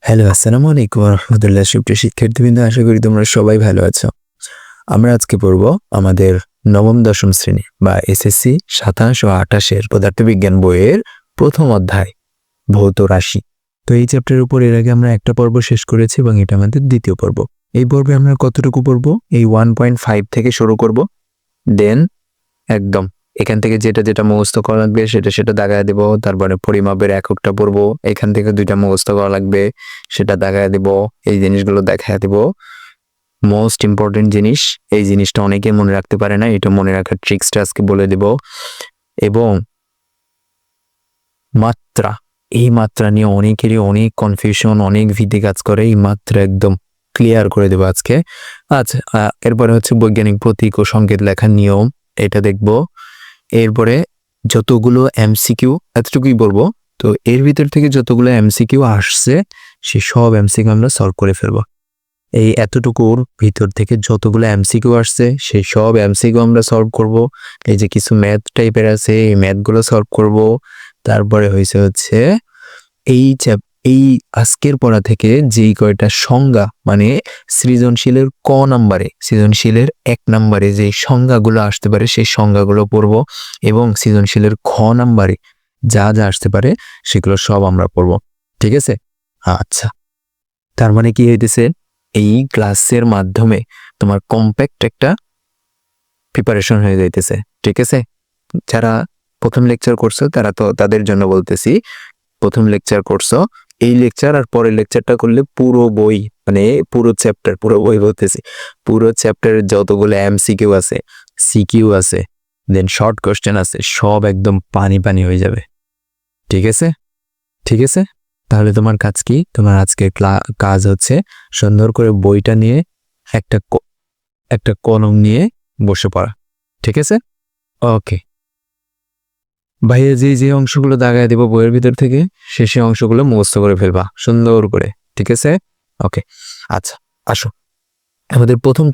Hello, আসসালামু আলাইকুম রহমতুল্লাহ। সুপ্রিয় শিক্ষার্থীবৃন্দ, আশা করি তোমরা সবাই ভালো আছো। আমরা আজকে পড়ব আমাদের নবম দশম শ্রেণী বা এসএসসি 27 ও 28 পদার্থবিজ্ঞান বইয়ের প্রথম অধ্যায় ভৌত রাশি। তো এই চ্যাপ্টারের উপর এর আগে আমরা একটা পর্ব শেষ করেছি এবং এটা আমাদের দ্বিতীয় পর্ব। এই পর্বে আমরা কতটুকু পড়ব? এই 1.5 থেকে শুরু করব, দেন একদম এখান থেকে যেটা যেটা মুখস্থ করা লাগবে সেটা দাগায় দেব। তারপরে পরিমাপের এককটা পড়বো, এখান থেকে 2টা মুখস্থ করা লাগবে, সেটা দাগায় দেব। এই জিনিসগুলো দেখায় দেব। মোস্ট ইম্পর্টেন্ট জিনিস, এই জিনিসটা অনেকে মনে রাখতে পারে না, এটা মনে রাখার ট্রিক্সটা আজকে বলে দেব। এবং মাত্রা, এই মাত্রা নিয়ে অনেকেরই অনেক কনফিউশন, অনেক ভীতি কাজ করে। এই মাত্রা একদম ক্লিয়ার করে দেবো আজকে। আচ্ছা, এরপরে হচ্ছে বৈজ্ঞানিক প্রতীক ও সংকেত লেখার নিয়ম, এটা দেখব। এরপরে যতগুলো এমসিকিউ, এতটুকুই বলবো। তো এর ভিতর থেকে যতগুলো এমসিকিউ আসছে সে সব এমসিকিউ আমরা সলভ করে ফেলবো। এই এতটুকুর ভিতর থেকে যতগুলো এমসিকিউ আসছে সেই সব এমসিকিউ আমরা সলভ করব। এই যে কিছু ম্যাথ টাইপের আছে, এই ম্যাথগুলো সলভ করব। তারপরে হচ্ছে এই আজকের পড়া থেকে যেই কয়টা সংজ্ঞা, মানে সৃজনশীলের ক নাম্বারে, সৃজনশীলের 1 নাম্বারে যে সংজ্ঞাগুলো আসতে পারে সেই সংজ্ঞাগুলো পড়ব, এবং সৃজনশীলের খ নাম্বারে যা যা আসতে পারে সেগুলো সব আমরা পড়ব। ঠিক আছে? আচ্ছা, তার মানে কি হইতেছে, এই ক্লাসের মাধ্যমে তোমার কম্প্যাক্ট একটা প্রিপারেশন হয়ে যাইতেছে। ঠিক আছে? যারা প্রথম লেকচার করছো তারা তো তাদের জন্য বলতেছি, প্রথম লেকচার করছো, এই লেকচার আর পরের লেকচারটা করলে পুরো বই, মানে পুরো চ্যাপ্টার, পুরো বই বলতেছি, পুরো চ্যাপ্টারের যতগুলো এমসিকিউ আছে, সিকিউ আছে, দেন শর্ট কোশ্চেন আছে, সব একদম পানি পানি হয়ে যাবে। ঠিক আছে? ঠিক আছে, তাহলে তোমার কাজ কি? তোমার আজকে কাজ হচ্ছে সুন্দর করে বইটা নিয়ে একটা কলম নিয়ে বসে পড়া। ঠিক আছে? ওকে, ভাইয়া যে অংশগুলো দাগায় দেব বইয়ের ভিতর থেকে সে অংশগুলো মুখস্থ করে ফেলবা সুন্দর করে। ঠিক আছে? ওকে, আচ্ছা আসো আমাদের প্রথম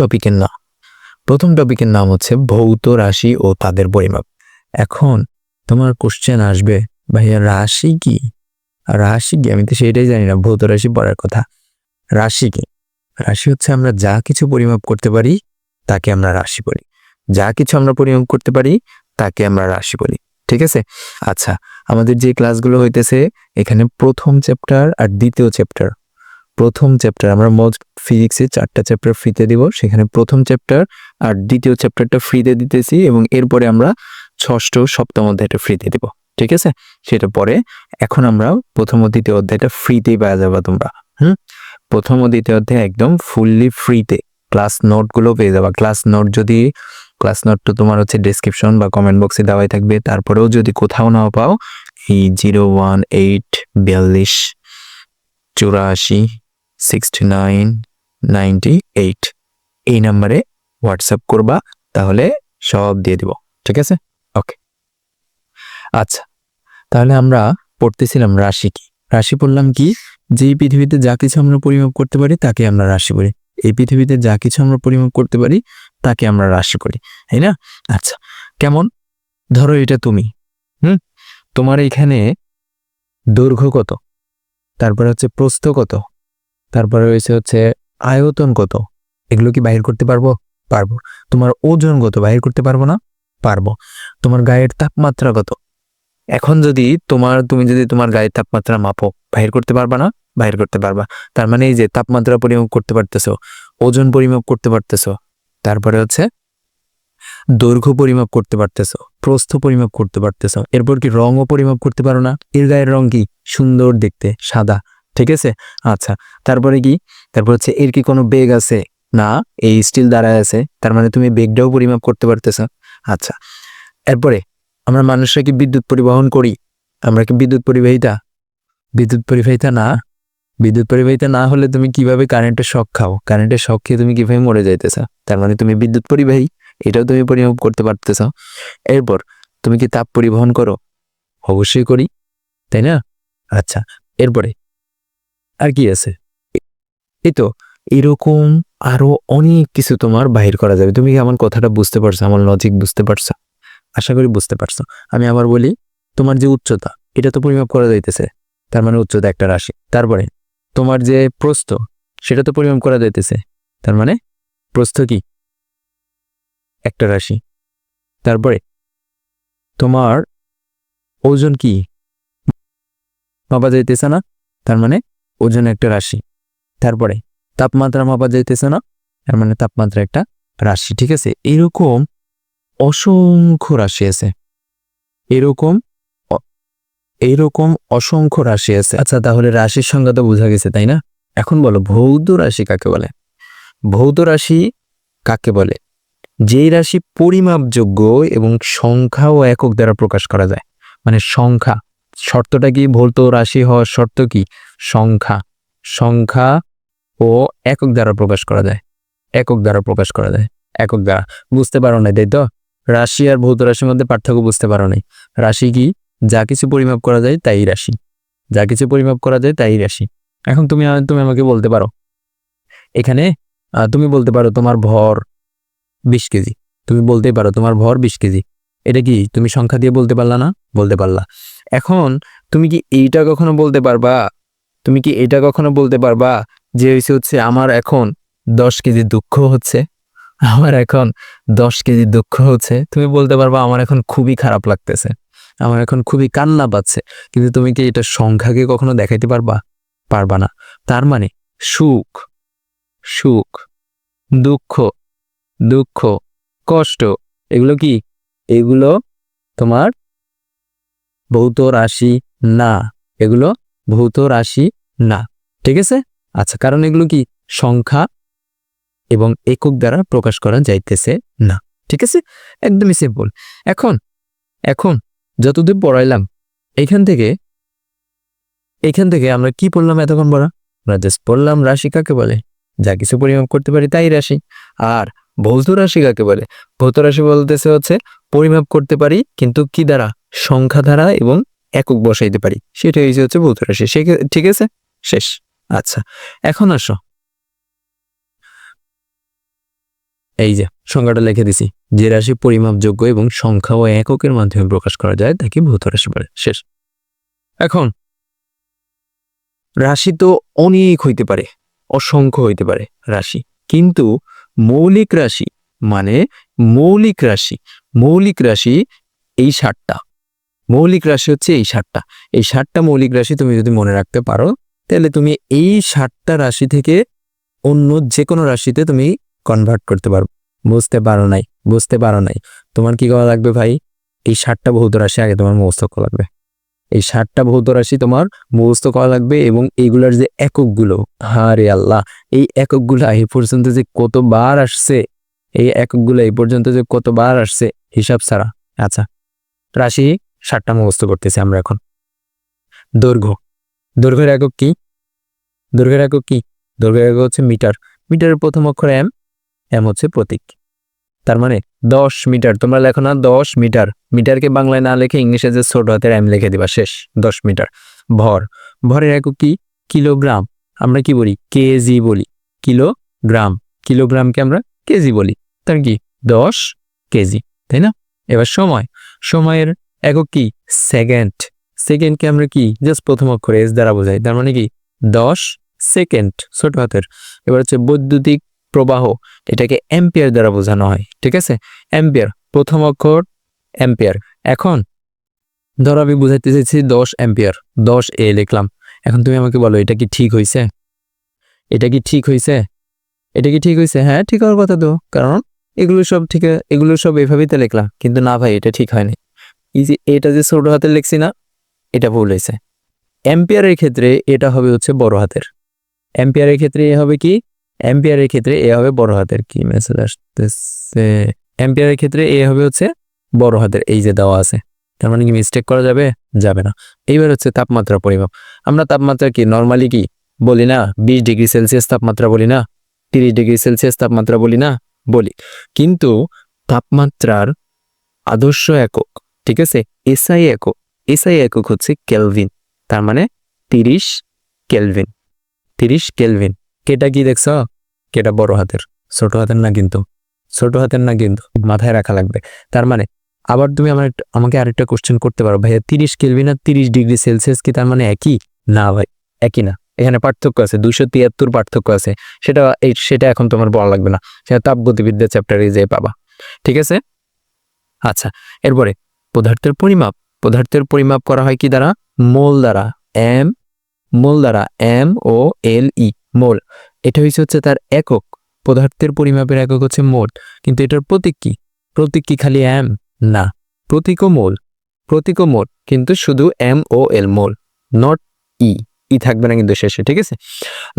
টপিকের নাম হচ্ছে ভৌত রাশি ও তাদের পরিমাপ। এখন তোমার কোশ্চেন আসবে, ভাইয়া রাশি কি? আমি তো সেটাই জানি না, ভৌত রাশি পড়ার কথা। রাশি কি? রাশি হচ্ছে আমরা যা কিছু পরিমাপ করতে পারি তাকে আমরা রাশি বলি। যা কিছু আমরা পরিমাপ করতে পারি তাকে আমরা রাশি বলি। ঠিক আছে? আচ্ছা, আমাদের যে ক্লাসগুলো হইতেছে এখানে প্রথম চ্যাপ্টার আর দ্বিতীয় চ্যাপ্টার, প্রথম চ্যাপ্টার আমরা মোট ফিজিক্সে 4টা চ্যাপ্টার ফ্রিতে দিব, সেখানে প্রথম চ্যাপ্টার আর দ্বিতীয় চ্যাপ্টারটা ফ্রিতে দিতেছি, এবং এরপরে আমরা ষষ্ঠ সপ্তম অধ্যায়টা ফ্রিতে দিব। ঠিক আছে? সেটা পরে, এখন আমরা প্রথম ও দ্বিতীয় অধ্যায়টা ফ্রিতেই পাওয়া যাবে তোমরা। প্রথম ও দ্বিতীয় অধ্যায় একদম ফুললি ফ্রিতে, ক্লাস নোটগুলো পেয়ে যাবা। ক্লাস নোট তো তোমার হচ্ছে ডেসক্রিপশন বা কমেন্ট বক্সে দেওয়াই থাকবে। তারপরেও যদি কোথাও নাও পাও, এই 01842846998 এই নাম্বারে হোয়াটসঅ্যাপ করবা, তাহলে সব দিয়ে দিব। ঠিক আছে? ওকে, আচ্ছা, তাহলে আমরা পড়তেছিলাম রাশি কি। রাশি পড়লাম কি, যে পৃথিবীতে যা কিছু আমরা পরিমাপ করতে পারি তাকে আমরা রাশি বলি। এই পৃথিবীতে যা কিছু আমরা পরিমাপ করতে পারি তাকে আমরা রাশি করি, তাই না? আচ্ছা, কেমন? ধরো এটা তুমি, তোমার এখানে দৈর্ঘ্য কত, তারপরে হচ্ছে প্রস্থ কত, তারপরে হচ্ছে আয়তন কত, এগুলো কি বাহির করতে পারবো? পারবো। তোমার ওজন কত বাহির করতে পারবো না? পারবো। তোমার গায়ের তাপমাত্রা কত, এখন যদি তুমি যদি তোমার গায়ের তাপমাত্রা মাপো, বাহির করতে পারবা না? বাহির করতে পারবা। তার মানে এই যে তাপমাত্রা পরিমাপ করতে পারতেছো, ওজন পরিমাপ করতে পারতেছো, তারপরে হচ্ছে দৈর্ঘ্য পরিমাপ করতে পারতেছো, প্রস্থ পরিমাপ করতে পারতেছো, এরপর কি রঙও পরিমাপ করতে পারো না? এর গায়ের রং কি? সুন্দর দেখতে, সাদা। ঠিক আছে? আচ্ছা, তারপরে কি? তারপর হচ্ছে এর কি কোনো বেগ আছে? না, এই স্টিল দাঁড়ায় আছে, তার মানে তুমি বেগটাও পরিমাপ করতে পারতেছো। আচ্ছা, এরপরে আমরা মানুষরা কি বিদ্যুৎ পরিবহন করি? আমরা কি বিদ্যুৎ পরিবাহিতা না? বিদ্যুৎ পরিবাহিতা না হলে তুমি কিভাবে কারেন্টের শক খাও? কারেন্টের শক খেয়ে তুমি কিভাবে মরে যাইতেছ? তার মানে তুমি বিদ্যুৎ পরিবাহী, এটাও তুমি পরিমাপ করতে পারতেছ। এরপর তুমি কি তাপ পরিবহন করো? অবশ্যই করি, তাই না? আচ্ছা, এরপরে আর কি আছে? এই তো, এরকম আরো অনেক কিছু তোমার বাহির করা যাবে। তুমি কি আমার কথাটা বুঝতে পারছো? আমার লজিক বুঝতে পারছো? আশা করি বুঝতে পারছো। আমি আবার বলি, তোমার যে উচ্চতা, এটা তো পরিমাপ করা যাইতেছে, তার মানে উচ্চতা একটা রাশি। তারপরে তোমার যে প্রস্থ সেটা তো পরিমাপ করা যাইতেছে, তার মানে প্রস্থ কি একটা রাশি। তারপরে তোমার ওজন কি মাপা যাইতেছে না, তার মানে ওজন একটা রাশি। তারপরে তাপমাত্রা মাপা যাইতেছে না, তার মানে তাপমাত্রা একটা রাশি। ঠিক আছে, এরকম অসংখ্য রাশি আছে, এরকম অসংখ্য রাশি আছে। আচ্ছা, তাহলে রাশির সংজ্ঞা তো বোঝা গেছে, তাই না? এখন বলো ভৌত রাশি কাকে বলে? ভৌত রাশি কাকে বলে? যেই রাশি পরিমাপযোগ্য এবং সংখ্যা ও একক দ্বারা প্রকাশ করা যায়। মানে সংখ্যা, শর্তটা কি? ভৌত রাশি হওয়ার শর্ত কি? সংখ্যা ও একক দ্বারা প্রকাশ করা যায়, একক দ্বারা প্রকাশ করা যায়, একক দ্বারা। বুঝতে পারো না, তাই তো? রাশি আর ভৌত রাশির মধ্যে পার্থক্য বুঝতে পারো নাই। রাশি কি? যা কিছু পরিমাপ করা যায় তাই রাশি, যা কিছু পরিমাপ করা যায় তাই রাশি। এখন তুমি আমাকে বলতে পারো, এখানে তুমি বলতে পারো তোমার ভর 20 কেজি, তুমি বলতেই পারো তোমার ভর 20 কেজি। এটা কি তুমি সংখ্যা দিয়ে বলতে পারলা না? বলতে পারলা। এখন তুমি কি এইটা কখনো বলতে পারবা, তুমি কি এটা কখনো বলতে পারবা যে হচ্ছে আমার এখন 10 কেজি দুঃখ হচ্ছে, আমার এখন 10 কেজি দুঃখ হচ্ছে? তুমি বলতে পারবা আমার এখন খুবই খারাপ লাগতেছে, আমার এখন খুবই কান্না পাচ্ছে, কিন্তু তুমি কি এটা সংখ্যাকে কখনো দেখাইতে পারবা? পারবা না। তার মানে সুখ, দুঃখ, কষ্ট, এগুলো কি? এগুলো তোমার ভৌত রাশি না, এগুলো ভৌত রাশি না। ঠিক আছে? আচ্ছা, কারণ এগুলো কি? সংখ্যা এবং একক দ্বারা প্রকাশ করা যাইতেছে না। ঠিক আছে, একদমই সিম্পল। এখন যতদূর পড়াইলাম, এখান থেকে আমরা কি পড়লাম এতক্ষণ? আমরা জাস্ট পড়লাম রাশি কাকে বলে, যা কিছু পরিমাপ করতে পারি তাই রাশি। আর ভৌত রাশি কাকে বলে? ভৌত রাশি বলতেছে হচ্ছে পরিমাপ করতে পারি কিন্তু কি দ্বারা? সংখ্যা দ্বারা এবং একক বসাইতে পারি, সেটাই হচ্ছে ভৌত রাশি। ঠিক আছে, শেষ। আচ্ছা, এখন আসো, এই যে সংখ্যাটা লিখে দিছি, যে রাশি পরিমাপযোগ্য এবং সংখ্যা ও এককের মাধ্যমে প্রকাশ করা যায় তাকে ভৌত রাশি বলে। শেষ। এখন রাশি তো অনেক হইতে পারে, অসংখ্য হইতে পারে রাশি, কিন্তু মৌলিক রাশি মানে মৌলিক রাশি এই 7টা। মৌলিক রাশি হচ্ছে এই 7টা। এই 7টা মৌলিক রাশি তুমি যদি মনে রাখতে পারো, তাহলে তুমি এই 7টা রাশি থেকে অন্য যে কোনো রাশিতে তুমি কনভার্ট করতে পারো। বুঝতে পারো নাই? তোমার কি করা লাগবে ভাই? এই 7টা ভৌত রাশি আগে তোমার মুখস্থ করা লাগবে। এই 7টা ভৌত রাশি তোমার মুখস্থ করা লাগবে, এবং এইগুলার যে এককগুলো, আরে আল্লাহ, এই এককগুলো এই পর্যন্ত যে কতবার আসছে, হিসাব ছাড়া। আচ্ছা, রাশি 7টা মুখস্থ করতেছি আমরা এখন। দৈর্ঘ্যের একক কি? দৈর্ঘ্যের একক হচ্ছে মিটার। মিটারের প্রথম অক্ষর এম হচ্ছে প্রতীক, তার মানে 10 মিটার। তোমরা লেখো না 10 মিটার, মিটারকে বাংলায় না লিখে ইংলিশে যে ছোট হাতের এম লিখে দিবা, শেষ। 10 মিটার। ভরের একক কি? কিলোগ্রাম। আমরা কি বলি? কেজি বলি। কিলোগ্রামকে আমরা কেজি বলি, তার কি 10 কেজি, তাই না? এবার সময়ের একক কি? সেকেন্ডকে আমরা কি? জাস্ট প্রথম অক্ষর এস দ্বারা বোঝাই, তার মানে কি 10 সেকেন্ড, ছোট হাতের। এবার হচ্ছে বৈদ্যুতিক প্রবাহ, এটাকে অ্যাম্পিয়ার দ্বারা বোঝানো হয়। ঠিক আছে, অ্যাম্পিয়ার, প্রথম অক্ষর অ্যাম্পিয়ার। এখন ধরো আমি বুঝাইতে চাইছি 10 অ্যাম্পিয়ার, 10 এ লিখলাম। এখন তুমি আমাকে বলো এটা কি ঠিক হয়েছে? এটা কি ঠিক হয়েছে? হ্যাঁ, ঠিক হওয়ার কথা তো, কারণ এগুলো সব এভাবেই তো লিখলাম। কিন্তু না ভাই, এটা ঠিক হয়নি। এই যে এটা যে ছোট হাতের লিখছি না, এটা ভুল হয়েছে। অ্যাম্পিয়ারের ক্ষেত্রে এটা হবে হচ্ছে বড় হাতের। অ্যাম্পিয়ারের ক্ষেত্রে এ হবে কি? অ্যাম্পিয়ারের ক্ষেত্রে এ হবে বড় হাতের। কি মেসেজ আসতেছে? অ্যাম্পিয়ারের ক্ষেত্রে এ হবে হচ্ছে বড় হাতের, এই যে দেওয়া আছে। তার মানে কি মিস্টেক করা যাবে না। এইবার হচ্ছে তাপমাত্রা পরিমাপ। আমরা তাপমাত্রা কি নরমালি কি বলি না? 20 ডিগ্রি সেলসিয়াস তাপমাত্রা বলি না? 30 ডিগ্রি সেলসিয়াস তাপমাত্রা বলি না? বলি। কিন্তু তাপমাত্রার আদর্শ একক, ঠিক আছে, এসআই একক হচ্ছে কেলভিন। তার মানে 30 কেলভিন। কেটা কি দেখছ? কেটা বড় হাতের, ছোট হাতের না কিন্তু, মাথায় রাখা লাগবে। তার মানে আবার তুমি আমাকে আরেকটা কোশ্চেন করতে পারো, ভাইয়া 30 কেলভিন আর 30 ডিগ্রি সেলসিয়াস কি তার মানে একই? না ভাই, একই না। এখানে পার্থক্য আছে, 273 পার্থক্য আছে, সেটা এখন তোমার বলা লাগবে না, সেটা তাপগতিবিদ্যা চ্যাপ্টারে যে পাবা। ঠিক আছে। আচ্ছা, এরপরে পদার্থের পরিমাপ করা হয় কি দ্বারা? মোল দ্বারা। MOLE, মোল। এটা হচ্ছে তার একক। পদার্থের পরিমাপের একক হচ্ছে মোল, কিন্তু এটার প্রতীক কি খালি এম? না, প্রতীকও মোল, কিন্তু শুধু MOL, মোল, নট ই থাকবে না কিন্তু শেষে। ঠিক আছে।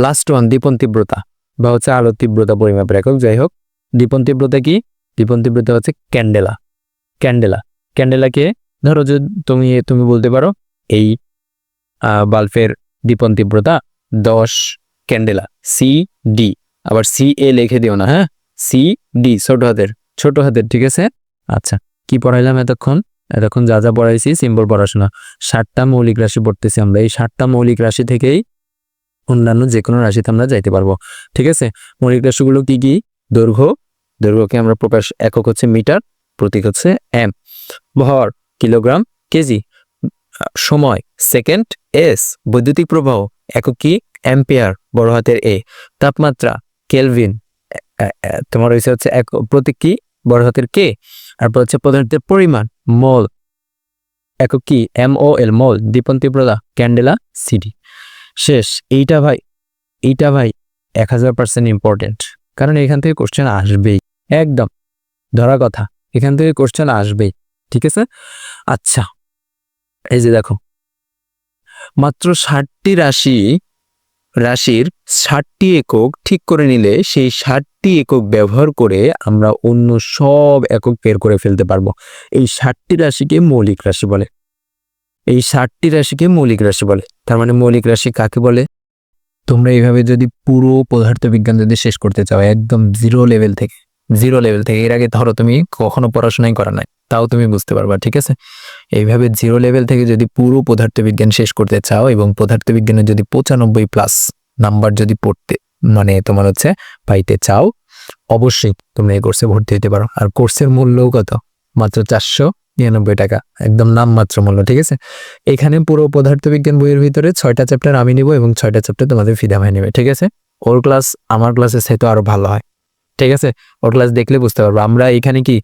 লাস্ট ওয়ান, দীপন তীব্রতা বা হচ্ছে আলোর তীব্রতা পরিমাপের একক। যাই হোক, দীপন তীব্রতা কি? দীপন তীব্রতা হচ্ছে ক্যান্ডেলাকে ধরো যে তুমি বলতে পারো এই বাল্বের দীপন তীব্রতা 10 ক্যান্ডেলা, CD, আবার CA লিখে দিও না, হ্যাঁ, CD ছোট হাতের। ঠিক আছে। আচ্ছা, কি পড়াইলাম এতক্ষণ যা পড়াইছি সিম্বল পড়াশোনা। 7টা মৌলিক রাশি পড়তেছি আমরা। এই 7টা মৌলিক রাশি থেকেই অন্যান্য যে কোনো রাশিতে আমরা যাইতে পারবো। ঠিক আছে। মৌলিক রাশিগুলো কি কি? দৈর্ঘ্যকে আমরা প্রকাশ একক হচ্ছে মিটার, প্রতীক হচ্ছে এম, ভর কিলোগ্রাম, কেজি, সময় সেকেন্ড, S, বৈদ্যুতিক প্রবাহ একক কি? অ্যাম্পিয়ার, বড় হাতের A, তাপমাত্রা কেলভিন, তোমার হচ্ছে প্রতীক কি? বড় হাতের K, তারপর হচ্ছে পদার্থের পরিমাণ মোল, একক কি? MOL, মোল। দীপন তীব্রতা ক্যান্ডেলা, CD। শেষ। এইটা ভাই 1000% ইম্পর্টেন্ট, কারণ এখান থেকে কোশ্চেন আসবেই, একদম ধরা কথা, এখান থেকে কোশ্চেন আসবেই। ঠিক আছে। আচ্ছা, এই যে দেখো, মাত্র 60টি রাশির 60টি একক ঠিক করে নিলে সেই 60টি একক ব্যবহার করে আমরা অন্য সব একক বের করে ফেলতে পারবো। এই 60টি রাশিকে মৌলিক রাশি বলে। তার মানে মৌলিক রাশি কাকে বলে? তোমরা এইভাবে যদি পুরো পদার্থবিজ্ঞান যদি শেষ করতে চাও একদম জিরো লেভেল থেকে, এর আগে ধরো তুমি কখনো পড়াশোনাই করা নাই, তাও তুমি বুঝতে পারবা। ঠিক আছে। এইভাবে জিরো লেভেল থেকে যদি পুরো পদার্থবিজ্ঞান শেষ করতে চাও এবং পদার্থবিজ্ঞানের যদি 95+ নাম্বার যদি পড়তে তোমার হচ্ছে পাইতে চাও, অবশ্যই তোমরা এই কোর্সে ভর্তি হতে পারো। আর কোর্সের মূল্যও কত? মাত্র 499 টাকা, একদম নামমাত্র মূল্য। ঠিক আছে। এখানে পুরো পদার্থবিজ্ঞান বইয়ের ভিতরে 6টা চ্যাপ্টার আমি নিব এবং 6টা চ্যাপ্টার তোমাদের ফিদা ভাই নেবে। ঠিক আছে। ওর ক্লাস আমার ক্লাসের চাইতে আরো ভালো হয়। ঠিক আছে। ওর ক্লাস দেখলে বুঝতে পারবো। আমরা এখানে কি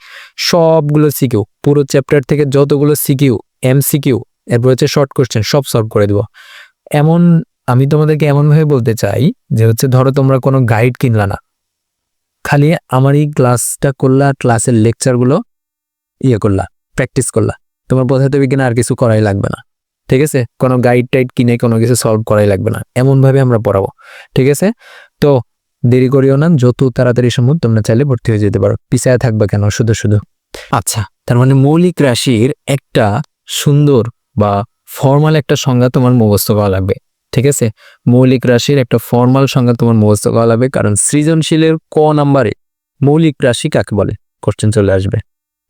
সবগুলো সিকিউ, পুরো চ্যাপ্টার থেকে যতগুলো সিকিউ, MCQ, এরপর হচ্ছে শর্ট কোশ্চেন সব সলভ করে দেবো। আমি তোমাদেরকে এমন ভাবে বলতে চাই যে হচ্ছে ধরো তোমরা কোনো গাইড কিনলা না, খালি আমার এই ক্লাসটা করলা, ক্লাসের লেকচারগুলো করলা, প্র্যাকটিস করলা, তোমার পদার্থবিজ্ঞানে আর কিছু করাই লাগবে না। ঠিক আছে। কোনো গাইড টাইড কিনে কোনো কিছু সলভ করাই লাগবে না, এমন ভাবে আমরা পড়াবো। ঠিক আছে। তো দেরি করিও না, যত তাড়াতাড়ি সম্ভব তোমরা চাইলে ভর্তি হয়ে যেতে পারো, পিছায় থাকবে কেন শুধু। আচ্ছা, তার মানে মৌলিক রাশির একটা সুন্দর বা ফর্মাল একটা সংজ্ঞা তোমার মুখস্থ করা লাগবে। ঠিক আছে। মৌলিক রাশির একটা ফর্মাল সংজ্ঞা তোমার মুখস্থ করা লাগবে, কারণ সৃজনশীলের ক নাম্বারে মৌলিক রাশি কাকে বলে কোশ্চেন চলে আসবে।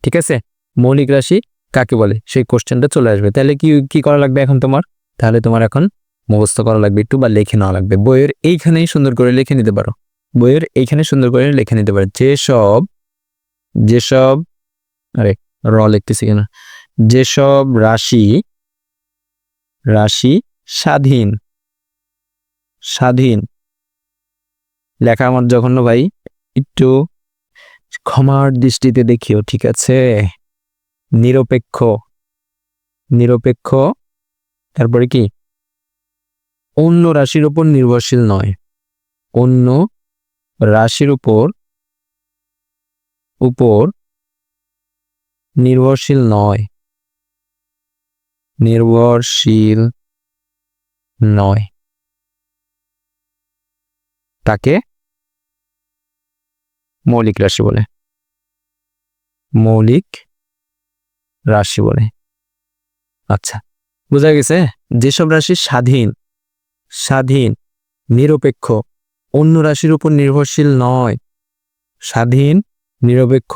ঠিক আছে। মৌলিক রাশি কাকে বলে সেই কোশ্চেনটা চলে আসবে। তাহলে কি করা লাগবে এখন তোমার? তাহলে তোমার এখন মুখস্থ করা লাগবে একটু, বা লিখে নেওয়া লাগবে। বইয়ের এইখানেই সুন্দর করে লিখে নিতে পারো, যেসব লিখতেছি কেন, যেসব রাশি স্বাধীন লেখা আমার জঘন্য ভাই, একটু ক্ষমার দৃষ্টিতে দেখিও। ঠিক আছে। নিরপেক্ষ, তারপরে কি? অন্য রাশির উপর নির্ভরশীল নয়, অন্য রাশির উপর নির্ভরশীল নয়, তাকে মৌলিক রাশি বলে। আচ্ছা, বোঝা গেছে? যেসব রাশি স্বাধীন, নিরপেক্ষ, অন্য রাশির উপর নির্ভরশীল নয়, স্বাধীন, নিরপেক্ষ,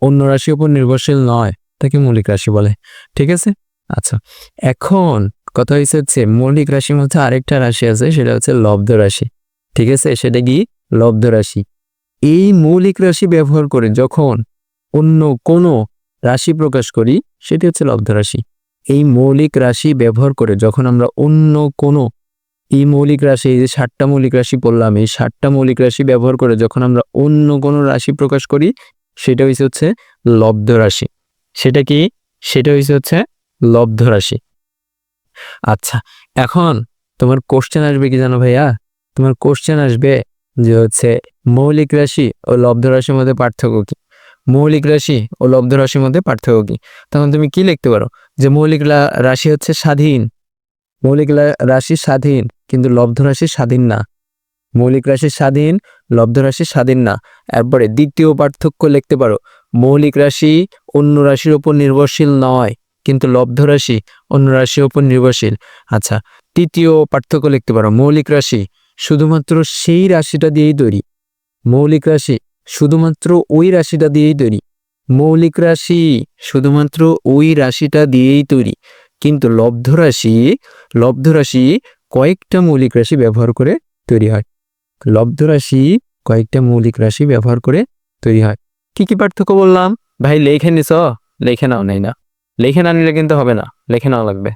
অন্য রাশির উপর নির্ভরশীল নয়, তাকে মৌলিক রাশি বলে। ঠিক আছে। আচ্ছা, এখন কথা হচ্ছে মৌলিক রাশির মধ্যে আরেকটা রাশি আছে, সেটা হচ্ছে লব্ধ রাশি। ঠিক আছে। সেটা কি? লব্ধ রাশি। এই মৌলিক রাশি ব্যবহার করে যখন অন্য কোনো রাশি প্রকাশ করি সেটি হচ্ছে লব্ধ রাশি। এই মৌলিক রাশি ব্যবহার করে যখন আমরা অন্য কোনো এই মৌলিক রাশি, এই যে 7টা মৌলিক রাশি বললাম, এই 7টা মৌলিক রাশি ব্যবহার করে যখন আমরা অন্য কোনো রাশি প্রকাশ করি সেটা হচ্ছে লব্ধ রাশি। সেটা কি? সেটা হচ্ছে লব্ধ রাশি। আচ্ছা, এখন তোমার কোশ্চেন আসবে কি জানো ভাইয়া? তোমার কোশ্চেন আসবে যে হচ্ছে মৌলিক রাশি ও লব্ধ রাশির মধ্যে পার্থক্য কি? মৌলিক রাশি ও লব্ধ রাশির মধ্যে পার্থক্য কি? তখন তুমি কি লিখতে পারো? যে মৌলিক রাশি হচ্ছে স্বাধীন, মৌলিক রাশি স্বাধীন কিন্তু লব্ধ রাশি স্বাধীন না। মৌলিক রাশি স্বাধীন, লব্ধ রাশি স্বাধীন না। এরপরে দ্বিতীয় পার্থক্য লিখতে পারো, মৌলিক রাশি অন্য রাশির উপর নির্ভরশীল নয় কিন্তু লব্ধ রাশি অন্য রাশির উপর নির্ভরশীল। আচ্ছা, তৃতীয় পার্থক্য লিখতে পারো, মৌলিক রাশি শুধুমাত্র সেই রাশিটা দিয়েই তৈরি। মৌলিক রাশি শুধুমাত্র ওই রাশিটা দিয়েই তৈরি। মৌলিক রাশি শুধুমাত্র ওই রাশিটা দিয়েই তৈরি, কিন্তু লব্ধ রাশি কয়েকটা মৌলিক রাশি ব্যবহার করে তৈরি হয়। লব্ধ রাশি কয়েকটা মৌলিক রাশি ব্যবহার করে তৈরি হয়। কি কি পার্থক্য বললাম ভাই? লেখে নিছ? লেখে নাও, নেই না? লেখে না নিলে কিন্তু হবে না, লেখে নাও লাগবে।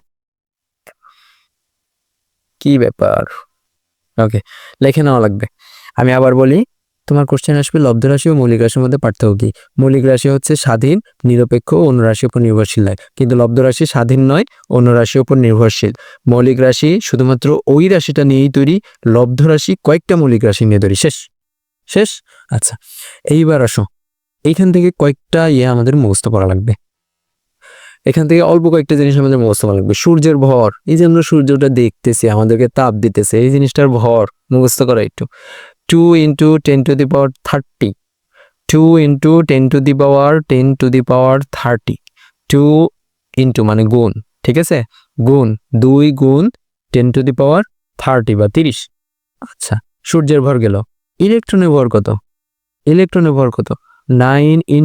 কি ব্যাপার? ওকে, লেখে নেওয়া লাগবে। আমি আবার বলি, তোমার কোশ্চেন আসবে লব্ধ রাশি ও মৌলিক রাশির মধ্যে পার্থক্য কি? মৌলিক রাশি হচ্ছে স্বাধীন, নিরপেক্ষ, অন্য রাশির উপর নির্ভরশীল নয়, কিন্তু লব্ধ রাশি স্বাধীন নয়, অন্য রাশির উপর নির্ভরশীল। মৌলিক রাশি শুধুমাত্র ওই রাশিটা নিয়েই তৈরি, লব্ধ রাশি কয়েকটা মৌলিক রাশি নিয়ে তৈরি। শেষ শেষ। আচ্ছা, এইবার আসো, এইখান থেকে কয়েকটা আমাদের মুখস্থ করা লাগবে। এখান থেকে অল্প কয়েকটা জিনিস আমাদের মুখস্থ করা লাগবে। সূর্যের ভর, এই যে আমরা সূর্যটা দেখতেছি, আমাদেরকে তাপ দিতেছে, এই জিনিসটার ভর মুখস্থ করা একটু। 2 × 10⁻30, 2 × 10⁻10⁻30, 2 ইন্টু মানে গুণ, ঠিক আছে? গুণ 2 × 10⁻30 বা 30। আচ্ছা, সূর্যের ভর গেল। ইলেকট্রনের ভর কত? ইলেকট্রনের ভর কত? 9 ×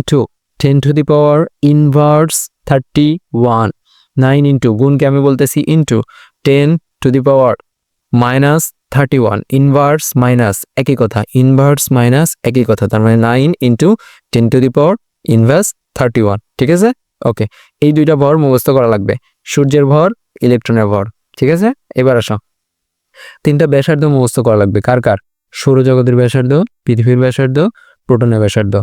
10⁻31, 9 ইন্টু, গুণকে আমি বলতেছি ইন্টু 10⁻31, ইনভার্স মাইনাস একই কথা, ইনভার্স মাইনাস একই কথা, তার মানে 9 × 10⁻31, ঠিক আছে? ওকে, এই দুইটা ভর মুখস্থ করা লাগবে, সূর্যের ভর, ইলেকট্রনের ভর, ঠিক আছে? এবার আসো, তিনটা ব্যাসার্ধ মুখস্থ করা লাগবে। কার কার? সৌরজগতের ব্যাসার্ধ, পৃথিবীর ব্যাসার্ধ, প্রোটনের ব্যাসার্ধ।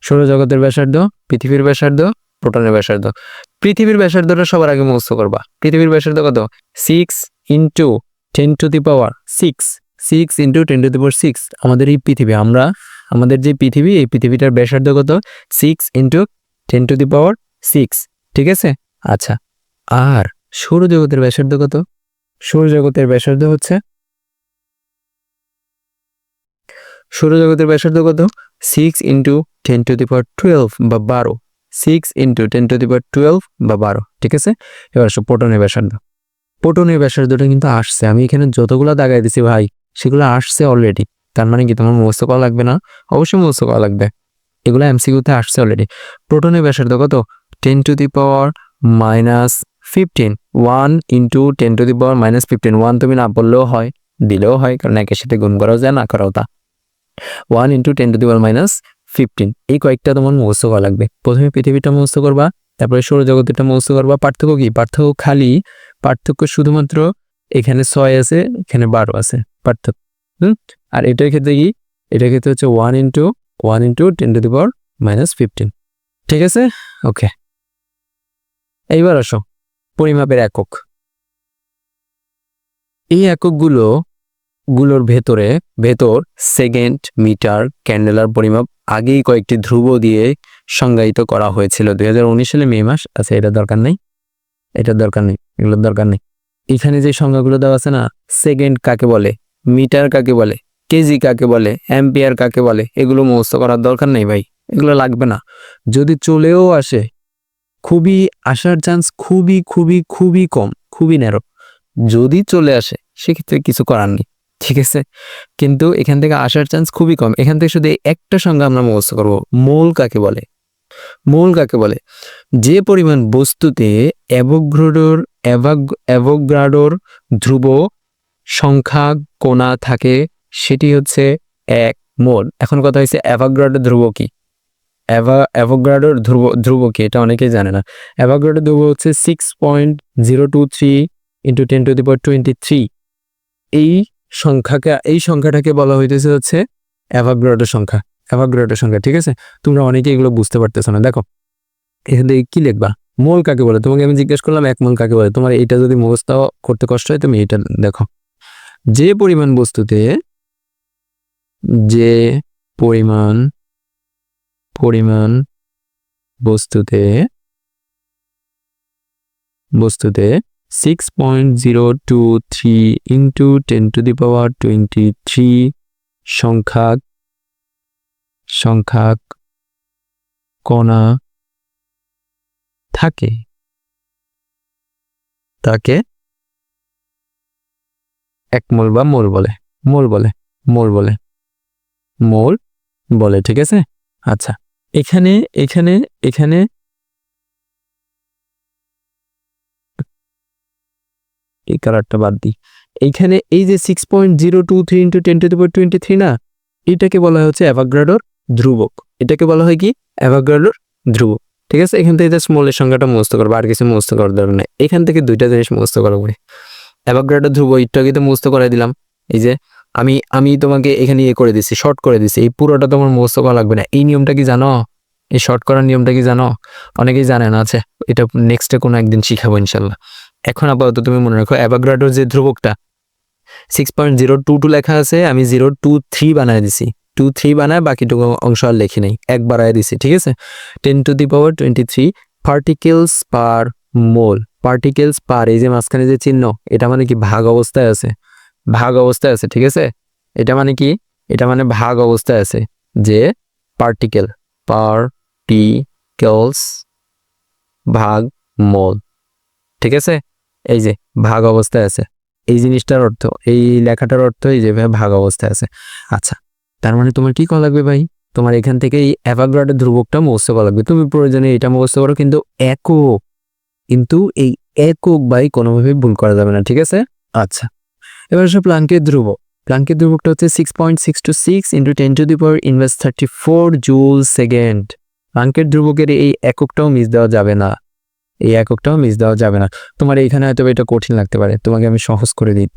সৌরজগতের ব্যাসার্ধ, পৃথিবীর ব্যাসার্ধ, প্রোটনের ব্যাসার্ধ। পৃথিবীর ব্যাসার্ধটা সবার আগে মুখস্থ করবা। পৃথিবীর ব্যাসার্ধ কত? 6 × 10⁶, 6 × 10⁶। আমাদের এই পৃথিবী, আমাদের যে পৃথিবী, এই পৃথিবীটার ব্যাসার্ধ কত? 6 × 10⁶, ঠিক আছে? আচ্ছা, আর সৌরজগতের ব্যাসার্ধ কত? সৌরজগতের ব্যাসার্ধ হচ্ছে, সৌরজগতের ব্যাসার্ধ কত? 6 × 10⁻12 বা 12, 6 × 10⁻12 বা 12, ঠিক আছে? এবার আসো প্রোটনের ব্যাসার্ধ। প্রোটনের ব্যাসার্ধটা কিন্তু আসছে, আমি এখানে যতগুলো দাগাই দিছি ভাই, সেগুলো আসছে অলরেডি। তার মানে কি তোমার মুখস্থ করা লাগবে না? অবশ্যই মুখস্থ করা লাগবে, এগুলো এমসিকিউতে আসছে অলরেডি। প্রোটনের ব্যাসার্ধ কত? 10⁻−15, 1 × 10⁻−15, 1 তুমি না বললেও হয়, দিলেও হয়, কারণ একের সাথে গুণ করাও যায়, না করাও তা। 1 × 10⁻−15, এই কয়েকটা তোমার মুখস্থ করা লাগবে। প্রথমে পৃথিবীটা মুখস্থ করবা, তারপরে সৌরজগতেরটা মুখস্থ করবা। পার্থক্য কি? পার্থক্য শুধুমাত্র এখানে 6 আছে, এখানে 12 আছে, পার্থক্য। আর এটার ক্ষেত্রে কি? এটার ক্ষেত্রে হচ্ছে 1 × 10⁻−15, ঠিক আছে? ওকে, এইবার আসো পরিমাপের একক। এই এককগুলোর ভেতর সেকেন্ড, মিটার, ক্যান্ডেলার পরিমাপ আগেই কয়েকটি ধ্রুব দিয়ে সংজ্ঞায়িত করা হয়েছিল 2019 সালে মে মাস। আচ্ছা, এটার দরকার নেই, এগুলোর দরকার নেই। এখানে যে সংজ্ঞাগুলো দেওয়া আছে না, সেকেন্ড কাকে বলে, মিটার কাকে বলে, কেজি কাকে বলে, অ্যাম্পিয়ার কাকে বলে, এগুলো মুখস্থ করার দরকার নেই ভাই, এগুলো লাগবে না। যদি চলেও আসে, আসার চান্স খুবই কম, খুবই ন্যারো। যদি চলে আসে সেক্ষেত্রে কিছু করার নেই, ঠিক আছে? কিন্তু এখান থেকে আসার চান্স খুবই কম। এখান থেকে শুধু একটা সংজ্ঞা আমরা মুখস্থ করব, মোল কাকে বলে। মোল কাকে বলে? যে পরিমাণ বস্তুতে অ্যাভোগাড্রোর ধ্রুব সংখ্যা কণা থাকে সেটি হচ্ছে 1 মোল। এখন কথা হচ্ছে অ্যাভোগাড্রোর ধ্রুব কি? অ্যাভোগাড্রোর ধ্রুব কি? এটা অনেকেই জানে না। অ্যাভোগাড্রোর ধ্রুব হচ্ছে 6.023 × 10⁻23, এই সংখ্যাটাকে বলা হইতেছে হচ্ছে অ্যাভোগাড্রো সংখ্যা। ঠিক আছে, তোমরা অনেকে এগুলো বুঝতে পারতেছো না। দেখো এখান থেকে কি লিখবা, মোল কাকে বলে, তোমাকে আমি জিজ্ঞেস করলাম 1 মোল কাকে বলে। তোমার এটা যদি মুখস্থ করতে কষ্ট হয় তুমি এটা দেখো, যে পরিমাণ বস্তুতে 6.023 ইন্টু 10⁻23 সংখ্যক কণা থাকে তাকে 1 মোল বা মোল বলে। ঠিক আছে, আচ্ছা এখানে এই কালারটা বাদ দিই। এইখানে এই যে 6.023 ইন্টু 10⁻23 না, এটাকে বলা হচ্ছে অ্যাভোগাড্রোর ধ্রুবক। এটাকে বলা হয় কি, অ্যাভোগাড্রোর ধ্রুবক। ঠিক আছে, এখান থেকে স্মলের সংখ্যাটা মুখস্থ করবো, আর কিছু মুখস্থ করার দরকার নেই। এখান থেকে দুইটা জিনিস মুখস্থ করা পড়ে, অ্যাভোগাড্রোর ধ্রুবক এটাকে তো মুখস্থ করাই দিলাম। এই যে আমি তোমাকে এখানে করে দিচ্ছি, শর্ট করে দিচ্ছি, এই পুরোটা তোমার মুখস্থ করা লাগবে না। এই নিয়মটা কি জানো, এই শর্ট করার নিয়মটা কি জানো? অনেকেই জানে না। আছে এটা নেক্সটে কোনো একদিন শিখাবো ইনশাল্লাহ। এখন আপাতত তুমি মনে রাখো অ্যাভোগাড্রোর যে ধ্রুবকটা 6.022 লেখা আছে, আমি 023 বানায় দিছি। 23 বানায় বাকিটুকু অংশ আর লেখি নাই, 1 বাড়ায় দিছি। ঠিক আছে, 10⁻23 পার্টিকেলস পার মোল। পার্টিকেলস পার, এই যে মাঝখানে যে চিহ্ন, এটা মানে কি ভাগ অবস্থায় আছে। ঠিক আছে, এটা মানে কি, এটা মানে ভাগ অবস্থায় আছে, যে পার্টিকেলস ভাগ মোল। ঠিক আছে, এই যে ভাগ অবস্থায় আছে, এই জিনিসটার অর্থ, এই লেখাটার অর্থ এই যে ভাগ অবস্থায় আছে। আচ্ছা, তার মানে তোমার কি করা লাগবে ভাই, তোমার এখান থেকে এই অ্যাভোগাড্রোর ধ্রুবকটা মুখস্থ করা লাগবে। তুমি প্রয়োজনে এটা মুখস্থ করো, কিন্তু এই একক ভাই কোনোভাবে ভুল করা যাবে না। ঠিক আছে, আচ্ছা এবার আসলে প্লাঙ্কের ধ্রুবকটা হচ্ছে 6.626 ইন্টু 10⁻⁻34 জুল সেকেন্ড। প্লাঙ্কের ধ্রুবকের এই এককটাও মিস দেওয়া যাবে না। তোমার এইখানে হয়তো এটা কঠিন লাগতে পারে, তোমাকে আমি সহজ করে দিই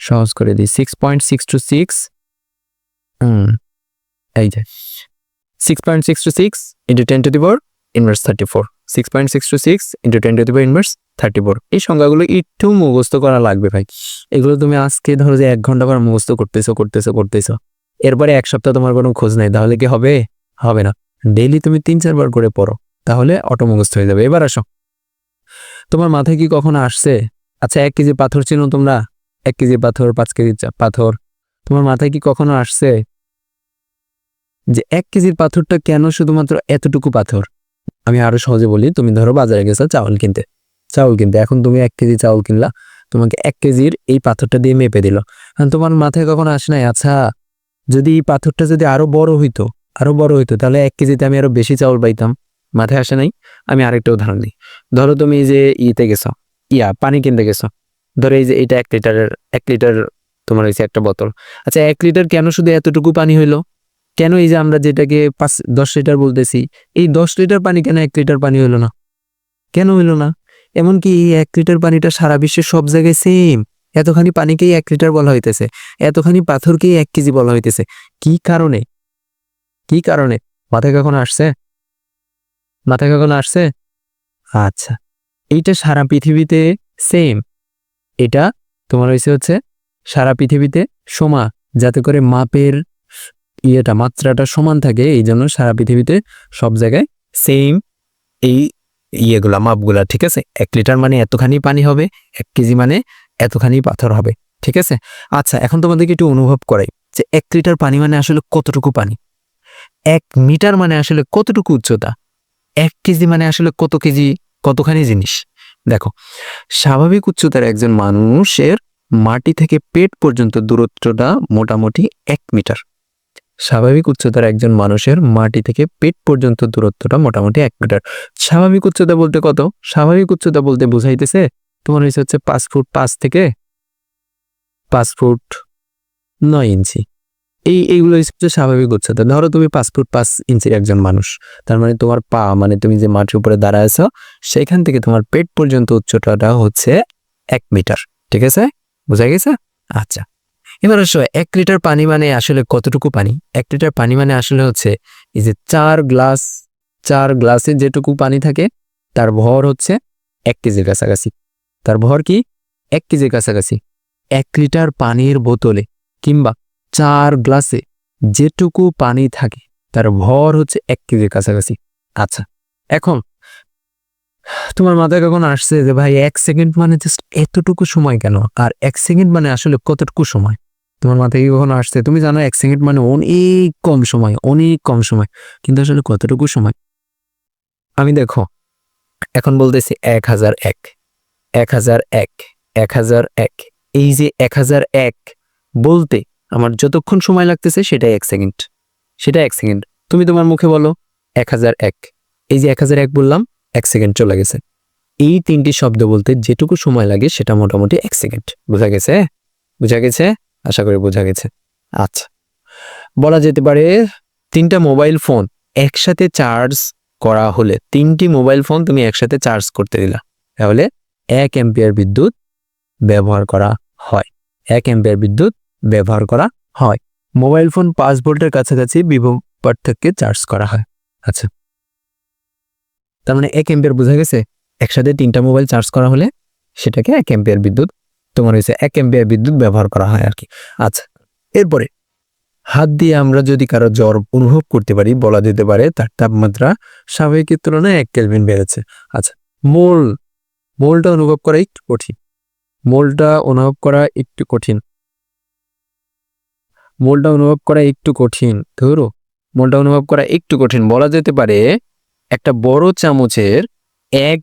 6.626 এই যে 6.626 ইন্টু 10⁻⁻34 6.626 ইন্টু 10⁻⁻34। এই সংখ্যাগুলো একটু মুখস্থ করা লাগবে ভাই। এগুলো তুমি আজকে ধরো যে 1 ঘন্টা পর মুখস্থ করতেছো, এরপরে 1 সপ্তাহ তোমার কোনো খোঁজ নাই, তাহলে কি হবে না। ডেইলি তুমি 3-4 বার করে পড়ো, তাহলে অটো মুখস্থ হয়ে যাবে। এবার আসো, তোমার মাথায় কি কখনো আসছে, আচ্ছা 1 কেজি পাথর চিনো তোমরা, 1 কেজি পাথর, 5 কেজি পাথর, তোমার মাথায় কি কখনো আসছে যে 1 কেজির পাথরটা কেন শুধুমাত্র এতটুকু পাথর? আমি আরো সহজে বলি, তুমি ধরো বাজারে গেছো চাউল কিনতে, এখন তুমি 1 কেজি চাউল কিনলা, তোমাকে 1 কেজির এই পাথরটা দিয়ে মেপে দিল। তোমার মাথায় কখনো আসে নাই, আচ্ছা যদি এই পাথরটা যদি আরো বড় হইতো তাহলে 1 কেজিতে আমি আরো বেশি চাউল পাইতাম? মাথায় আসে নাই? আমি আরেকটা উদাহরণ দিই। ধরো তুমি এই যে গেছো, পানি কিনতে গেছো, ধরো এই যে এটা 1 লিটার তোমার হয়েছে একটা বোতল। আচ্ছা 1 লিটার কেন শুধু এতটুকু পানি হইলো? কেন এই যে আমরা যেটাকে 10 লিটার বলতেছি, এই 10 লিটার পানি কেন 1 লিটার পানি হইলো না? কেন হইলো না? এমনকি এই 1 লিটার পানিটা সারা বিশ্বের সব জায়গায় সেম। এতখানি পানিকেই 1 লিটার বলা হইতেছে, এতখানি পাথরকেই 1 কেজি বলা হইতেছে। কি কারণে? মাথায় কখনো আসছে? আচ্ছা, এইটা সারা পৃথিবীতে সেম, এটা তোমার হচ্ছে সারা পৃথিবীতে সমান, যাতে করে মাপের মাত্রাটা সমান থাকে, এই জন্য সারা পৃথিবীতে সব জায়গায় সেম এই মাপগুলা। ঠিক আছে, 1 লিটার মানে এতখানি পানি হবে, 1 কেজি মানে এতখানি পাথর হবে। ঠিক আছে, আচ্ছা এখন তোমাদেরকে একটু অনুভব করাই যে 1 লিটার পানি মানে আসলে কতটুকু পানি, 1 মিটার মানে আসলে কতটুকু উচ্চতা, 1 কেজি মানে আসলে কতখানি জিনিস। দেখো, স্বাভাবিক উচ্চতার একজন মানুষের মাটি থেকে পেট পর্যন্ত দূরত্বটা মোটামুটি 1 মিটার। স্বাভাবিক উচ্চতার একজন মানুষের মাটি থেকে পেট পর্যন্ত দূরত্বটা মোটামুটি 1 মিটার। স্বাভাবিক উচ্চতা বলতে কত? স্বাভাবিক উচ্চতা বলতে বোঝাইতেছে তোমার হচ্ছে 5 ফুট 5 থেকে 5 ফুট 9 ইঞ্চি। এইগুলো হচ্ছে স্বাভাবিক উচ্চতা। ধরো তুমি 5 ফুট 5 ইঞ্চির একজন মানুষ, তার মানে তোমার পা, মানে তুমি যে মাটির উপরে দাঁড়ায় আছো সেখান থেকে তোমার পেট পর্যন্ত উচ্চতাটা হচ্ছে 1 মিটার। ঠিক আছে, বোঝা গেছে? আচ্ছা, এবার আসো 1 লিটার পানি মানে আসলে কতটুকু পানি? 1 লিটার পানি মানে আসলে হচ্ছে এই যে 4 গ্লাসে যেটুকু পানি থাকে তার ভর হচ্ছে 1 কেজির কাছাকাছি। তার ভর কি? 1 কেজির কাছাকাছি। 1 লিটার পানির বোতলে কিংবা 4 গ্লাসে যেটুকু পানি থাকে তার ভর হচ্ছে 1 কেজির কাছাকাছি। আচ্ছা, এখন তোমার মাথায় কখন আসছে যে ভাই 1 সেকেন্ড মানে জাস্ট এতটুকু সময় কেন? আর 1 সেকেন্ড মানে আসলে কতটুকু সময়? তোমার মাথায় কি কখনো আসছে? তুমি জানো 1 সেকেন্ড মানে অনেক কম সময়, অনেক কম সময়। কিন্তু আসলে কতটুকু সময়? আমি দেখো এখন বলতেছি 1001, 1001, 1001। এই যে 1001 বলতে আমার যতক্ষণ সময় লাগতেছে সেটাই 1 সেকেন্ড। সেটা 1 সেকেন্ড। তুমি তোমার মুখে বলো 1001। এই যে 1001 বললাম, 1 সেকেন্ড চলে গেছে। এই 3টি শব্দ বলতে যেটুকু সময় লাগে সেটা মোটামুটি 1 সেকেন্ড। বোঝা গেছে? বোঝা গেছে? আশা করি বোঝা গেছে। আচ্ছা, বলা যেতে পারে 3টা মোবাইল ফোন একসাথে চার্জ করা হলে 3টি মোবাইল ফোন তুমি একসাথে চার্জ করতে দিলা, তাহলে 1 অ্যাম্পিয়ার বিদ্যুৎ ব্যবহার করা হয়। 1 অ্যাম্পিয়ার বিদ্যুৎ ব্যবহার করা হয়। মোবাইল ফোন 5 ভোল্টের কাছাকাছি বিভব পার্থক্যে চার্জ করা হয়। আচ্ছা, তার মানে 1 অ্যাম্পিয়ার বোঝা গেছে? একসাথে 3টা মোবাইল চার্জ করা হলে সেটাকে 1 অ্যাম্পিয়ার বিদ্যুৎ তোমার হয়েছে 1 অ্যাম্পিয়ার বিদ্যুৎ ব্যবহার করা হয় আর কি। আচ্ছা, এরপরে হাত দিয়ে আমরা যদি কারো জ্বর অনুভব করতে পারি, বলা যেতে পারে তার তাপমাত্রা স্বাভাবিকের তুলনায় 1 কেলভিন বেড়েছে। আচ্ছা, মোলটা অনুভব করা একটু কঠিন। মোলটা অনুভব করা একটু কঠিন। মোলটা অনুভব করা একটু কঠিন। ধরো মোলটা অনুভব করা একটু কঠিন। বলা যেতে পারে একটা বড় চামচের 1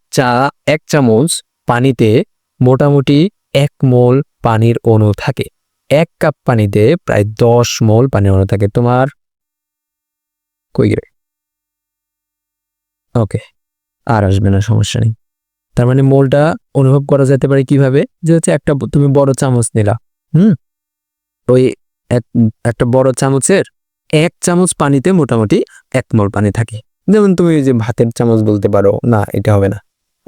চামচ পানিতে মোটামুটি 1 মোল পানির অণু থাকে। 1 কাপ পানিতে প্রায় 10 মোল পানির অণু থাকে। তোমার কই গেলে? ওকে, আর আসবে না, সমস্যা নেই। তার মানে মোলটা অনুভব করা যেতে পারে কিভাবে? যে হচ্ছে একটা তুমি বড় চামচ নিলা, ওই একটা বড় চামচের 1 চামচ পানিতে মোটামুটি 1 মোল পানি থাকে। যেমন তুমি যে ভাতের চামচ বলতে পারো, না এটা হবে না,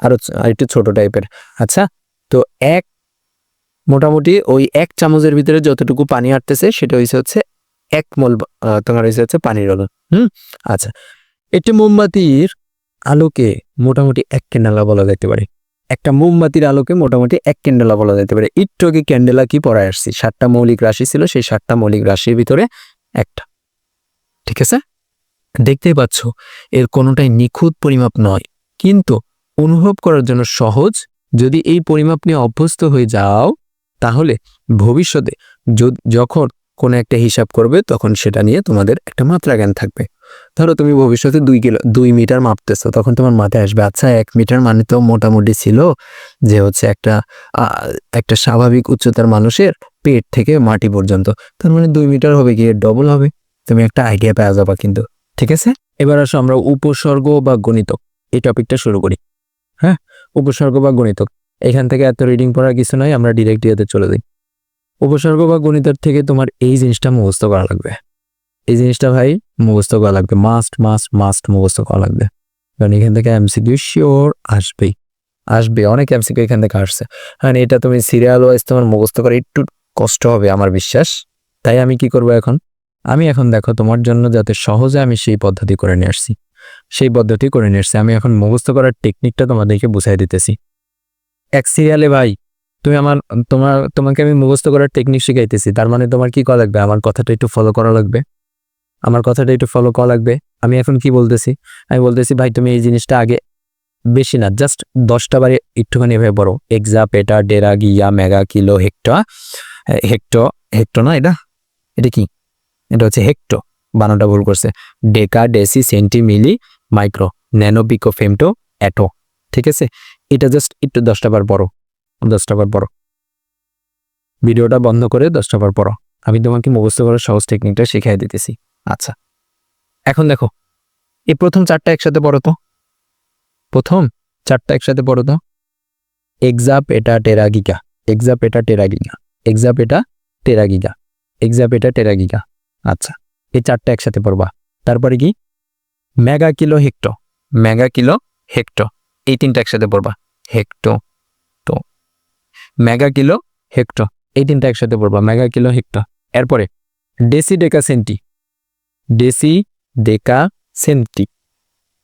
আর একটু ছোট টাইপের। আচ্ছা, তো মোটামুটি ওই 1 চামচের ভিতরে যতটুকু পানি আটতেছে সেটা হচ্ছে 1 মোল তোমার হচ্ছে পানির অণু। আচ্ছা, একটি মোমবাতির আলোকে মোটামুটি 1 ক্যান্ডেলা বলা যেতে পারে। একটা মোমবাতির আলোকে মোটামুটি 1 ক্যান্ডেলা বলা যেতে পারে। একটু আগে ক্যান্ডেলা কি পড়ায় আসছি, 7টা মৌলিক রাশি ছিল, সেই 7টা মৌলিক রাশির ভিতরে একটা। ঠিক আছে, দেখতেই পাচ্ছ এর কোনোটাই নিখুঁত পরিমাপ নয়, কিন্তু অনুভব করার জন্য সহজ। যদি এই পরিমাপ নিয়ে অভ্যস্ত হয়ে যাও তাহলে ভবিষ্যতে যখন কোনো একটা হিসাব করবে তখন সেটা নিয়ে তোমাদের একটা মাত্রা জ্ঞান থাকবে। ধরো তুমি ভবিষ্যতে 2 মিটার মাপতেছো, তখন তোমার মাথায় আসবে আচ্ছা 1 মিটার মানে তো মোটামুটি ছিল যে হচ্ছে একটা স্বাভাবিক উচ্চতার মানুষের পেট থেকে মাটি পর্যন্ত, তার মানে 2 মিটার হবে গিয়ে ডবল হবে। তুমি একটা আইডিয়া পেয়ে যাবা কিন্তু। ঠিক আছে, এবার আসো আমরা উপসর্গ বা গণিতক এই টপিকটা শুরু করি। হ্যাঁ, উপসর্গ বা গণিতক, এখান থেকে এত রিডিং পড়ার কিছু নাই, আমরা ডিরেক্ট ইয়েতে চলে যাই। উপসর্গ বা গণিতের থেকে তোমার এই জিনিসটা মুখস্থ করা লাগবে। এই জিনিসটা ভাই মুখস্থ করা লাগবে, মাস্ট মুখস্থ করা লাগবে, কারণ এখান থেকে এমসিকিউ শিওর আসবে অনেক এমসিকিউ এখান থেকে আসছে। হ্যাঁ, এটা তুমি সিরিয়াল ওয়াইজ তোমার মুখস্থ করে একটু কষ্ট হবে আমার বিশ্বাস। তাই আমি কি করব এখন, আমি এখন দেখো তোমার জন্য যাতে সহজে আমি সেই পদ্ধতি করে নিয়ে আসছি, আমি এখন মুখস্থ করার টেকনিকটা তোমাদেরকে বুঝাই দিতেছি এক সিরিয়ালে। ভাই তোমাকে আমি মুখস্থ করার টেকনিক শিখাইতেছি, তার মানে তোমার কি করা লাগবে, আমার কথাটা একটু ফলো করা লাগবে। আমি এখন কি বলতেছি, আমি বলতেছি ভাই তুমি এই জিনিসটা আগে বেশি না জাস্ট 10টা বারে একটুখানি এভাবে বড়, এক্সা পেটা ডেরা গিয়া মেগা কিলো হেক্টো না, এটা কি, এটা হচ্ছে হেক্টো, বানানটা ভুল করছে। Deca deci centi milli micro nano pico femto atto. ঠিক আছে, এটা জাস্ট একটু 10টা বার পড়ো, ভিডিওটা বন্ধ করে 10টা বার পড়ো, আমি তোমাকে মুখস্থ করার সহজ টেকনিকটা শিখাই দিতেছি। আচ্ছা, এখন দেখো এই প্রথম 4টা একসাথে পড়ো তো, এক্সা পেটা টেরা গিগা। আচ্ছা, এই 4টা একসাথে পড়বা। তারপরে কি মেগা কিলো হেক্টো, এই 3টা একসাথে পড়বা। হেক্টো তো মেগা কিলো হেক্টো, এই তিনটা একসাথে পড়বা, মেগা কিলো হেক্টর। এরপরে ডেসি ডেকা সেন্টি, ডেসি ডেকা সেন্টি,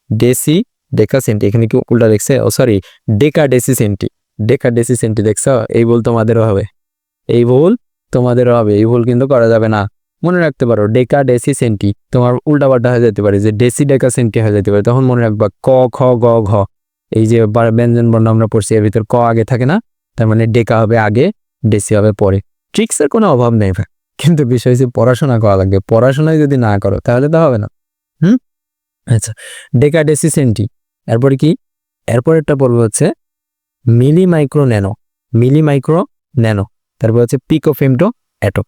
ডেসি ডেকা সেন্টি, এখানে কি উল্টা দেখছে? ও সরি, ডেকা ডেসি সেন্টি, ডেকা ডেসি সেন্টি দেখছ? এই ভুল তোমাদেরও হবে, এই ভুল তোমাদেরও হবে, এই ভুল কিন্তু করা যাবে না। মনে রাখতে পারো ডেকা ডেসি সেন্টি, তোমার উল্টা পাল্টা হয়ে যেতে পারে, যে ডেসি ডেকা সেন্টি হয়ে যেতে পারে, তখন মনে রাখবা ক খ গ ঘ, এই যে ব্যঞ্জন বর্ণ আমরা পড়ছি এর ভিতর ক আগে থাকে না, তার মানে ডেকা হবে আগে, ডেসি হবে পরে। ট্রিক্সের কোনো অভাব নেই ভাই, কিন্তু বিষয় হচ্ছে পড়াশোনা করা লাগবে, পড়াশোনায় যদি না করো তাহলে তো হবে না। আচ্ছা, ডেকা ডেসি সেন্টি। এরপরে কি? এরপরেরটা পড়বে হচ্ছে milli micro nano, milli micro nano, তারপর হচ্ছে pico femto atto,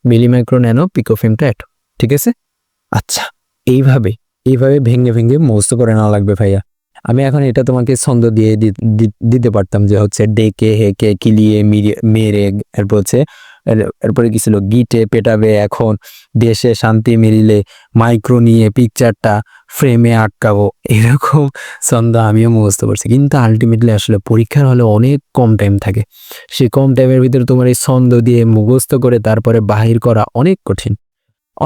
milli micro nano pico femto atto. ঠিক আছে? আচ্ছা, এইভাবে ভেঙে ভেঙে মুখস্থ করে নেওয়া লাগবে ভাইয়া। আমি এখন এটা তোমাকে ছন্দ দিয়ে দিতে পারতাম, যে হচ্ছে ডেকে হেকে কিলিয়ে মেরে, এরপর হচ্ছে এরপরে কি ছিল, গিটে পেটাবে এখন, দেশে শান্তি মিলিলে, মাইক্রো নিয়ে পিকচারটা ফ্রেমে আটকাবো, এরকম ছন্দ আমিও মুখস্থ করছি। কিন্তু আলটিমেটলি আসলে পরীক্ষার হলে অনেক কম টাইম থাকে, সেই কম টাইমের ভিতরে তোমার এই ছন্দ দিয়ে মুখস্থ করে তারপরে বাহির করা অনেক কঠিন,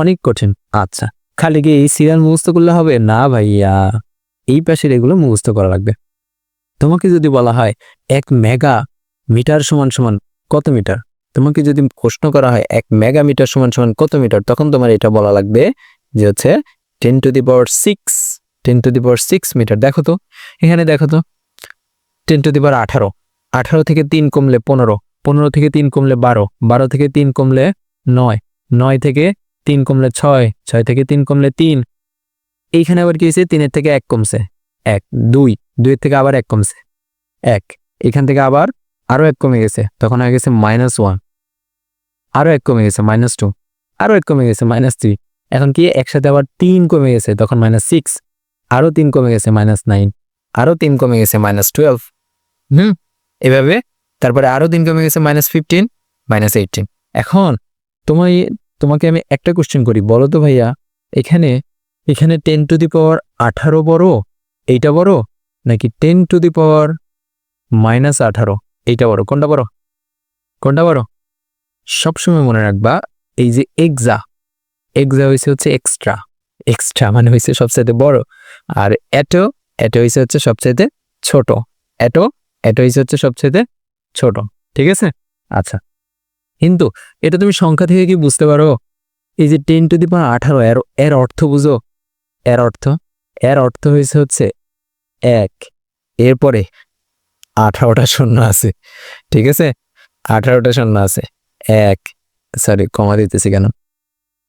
অনেক কঠিন। আচ্ছা, খালি কি এই সিরিয়াল মুখস্থ করলে হবে না ভাইয়া, এই পাশের এগুলো মুখস্থ করা লাগবে। তোমাকে যদি বলা হয় 1 মেগা মিটার সমান সমান কত মিটার, তোমাকে যদি প্রশ্ন করা হয় 1 মেগা মিটার সমান সমান কত মিটার, তখন তোমার এটা বলা লাগবে যে হচ্ছে 10⁶, 10⁶ মিটার। দেখো তো, এখানে দেখো তো, 10⁻18, 18 থেকে 3 কমলে 15, 15 থেকে 3 কমলে 12, 12 থেকে 3 কমলে 9, 9 থেকে 3 কমলে 6, 6 থেকে 3 কমলে 3, এইখানে আবার কি হয়েছে, 3 থেকে 1 কমছে 1, 2, 2 থেকে আবার 1 কমছে 1, এখান থেকে আবার আরো 1 কমে গেছে, তখন হয়ে গেছে -1, আরো 1 কমে গেছে -2, আরো 1 কমে গেছে -3, এখন কি একসাথে আবার 3 কমে গেছে, তখন -6, আরো 3 কমে গেছে -9, আরো 3 কমে গেছে -12, এভাবে। তারপরে আরো 3 কমে গেছে -15, -18। এখন তোমাকে আমি একটা কোশ্চেন করি, বলো তো ভাইয়া, এখানে 10⁻18 বড়, এইটা বড়, নাকি 10⁻−18 এইটা বড়? কোনটা বড়? কোনটা বড়? সবসময় মনে রাখবা, এই যে এক্সা হয়েছে হচ্ছে এক্সট্রা মানে হয়েছে সবচাইতে বড়, আর এটো হয়েছে হচ্ছে সবচাইতে ছোট, এটো হয়েছে হচ্ছে সবচাইতে ছোট। ঠিক আছে? আচ্ছা, কিন্তু এটা তুমি সংখ্যা থেকে কি বুঝতে পারো? এই যে 10⁻18 এর অর্থ বুঝো, এর অর্থ হয়েছে হচ্ছে 1, এরপরে 18টা শূন্য আছে। ঠিক আছে? 18টা শূন্য আছে, 1, সরি কমা দিতেছি কেন,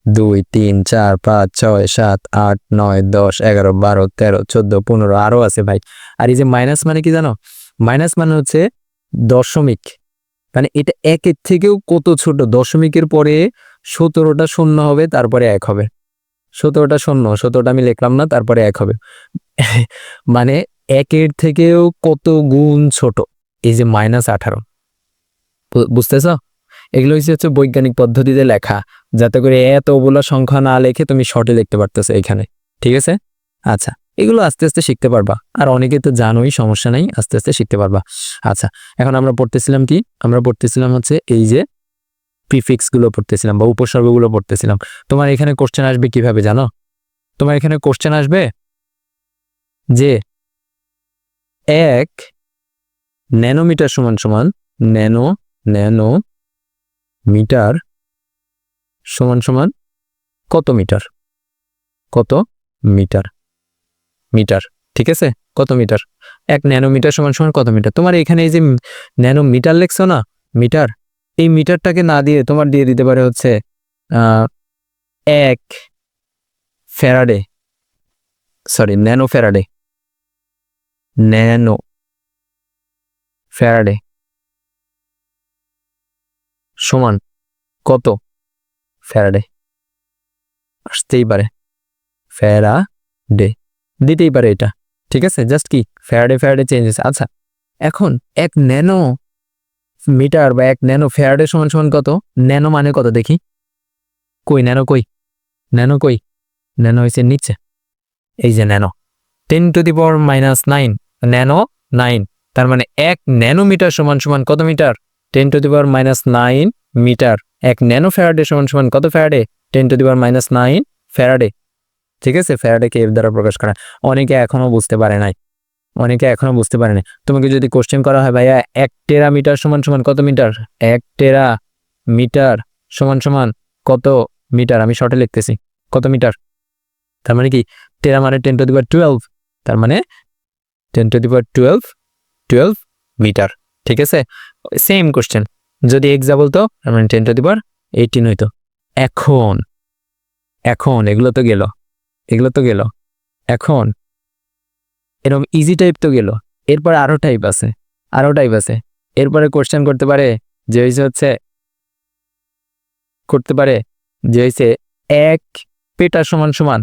2, 3, 4, 5, 6, 7, 8, 9, 10, 11, 12, 13, 14, 15 আরো আছে ভাই। আর এই যে মাইনাস মানে কি জানো? মাইনাস মানে হচ্ছে দশমিক, মানে এটা 1-এর থেকেও কত ছোট, দশমিকের পরে 17টা শূন্য হবে, তারপরে 1 হবে, 17টা শূন্য, 17টা আমি লিখলাম না, তারপরে 1 হবে, মানে 1-এর থেকেও কত গুণ ছোট, এই যে -18। বুঝতেছ? এগুলো হচ্ছে বৈজ্ঞানিক পদ্ধতিতে লেখা, যাতে করে এতগুলো সংখ্যা না লিখে তুমি শর্টে লিখতে পারতেছো এখানে। ঠিক আছে? আচ্ছা, এগুলো আস্তে আস্তে শিখতে পারবা, আর অনেকে তো জানোই, সমস্যা নাই, আস্তে আস্তে শিখতে পারবা। আচ্ছা, এখন আমরা পড়তেছিলাম কি? আমরা পড়তেছিলাম হচ্ছে এই যে প্রিফিক্স গুলো পড়তেছিলাম, বা উপসর্গগুলো পড়তেছিলাম। তোমার এখানে কোশ্চেন আসবে কিভাবে জানো? তোমার এখানে কোশ্চেন আসবে যে 1 ন্যানোমিটার সমান সমান মিটার সমান সমান কত মিটার? কত মিটার? মিটার। ঠিক আছে? কত মিটার? 1 ন্যানোমিটার সমান সমান কত মিটার? তোমার এখানে এই যে ন্যানোমিটার লেখছো না, মিটার, এই মিটারটাকে না দিয়ে তোমার দিয়ে দিতে পারে হচ্ছে 1 ফ্যারাডে, সরি ন্যানো ফ্যারাডে, সমান কত ফ্যারাডে? আসতেই পারে, ফ্যারাডে দিতেই পারে এটা। ঠিক আছে? জাস্ট কি ফ্যারাডে চেঞ্জ হয়েছে। আচ্ছা, এখন 1 ন্যানো মিটার বা 1 ন্যানো ফ্যারাডে সমান সমান কত? ন্যানো মানে কত দেখি? কই ন্যানো, কই ন্যানো, কই ন্যানো হয়েছে নিচে, এই যে ন্যানো, 10⁻⁹ ন্যানো 9, তার মানে 1 ন্যানোমিটার সমান সমান কত মিটার? 10⁻⁹ মিটার। 1 ন্যানো ফ্যারাডে সমান সমান কত ফ্যারাডে? 10⁻⁹ ফ্যারাডে। ঠিক আছে, ফ্যারাডেকে এফ দ্বারা প্রকাশ করা। অনেকে এখনো বুঝতে পারে নাই, তোমাকে যদি কোশ্চেন করা হয় ভাইয়া 1 টেরামিটার সমান সমান কত মিটার, 1 টেরা মিটার সমান সমান কত মিটার, আমি শর্টে লিখতেছি কত মিটার, তার মানে কি টেরা মানে 10⁻12, তার মানে 10⁻12 মিটার। ঠিক আছে, সেম কোশ্চেন যদি এক্সা বলতো তার মানে 10⁻18 হইতো। এখন এগুলো তো গেল, এখন এরকম ইজি টাইপ তো গেল, এরপর আরো টাইপ আছে, এরপরে কোশ্চেন করতে পারে যে হয়েছে 1 পেটা সমান সমান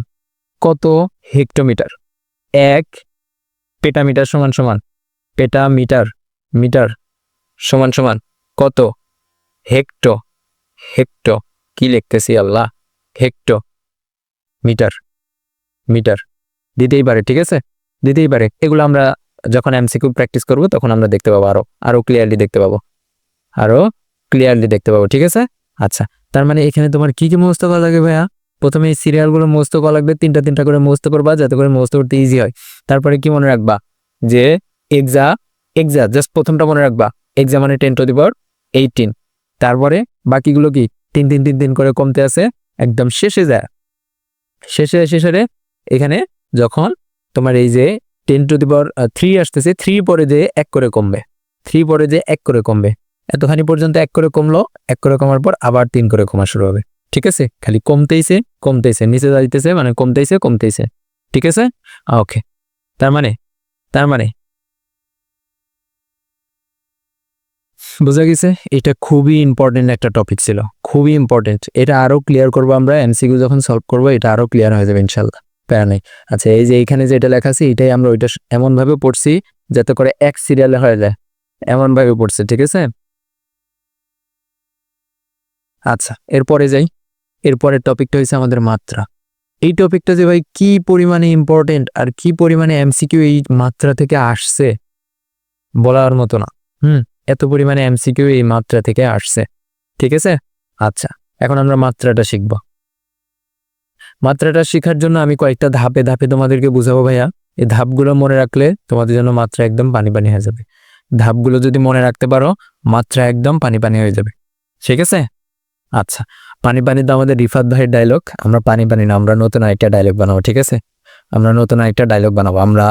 কত হেক্টোমিটার, 1 পেটামিটার সমান সমান মিটার সমান সমান কত হেক্টো কি লিখতেছি আল্লাহ, হেক্টো মিটার দিতেই পারে। ঠিক আছে, দিতেই পারে। এগুলো আমরা যখন এমসিকিউ প্র্যাকটিস করব তখন আমরা দেখতে পাবো, আরো ক্লিয়ারলি দেখতে পাবো। ঠিক আছে, আচ্ছা, তার মানে এখানে তোমার কি মুখস্থ করা লাগবে ভাইয়া? প্রথমে এই সিরিয়ালগুলো মুখস্থ করা লাগবে, তিনটা করে মুখস্থ করবা যাতে করে মুখস্থ করতে ইজি হয়। তারপরে কি মনে রাখবা যে এক্সা জাস্ট প্রথমটা মনে রাখবা, এক্সা মানে 10⁻18, তারপরে বাকিগুলো কি 3 করে কমতে আছে, একদম শেষে এখানে যখন তোমার এই যে 10⁻3 আসতেছে, 3 পরে যে 1 করে কমবে, এতখানি পর্যন্ত 1 করে কমলো, 1 করে কমার পর আবার 3 করে কমা শুরু হবে। ঠিক আছে, খালি কমতেইছে নিচে যাইতেছে, মানে কমতেইছে। ঠিক আছে, ওকে। তার মানে বোঝা গেছে, এটা খুবই ইম্পর্টেন্ট একটা টপিক ছিল, খুবই ইম্পর্টেন্ট। এটা আরো ক্লিয়ার করবো আমরা এমসিকিউ যখন সলভ করবো, এটা আরো ক্লিয়ার হয়ে যাবে ইনশাল্লাহ, প্যারা নেই। আচ্ছা, এই যে এইখানে যেটা লেখা আছে এটাই আমরা ওইটা এমন ভাবে পড়ছি যাতে করে এক সিরিয়ালে হয়ে যায়, এমন ভাবে পড়ছে। ঠিক আছে, আচ্ছা, এরপরের টপিকটা হচ্ছে আমাদের মাত্রা। এই টপিকটা যে ভাই কি পরিমাণে ইম্পর্টেন্ট আর কি পরিমাণে এমসিকিউ এই মাত্রা থেকে আসছে বলার মতো না। এত পরিমাণে এমসিকিউ এই মাত্রা থেকে আসছে। ঠিক আছে, আচ্ছা, এখন আমরা মাত্রাটা শিখব। মাত্রাটা শেখার জন্য আমি কয়েকটা ধাপে তোমাদেরকে বুঝাবো ভাইয়া। এই ধাপগুলো মনে রাখলে তোমাদের জন্য মাত্রা একদম পানি হয়ে যাবে। ধাপগুলো যদি মনে রাখতে পারো, মাত্রা একদম পানি হয়ে যাবে। ঠিক আছে, আচ্ছা, পানি তো আমাদের রিফাত ভাইয়ের ডায়লগ, আমরা পানি না, আমরা নতুন আরেকটা ডায়লগ বানাবো। ঠিক আছে, আমরা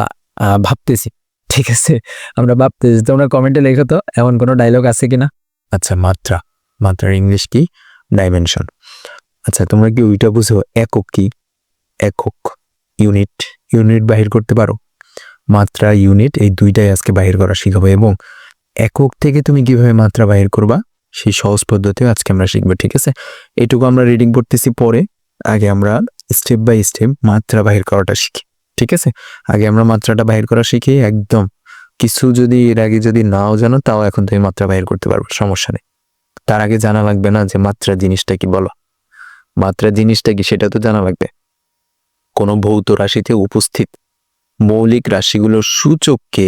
ভাবতেছি। ঠিক আছে, আমরা ভাবতেছি, তোমরা কমেন্টে লেখো তো এমন কোনো ডায়লগ আছে কিনা। আচ্ছা, মাত্রার ইংলিশ কি? ডাইমেনশন। আচ্ছা, তোমরা কি ওইটা বুঝো একক কি? একক, ইউনিট বাহির করতে পারো? মাত্রা, ইউনিট, এই দুইটাই আজকে বাহির করা শিখাবো, এবং একক থেকে তুমি কিভাবে মাত্রা বাহির করবা সেই সহজ পদ্ধতিও আজকে আমরা শিখবো। ঠিক আছে, এইটুকু আমরা রিডিং করতেছি, পরে আগে আমরা স্টেপ বাই স্টেপ মাত্রা বাহির করাটা শিখি। ঠিক আছে, আগে আমরা মাত্রাটা বাহির করা শিখি, একদম কিছু যদি এর আগে যদি নাও জানো তাও এখন তুমি মাত্রা বাহির করতে পারবে, সমস্যা নেই। তার আগে জানা লাগবে না যে মাত্রা জিনিসটা কি, বলো মাত্রা জিনিসটা কি, সেটা তো জানা লাগবে। কোনো ভৌত রাশিতে উপস্থিত মৌলিক রাশিগুলোর সূচককে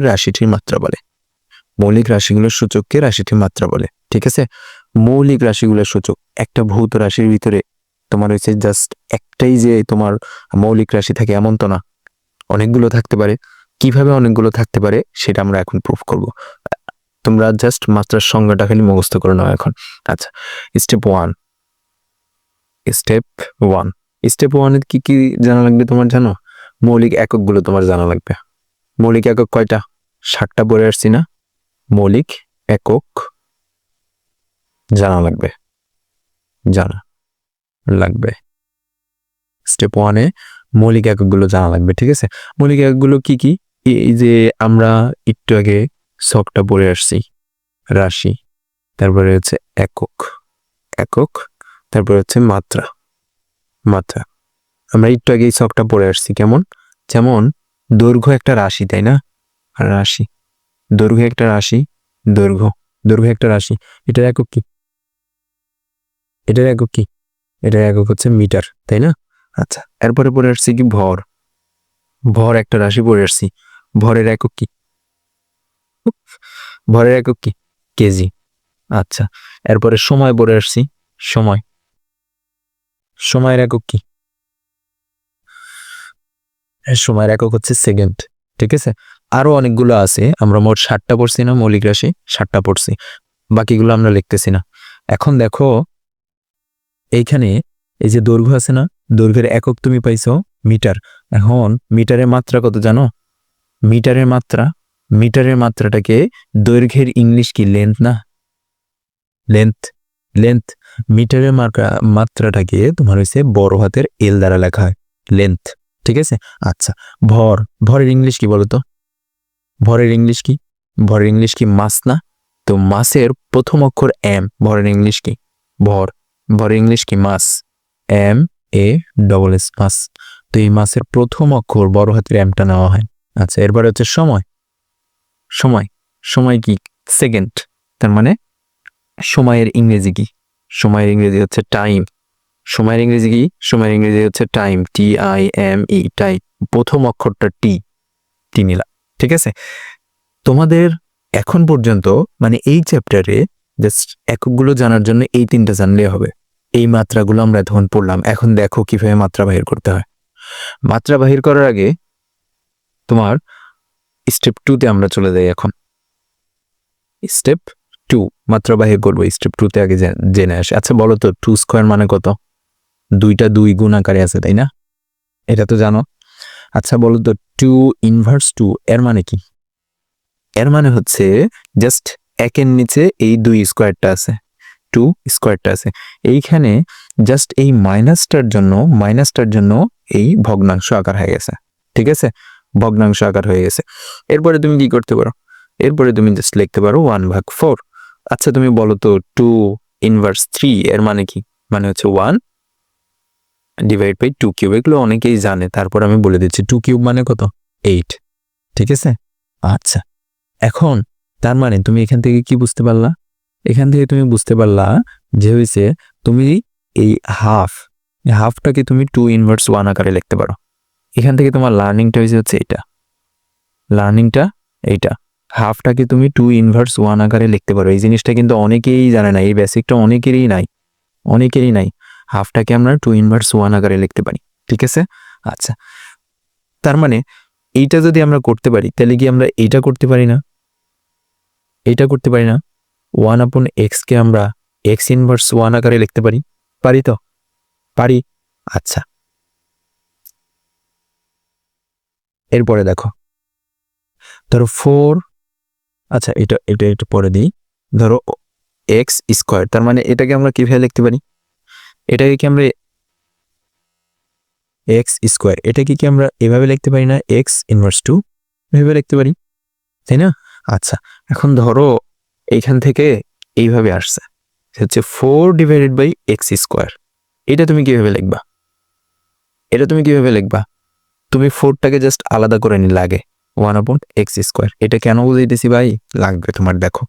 রাশিটির মাত্রা বলে। ঠিক আছে, মৌলিক রাশিগুলোর সূচক, একটা ভৌত রাশির ভিতরে তোমার হচ্ছে জাস্ট একটাই যে তোমার মৌলিক রাশি থাকে এমন তো না, অনেকগুলো থাকতে পারে। কিভাবে অনেকগুলো থাকতে পারে সেটা আমরা এখন প্রুফ করব। তোমরা জাস্ট মাত্রার সংজ্ঞাটা খালি মুখস্থ করে নাও এখন। আচ্ছা, স্টেপ ওয়ান এর কি জানা লাগবে তোমার জানো? মৌলিক এককগুলো তোমার জানা লাগবে। মৌলিক একক কয়টা? 7টা পড়ে আসছি না? মৌলিক একক জানা লাগবে। স্টেপ 1-এ মৌলিক এককগুলো জানা লাগবে। ঠিক আছে, মৌলিক এককগুলো কি? এই যে আমরা একটু আগে ছকটা পড়ে আসছি, রাশি, তারপরে হচ্ছে একক, তারপরে হচ্ছে মাত্রা। আমরা একটু আগে এই ছকটা পড়ে আসছি, যেমন দৈর্ঘ্য একটা রাশি, তাই না? দৈর্ঘ্য একটা রাশি, এটার একক কি? এটার একক হচ্ছে মিটার, তাই না? আচ্ছা, এরপরে পড়ে আসছি কি? ভর একটা রাশি পড়ে আসছি, ভরের একক কি? ভরের একক কি? কেজি। আচ্ছা, এরপরে সময় পড়ে আসছি। সময়, সময়ের একক কি? সময়ের একক হচ্ছে সেকেন্ড। ঠিক আছে, আরো অনেকগুলো আছে, আমরা মোট 7টা পড়ছি না মৌলিক রাশি? 7টা পড়ছি, বাকিগুলো আমরা লিখতেছি না। এখন দেখো এইখানে এই যে দৈর্ঘ্য আছে না, দৈর্ঘ্যের একক তুমি পাইছো মিটার। এখন মিটারের মাত্রা কত জানো? মিটারের মাত্রা, মিটারের মাত্রাটাকে দৈর্ঘ্যের ইংলিশ কি? লেন্থ না? Length, length. মিটারের মাত্রাটাকে তোমার হয়েছে বড় হাতের এল দ্বারা লেখা হয়, লেন্থ। ঠিক আছে, আচ্ছা। ভর, ভরের ইংলিশ কি বলতো? ভরের ইংলিশ কি? ভরের ইংলিশ কি? মাস না? তো মাসের প্রথম অক্ষর এম, ভরের ইংলিশ কি? ভর, ভরের ইংলিশ কি? মাস, এম এ ডবল এস, মাস। তো এই মাসের প্রথম অক্ষর বড় হাতের এমটা নেওয়া হয়। আচ্ছা, এরপরে হচ্ছে সময়। সময়, সময় কি? সেকেন্ড। তার মানে সময়ের ইংরেজি কি? সময়ের ইংরেজি হচ্ছে টাইম। সময়ের ইংরেজি কি? সময়ের ইংরেজি হচ্ছে টাইম, TIME, টাইম। প্রথম অক্ষরটা টি, টি নিলাম। ঠিক আছে, তোমাদের এখন পর্যন্ত মানে এই চ্যাপ্টারে জাস্ট এককগুলো জানার জন্য এই 3টা জানলে হবে। এই মাত্রাগুলো আমরা এখন পড়লাম। এখন দেখো কিভাবে মাত্রা বাহির করতে হয়। মাত্রা বাহির করার আগে তোমার স্টেপ 2তে আমরা চলে যাই। এখন স্টেপ 2 মাত্রা বাহির করবো, স্টেপ 2তে আগে জেনে আসে। আচ্ছা বলো তো 2 স্কোয়ার মানে কত? 2টা 2 গুণ আকারে আছে, তাই না? এটা তো জানো। আচ্ছা বলো তো 2 ইনভার্স 2 এর মানে কি? এর মানে হচ্ছে জাস্ট একের নিচে এই 2 স্কোয়ারটা আছে, 2 স্কোয়ারটা আছে, এইখানে জাস্ট এই মাইনাসটার জন্য এই ভগ্নাংশ আকার হয়ে গেছে। ঠিক আছে, ভগ্নাংশ আকার হয়ে গেছে। এরপরে তুমি কি করতে পারো? এরপরে তুমি জাস্ট লিখতে পারো 1/4। আচ্ছা তুমি বলো তো 2 ইনভার্স 3 এর মানে কি? মানে হচ্ছে 1 ডিভাইড বাই 2 কিউব। এগুলো অনেকেই জানে, তারপর আমি বলে দিচ্ছি 2 কিউব মানে কত? 8। ঠিক আছে, আচ্ছা। এখন তার মানে তুমি এখান থেকে কি বুঝতে পারলা? এখান থেকে তুমি বুঝতে পারলা যে হয়েছে তুমি এই হাফটাকে তুমি 2 ইনভার্স 1 আকারে লিখতে পারো। এখান থেকে তোমার লার্নিংটা হচ্ছে এটা, লার্নিংটা এইটা। হাফটাকে তুমি 2 ইনভার্স 1 আকারে লিখতে পারো। এই জিনিসটা কিন্তু অনেকেই জানে না, এই বেসিকটা অনেকেরই নাই, অনেকেরই নাই। হাফটাকে আমরা 2 ইনভার্স 1 আকারে লিখতে পারি। ঠিক আছে, আচ্ছা। তার মানে এইটা যদি আমরা করতে পারি, তাহলে কি আমরা এইটা করতে পারি না? এইটা করতে পারি না? 1/x কে আমরা x ইনভার্স 1 আকারে লিখতে পারি, পারি তো? পারি। আচ্ছা, এরপরে দেখো, ধরো 4, আচ্ছা এটা এটা একটু পরে দিই। ধরো x স্কোয়ার, তার মানে এটাকে আমরা কিভাবে লিখতে পারি? এটাকে কি আমরা x স্কোয়ার, এটাকে কি আমরা এভাবে লিখতে পারি না? x ইনভার্স 2 এভাবে লিখতে পারি, তাই না? আচ্ছা, এখন ধরো এইখান থেকে এইভাবে আসছে হচ্ছে 4 ডিভাইডেড বাই x স্কোয়ার। এটা তুমি কিভাবে লিখবা? এটা তুমি কিভাবে লিখবা? তুমি 4টাকে জাস্ট আলাদা করে নিলে আগে 1/x স্কোয়ার। এটা কেন বুঝাইতেছি ভাই? লাগবে তোমার, দেখো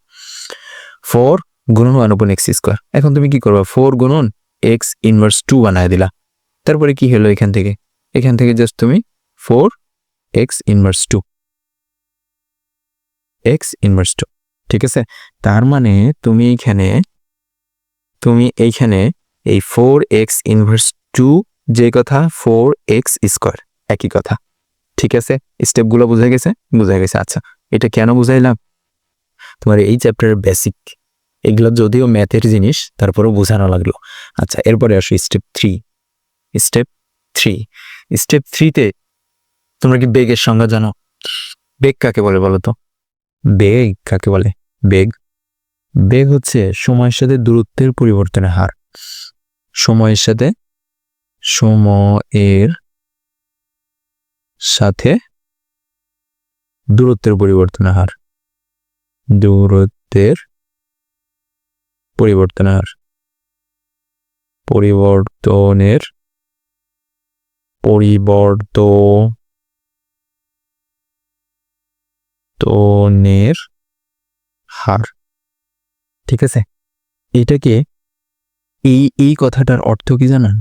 4 গুণন 1/x স্কোয়ার। এখন তুমি কি করবা? 4 গুণন x ইনভার্স 2 বানায় দিলা। তারপরে কি হলো এখান থেকে? এখান থেকে জাস্ট তুমি 4x ইনভার্স 2, x ইনভার্স 2। ঠিক আছে, তার মানে তুমি এইখানে এই 4x ইনভার্স 2 যে কথা 4x স্কোয়ার একই কথা। ঠিক আছে, স্টেপগুলো বোঝা গেছে? বোঝা গেছে। আচ্ছা, এটা কেন বুঝাইলাম? তোমার এই চ্যাপ্টারের বেসিক, এগুলো যদিও ম্যাথের জিনিস তারপরেও বোঝানো লাগলো। আচ্ছা, এরপরে আসো স্টেপ 3। স্টেপ 3, স্টেপ 3তে তোমরা কি বেগের সংজ্ঞা জানো? বেগ কাকে বলে বলো তো? বেগ কাকে বলে? বেগ, বেগ হচ্ছে সময়ের সাথে দূরত্বের পরিবর্তনের হার। সময়ের সাথে দূরত্বের পরিবর্তনের হার, দূরত্বের পরিবর্তনের হার, পরিবর্তনের হার। ঠিক আছে, এটাকে এই কথাটার অর্থ কি জানেন?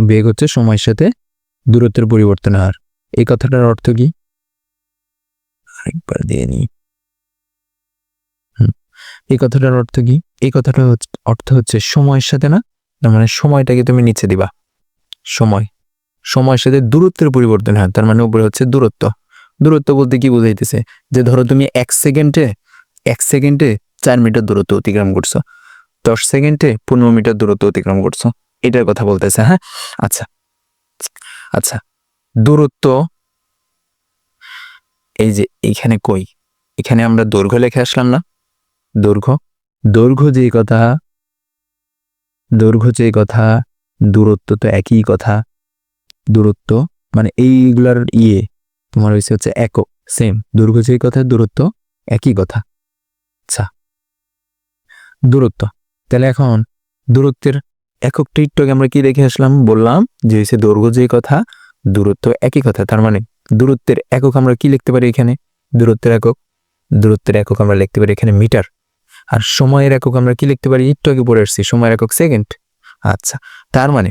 বেগ হচ্ছে সময়ের সাথে দূরত্বের পরিবর্তনের হার। এই কথাটার অর্থ কি? আরেকবার দিয়ে নিই। এই কথাটার অর্থ কি? এই কথাটার অর্থ হচ্ছে সময়ের সাথে না, তার মানে সময়টাকে তুমি নিচে দিবা। সময়ের সাথে দূরত্বের পরিবর্তন হয়, তার মানে উপরে হচ্ছে দূরত্ব। দূরত্ব বলতে কি বোঝাইতেছে? যে ধরো তুমি 1 সেকেন্ডে 4 মিটার দূরত্ব অতিক্রম করছো, 10 সেকেন্ডে 15 মিটার দূরত্ব অতিক্রম করছো, এটার কথা বলতেছে। হ্যাঁ, আচ্ছা আচ্ছা, দূরত্ব এই যে এখানে কই, এখানে আমরা দৈর্ঘ্য লিখে আসলাম না? দৈর্ঘ্য যেই কথা, দূরত্ব তো একই কথা। দূরত্ব মানে এইগুলার তোমার হচ্ছে একক, সেম। দৈর্ঘ্য যেই কথা, দূরত্ব একই কথা। আচ্ছা, দূরত্ব, তাহলে এখন দূরত্বের এককটা একটু আগে আমরা কি দেখে আসলাম? বললাম যে হচ্ছে দৈর্ঘ্য যেই কথা, দূরত্ব একই কথা। তার মানে দূরত্বের একক আমরা কি লিখতে পারি এখানে? দূরত্বের একক আমরা লিখতে পারি এখানে মিটার। আর সময়ের একক আমরা কি লিখতে পারি? একটু আগে পড়ে আসছি, সময়ের একক সেকেন্ড। আচ্ছা, তার মানে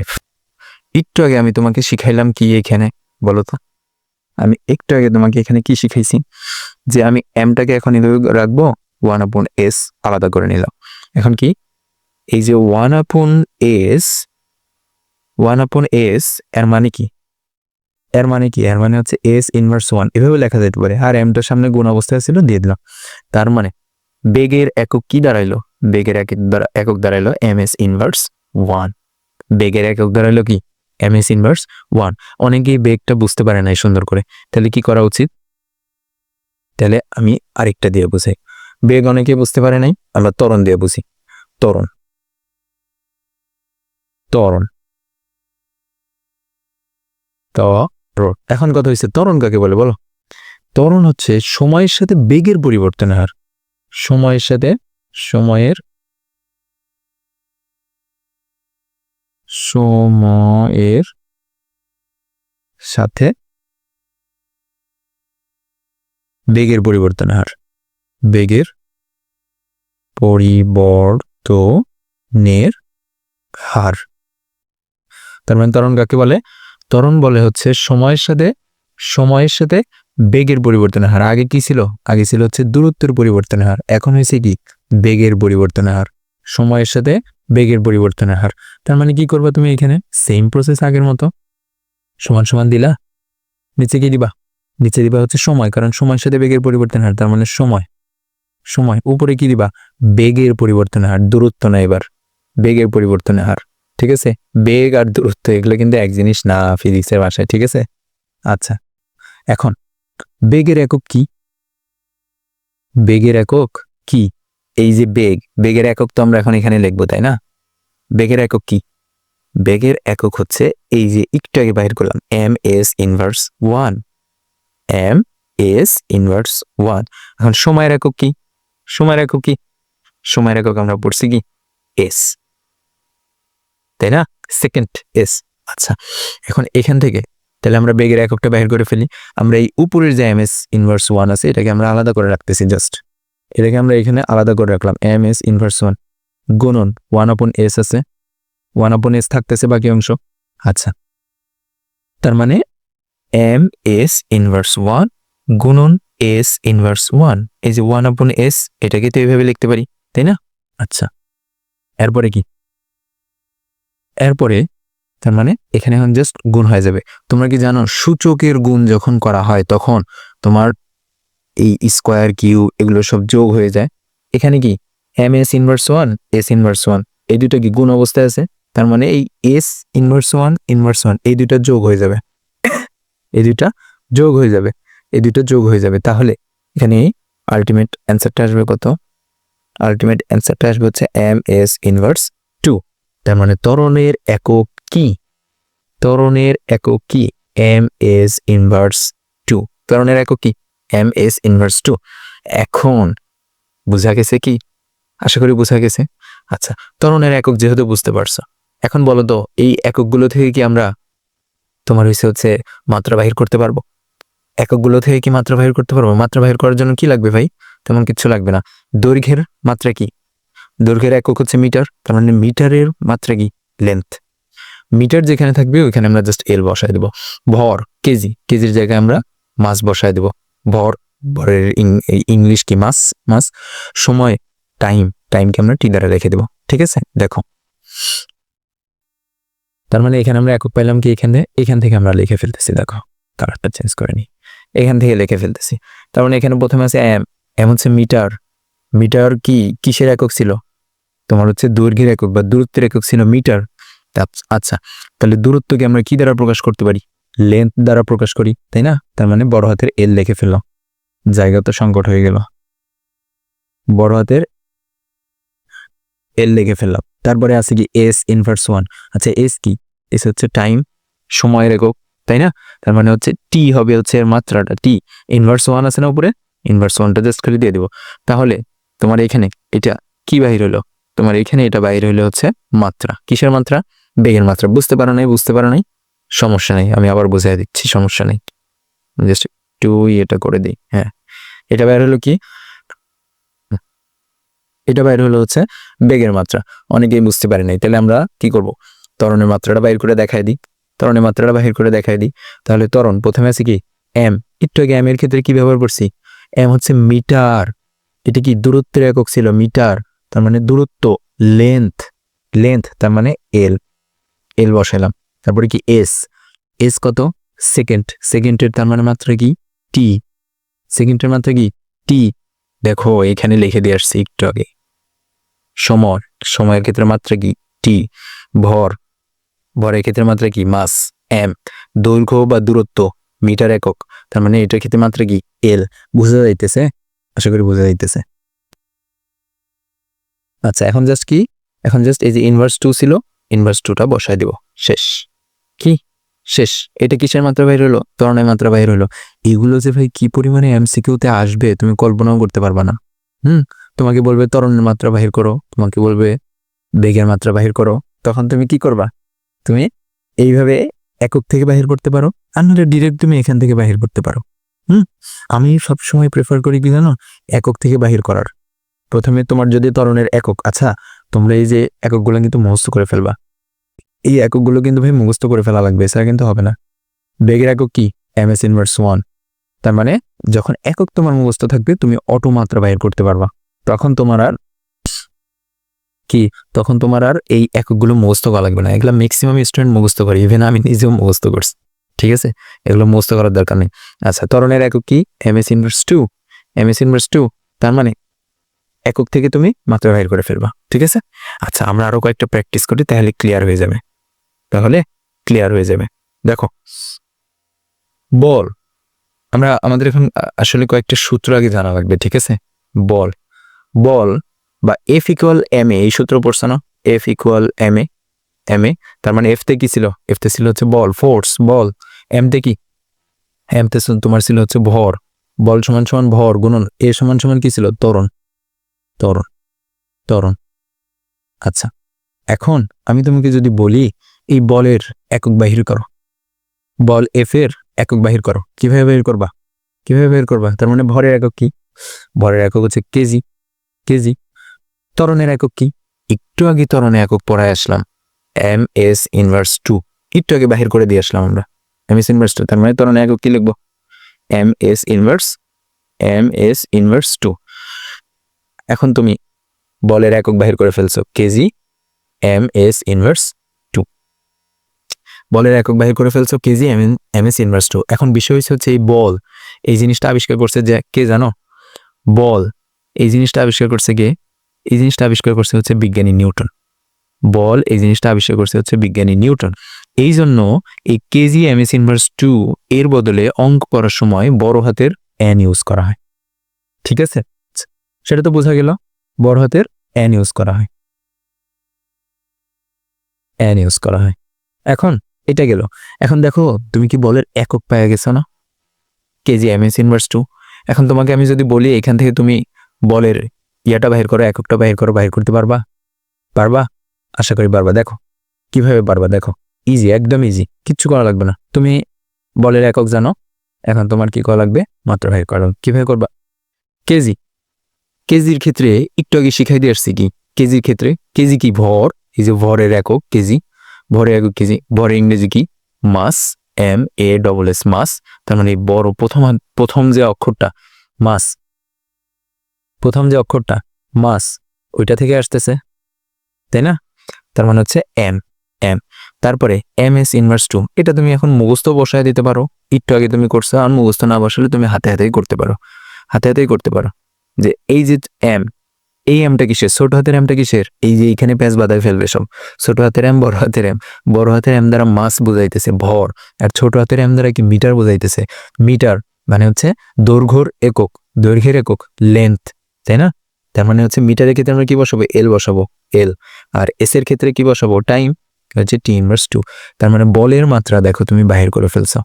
একটু আগে আমি তোমাকে শিখাইলাম কি এখানে, বলো তো? আমি একটু আগে তোমাকে এখানে কি শিখাইছি? যে আমি এমটাকে এখন রাখবো, 1/s আলাদা করে নিলাম। এখন কি এই যে 1/s এর মানে কি? এর মানে হচ্ছে s ইনভার্স 1, এভাবে লেখা যেতে পারে। আর এমটার সামনে গুণ অবস্থায় ছিল, দিয়ে দিলাম। তার মানে বেগের একক কি দাঁড়াইলো? বেগের একক দাঁড়াইলো ms ইনভার্স 1। বেগের একক দাঁড়াইলো কি? ms inverse 1। অনেকেই বেগটা বুঝতে পারে নাই সুন্দর করে, তাহলে কি করা উচিত? তাহলে আমি আরেকটা দিয়ে বুঝাই। বেগ অনেকেই বুঝতে পারে নাই, আমরা ত্বরণ দিয়ে বুঝি। ত্বরণ এখন কথা হচ্ছে ত্বরণ কাকে বলে বলো? ত্বরণ হচ্ছে সময়ের সাথে বেগের পরিবর্তনের হার। সময়ের সাথে বেগের পরিবর্তনের হার। বেগের পরিবর্তনের হার। তার মানে ত্বরণ কাকে বলে? ত্বরণ বলে হচ্ছে সময়ের সাথে বেগের পরিবর্তনের হার। আগে কি ছিল? আগে ছিল হচ্ছে দূরত্বের পরিবর্তনের হার, এখন হয়েছে কি? বেগের পরিবর্তনের হার। সময়ের সাথে বেগের পরিবর্তনের হার। তার মানে কি করবা তুমি এখানে? সেম প্রসেস আগের মতো, সমান সমান দিলা, নিচে কি দিবা? নিচে দিবা হচ্ছে সময়, কারণ সময়ের সাথে বেগের পরিবর্তনের হার, তার মানে সময়। উপরে কি দিবা? বেগের পরিবর্তনের হার, দূরত্ব না, এবার বেগের পরিবর্তনের হার। ঠিক আছে, বেগ আর দূরত্ব এগুলো কিন্তু এক জিনিস না ফিজিক্সের ভাষায়। ঠিক আছে, আচ্ছা, এখন বেগের একক কি? এই যে বেগের একক তো আমরা এখন এখানে লিখবো, তাই না? বেগের একক কি? বেগের একক হচ্ছে এই যে একটু আগে বাহির করলাম, ms ইনভার্স 1। এখন সময়ের একক কি? সময়ের একক আমরা পড়ছি কি? s, তাই না? Second s। আচ্ছা, এখন এখান থেকে তাহলে আমরা বেগের এককটা বাহির করে ফেলি। আমরা এই উপরের যে ms ইনভার্স 1 আছে, এটাকে আমরা আলাদা করে রাখতেছি। জাস্ট এটাকে আমরা এখানে আলাদা করে রাখলাম, ms ইনভার্স 1 গুণন 1/s আছে, 1/s থাকতেছে বাকি অংশ। আচ্ছা, তার মানে ms ইনভার্স 1 গুণন s ইনভার্স 1, এই যে 1/s, এটাকে তো এইভাবে লিখতে পারি, তাই না? আচ্ছা, এরপরে কি? তার মানে এখানে এখন জাস্ট গুণ হয়ে যাবে। তোমরা কি জানো সূচকের গুণ যখন করা হয় তখন তোমার এই স্কোয়ার, কিউব এগুলো সব যোগ হয়ে যায়। এখানে কি ms ইনভার্স 1 s ইনভার্স 1 এই দুটো কি গুণ অবস্থায় আছে, তার মানে এই s ইনভার্স 1 এই দুটো যোগ হয়ে যাবে। এই দুটো যোগ হয়ে যাবে। তাহলে এখানে আলটিমেট অ্যান্সারটা আসবে কত? আলটিমেট অ্যান্সারটা আসবে হচ্ছে ms ইনভার্স 2। তার মানে ত্বরণের একক কি? ms inverse 2। ত্বরণের একক কি? ms inverse 2। এখন বুঝা গেছে কি? আশা করি বুঝা গেছে। আচ্ছা, ত্বরণের একক যেহেতু বুঝতে পারছো, এখন বলো তো এই এককগুলো থেকে কি আমরা তোমার হচ্ছে মাত্রা বাহির করতে পারবো? এককগুলো থেকে কি মাত্রা বাহির করতে পারবো? মাত্রা বাহির করার জন্য কি লাগবে ভাই? তেমন কিছু লাগবে না। দৈর্ঘ্যের মাত্রা কি? দৈর্ঘ্যের একক হচ্ছে মিটার, তার মানে মিটারের মাত্রা কি? লেন্থ। মিটার যেখানে থাকবে ওইখানে আমরা জাস্ট এল বসায় দেবো। ভর কেজির জায়গায় আমরা মাস বসায় দেবো। ভরের ইংলিশ কি? মাস। সময় টাইমকে আমরা টি দ্বারা রেখে দেবো, ঠিক আছে। দেখো তার মানে এখানে আমরা একক পাইলাম কি, এখান থেকে আমরা লিখে ফেলতেছি, দেখো কালারটা চেঞ্জ করে নি, এখান থেকে লিখে ফেলতেছি। তার মানে এখানে প্রথমে আছে এম হচ্ছে মিটার। মিটার কি কিসের একক ছিল, তোমার হচ্ছে দৈর্ঘ্যের একক বা দূরত্বের একক ছিল মিটার। আচ্ছা, তাহলে দূরত্বকে আমরা কি দ্বারা প্রকাশ করতে পারি, লেন্থ দ্বারা প্রকাশ করি, তাই না। তার মানে বড় হাতের এল লিখে ফেললাম, জায়গা তো সংকট হয়ে গেল, বড় হাতের এল লিখে ফেললাম। তারপরে আছে কি এস ইনভার্স 1। আচ্ছা এস কি, এস হচ্ছে টাইম, সময়ের একক, তাই না। তার মানে হচ্ছে টি হবে হচ্ছে এর মাত্রাটা, টি ইনভার্স 1 আছে না উপরে, ইনভার্স 1টা জাস্ট খালি দিয়ে দিব। তাহলে তোমার এখানে এটা কি বাহির হলো, তোমার এখানে এটা বাহির হলো হচ্ছে মাত্রা। কিসের মাত্রা, বেগের মাত্রা। বুঝতে পারো নাই, সমস্যা নেই, আমি আবার বুঝাই দিচ্ছি, সমস্যা নেই, জাস্ট একটু এটা করে দিই। হ্যাঁ, এটা বাইর হলো কি, এটা বাইর হলো হচ্ছে বেগের মাত্রা। অনেকেই বুঝতে পারে নাই, তাহলে আমরা কি করব, ত্বরণের মাত্রাটা বাইর করে দেখাই দিই, ত্বরণের মাত্রাটা বাহির করে দেখাই দিই। তাহলে ত্বরণ প্রথমে আছে কি এম, একটু আগে এম এর ক্ষেত্রে কি ব্যবহার করছি, এম হচ্ছে মিটার, এটা কি দূরত্বের একক ছিল মিটার, তার মানে দূরত্ব, লেন্থ তার মানে এল বসাইলাম। তারপরে কি এস কত, সেকেন্ডের তার মানে মাত্রা কি টি, সেকেন্ডের মাত্রা কি টি। দেখো এখানে লিখে দিয়ে আসছি একটু আগে, সময়ের ক্ষেত্রে মাত্রা কি টি, ভরের ক্ষেত্রে মাত্রা কি মাস এম, দৈর্ঘ্য বা দূরত্ব মিটার একক, তার মানে এটার ক্ষেত্রে মাত্রা কি এল। বুঝা যাইতেছে, আশা করি বোঝা যাইতেছে। আচ্ছা এখন জাস্ট এই যে ইনভার্স 2 ছিল, ইনভার্স 2টা বসায় দিব, শেষ। এটা কিসের মাত্রা বাইর হলো, ত্বরণের মাত্রা বাইর হলো। এগুলো যে ভাই কি পরিমাণে এমসিকিউতে আসবে তুমি কল্পনাও করতে পারবা না। তোমাকে বলবে ত্বরণের মাত্রা বাহির করো, তোমাকে বলবে বেগের মাত্রা বাহির করো, তখন তুমি কি করবা, তুমি এইভাবে একক থেকে বাহির করতে পারো, আর নাহলে ডিরেক্ট তুমি এখান থেকে বাহির করতে পারো। আমি সবসময় প্রেফার করি কি জানো, একক থেকে বাহির করার। প্রথমে তোমার যদি ত্বরণের একক, আচ্ছা তোমরা এই যে এককগুলো কিন্তু মুখস্থ করে ফেলবা, এই এককগুলো কিন্তু ভাই মুখস্থ করে ফেলা লাগবে, এছাড়া কিন্তু হবে না। বেগের একক কি এম এস ইনভার্স 1, তার মানে যখন একক তোমার মুখস্থ থাকবে তুমি অটো মাত্রা বাহির করতে পারবা, তখন তোমার আর এই এককগুলো মুখস্থ করা লাগবে না। এগুলো ম্যাক্সিমাম স্টুডেন্ট মুখস্থ করে, ইভেন আমি নিজেও মুখস্থ করছি, ঠিক আছে, এগুলো মুখস্থ করার দরকার নেই। আচ্ছা ত্বরণের একক কি এম এস ইনভার্স 2, তার মানে একক থেকে তুমি মাত্রা বাহির করে ফেলবা, ঠিক আছে। আচ্ছা আমরা আরো কয়েকটা প্র্যাকটিস করি, তাহলে ক্লিয়ার হয়ে যাবে। দেখো বল, আমাদের এখন আসলে কয়েকটা সূত্র আগে জানা লাগবে, ঠিক আছে। বল বা এফ ইকুয়াল এম এ, এই সূত্র পড়ছো না, এফ ইকুয়াল এম এ, তার মানে এফ তে কি ছিল, এফ তে ছিল হচ্ছে বল, ফোর্স, বল। এম তে কি, এম তে তোমার ছিল হচ্ছে ভর, বল সমান সমান ভর গুণন এ সমান সমান কি ছিল, ত্বরণ। আচ্ছা এখন আমি তোমাকে যদি বলি এই বলের একক বাহির করো, বল এফ এর একক বাহির করো, কিভাবে বাহির করবা, তার মানে ভরের একক কি, ভরের একক হচ্ছে কেজি। ত্বরণের একক কি, একটু আগে ত্বরণের একক পড়ায় আসলাম, এম এস ইনভার্স 2, একটু আগে বাহির করে দিয়ে আসলাম আমরা, এম এস ইনভার্স 2, তার মানে ত্বরণের একক কি লিখবো, এম এস ইনভার্স 2। এখন তুমি বলের একক বাহির করে ফেলছো, কেজি এম এস ইনভার্স 2, বলের একক বাহির করে ফেলছো কেজি এম এস ইনভার্স 2। এখন বিষয় হচ্ছে এই বল, এই জিনিসটা আবিষ্কার করছে যে কে জানো, বল এই জিনিসটা আবিষ্কার করছে কে, এই জিনিসটা আবিষ্কার করছে হচ্ছে বিজ্ঞানী নিউটন। বল এই জিনিসটা আবিষ্কার করছে হচ্ছে বিজ্ঞানী নিউটন। এই জন্য এই কেজি এম এস ইনভার্স 2 এর বদলে অঙ্ক করার সময় বড় হাতের এন ইউজ করা হয়, ঠিক আছে। সেটা তো বোঝা গেল, বড় হাতের এন ইউজ করা হয়, এখন এটা গেল। এখন দেখো তুমি কি বলের একক পাওয়া গেছো না, কেজি এম এস ইনভার্স 2। এখন তোমাকে আমি যদি বলি এখান থেকে তুমি বলের ইয়াটা বাহির করো, এককটা বাহির করতে পারবা? আশা করি পারবা। দেখো কিভাবে পারবা, দেখো ইজি, একদম ইজি, কিচ্ছু করা লাগবে না। তুমি বলের একক জানো, এখন তোমার কি করা লাগবে, মাত্রা বাহির করা। কিভাবে করবা, কেজির ক্ষেত্রে একটু আগে শিখাই দিয়ে আসছি কি, কেজির ক্ষেত্রে কেজি কি ভর, এই যে ভরের একক কেজি, ভরের একক কেজি, ভরের ইংরেজি কি মাস, MASS মাস। তার মানে বড় প্রথম যে অক্ষরটা মাস, মাস, ওইটা থেকে আসতেছে, তাই না? তার মানে হচ্ছে এম এম। তারপরে এম এস ইনভার্স টু, এটা তুমি এখন মুখস্থ বসায় দিতে পারো, একটু আগে তুমি করছো, আর মুখস্থ না বসালে তুমি হাতে হাতেই করতে পারো, হাতে হাতেই করতে পারো। যে এই যে এম, এই এমটা কিসের, ছোট হাতের এমটা কিসের, এই যে এইখানে প্যাঁচ বাদায় ফেলবে সব, ছোট হাতের এম বড় হাতের এম, বড় হাতের এম দ্বারা মাস বোঝাইতেছে ভর, আর ছোট হাতের এম দ্বারা কি মিটার বোঝাইতেছে। মিটার মানে হচ্ছে দৈর্ঘ্যের একক, দৈর্ঘ্যের একক লেন্থ, তাই না? তার মানে হচ্ছে মিটারের ক্ষেত্রে আমরা কি বসাবো, এল বসাবো, এল। আর এস এর ক্ষেত্রে কি বসাবো, টাইম, হচ্ছে টি ইনভার্স টু। তার মানে বলের মাত্রা দেখো তুমি বাহির করে ফেলছো,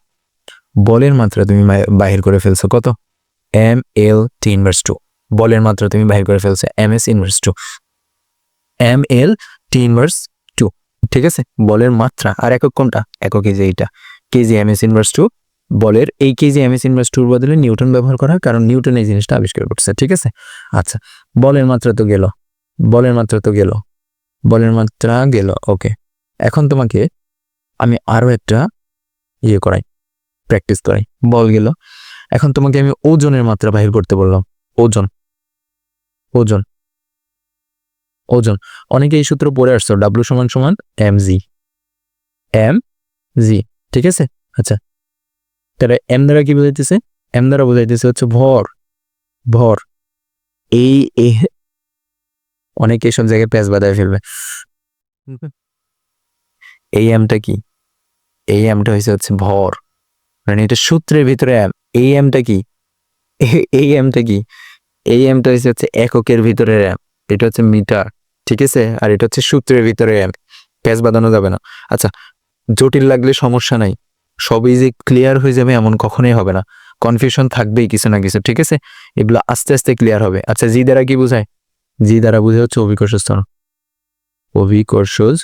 বলের মাত্রা তুমি বাহির করে ফেলছো কত, M L T inverse two. বলের মাত্রা তুমি বাহির করে ফেলছো M S inverse two, M L T inverse two. ঠিক আছে, বলের মাত্রা। আর একক কোনটা, একক এই যে এইটা, KG M S inverse two. বলের এই কেজি এম এস ইনভার্স টুর বদলে নিউটন ব্যবহার করা হয়, কারণ নিউটন এই জিনিসটা আবিষ্কার করছে। ঠিক আছে, আচ্ছা বলের মাত্রা তো গেল, বলের মাত্রা তো গেল, বলের মাত্রা গেল। ওকে, এখন তোমাকে আমি আরো একটা ইয়ে করাই, প্র্যাকটিস করাই। বল গেল, এখন তোমাকে আমি ওজনের মাত্রা বাহির করতে বললাম। ওজন, ওজন, ওজন। অনেকে এই সূত্র পড়ে আসছো, ডাব্লু সমান সমান এম জি, এম জি। ঠিক আছে, আচ্ছা তাহলে এম দ্বারা কি বোঝাইতেছে, এম দ্বারা বোঝাইতেছে হচ্ছে ভর, ভর। এই অনেকে সব জায়গায় প্যাঁচ বাদায় ফেলবে। এই এমটা কি, এই এমটা হচ্ছে ভর, মানে এটা সূত্রের ভিতরে এম। এই এমটা কি, এই এমটা কি, এই এমটা হচ্ছে এককের ভিতরে এম, এটা হচ্ছে মিটার। ঠিক আছে, আর এটা হচ্ছে সূত্রের ভিতরে এম, প্যাঁচ বাঁধানো যাবে না। আচ্ছা, জটিল লাগলে সমস্যা নাই, সবই যে ক্লিয়ার হয়ে যাবে এমন কখনোই হবে না, কনফিউশন থাকবেই কিছু না কিছু। ঠিক আছে, এগুলো আস্তে আস্তে ক্লিয়ার হবে। আচ্ছা, জি দ্বারা কি বোঝায়, জি দ্বারা বোঝায় হচ্ছে অভিকর্ষজ ত্বরণ, অভিকর্ষজ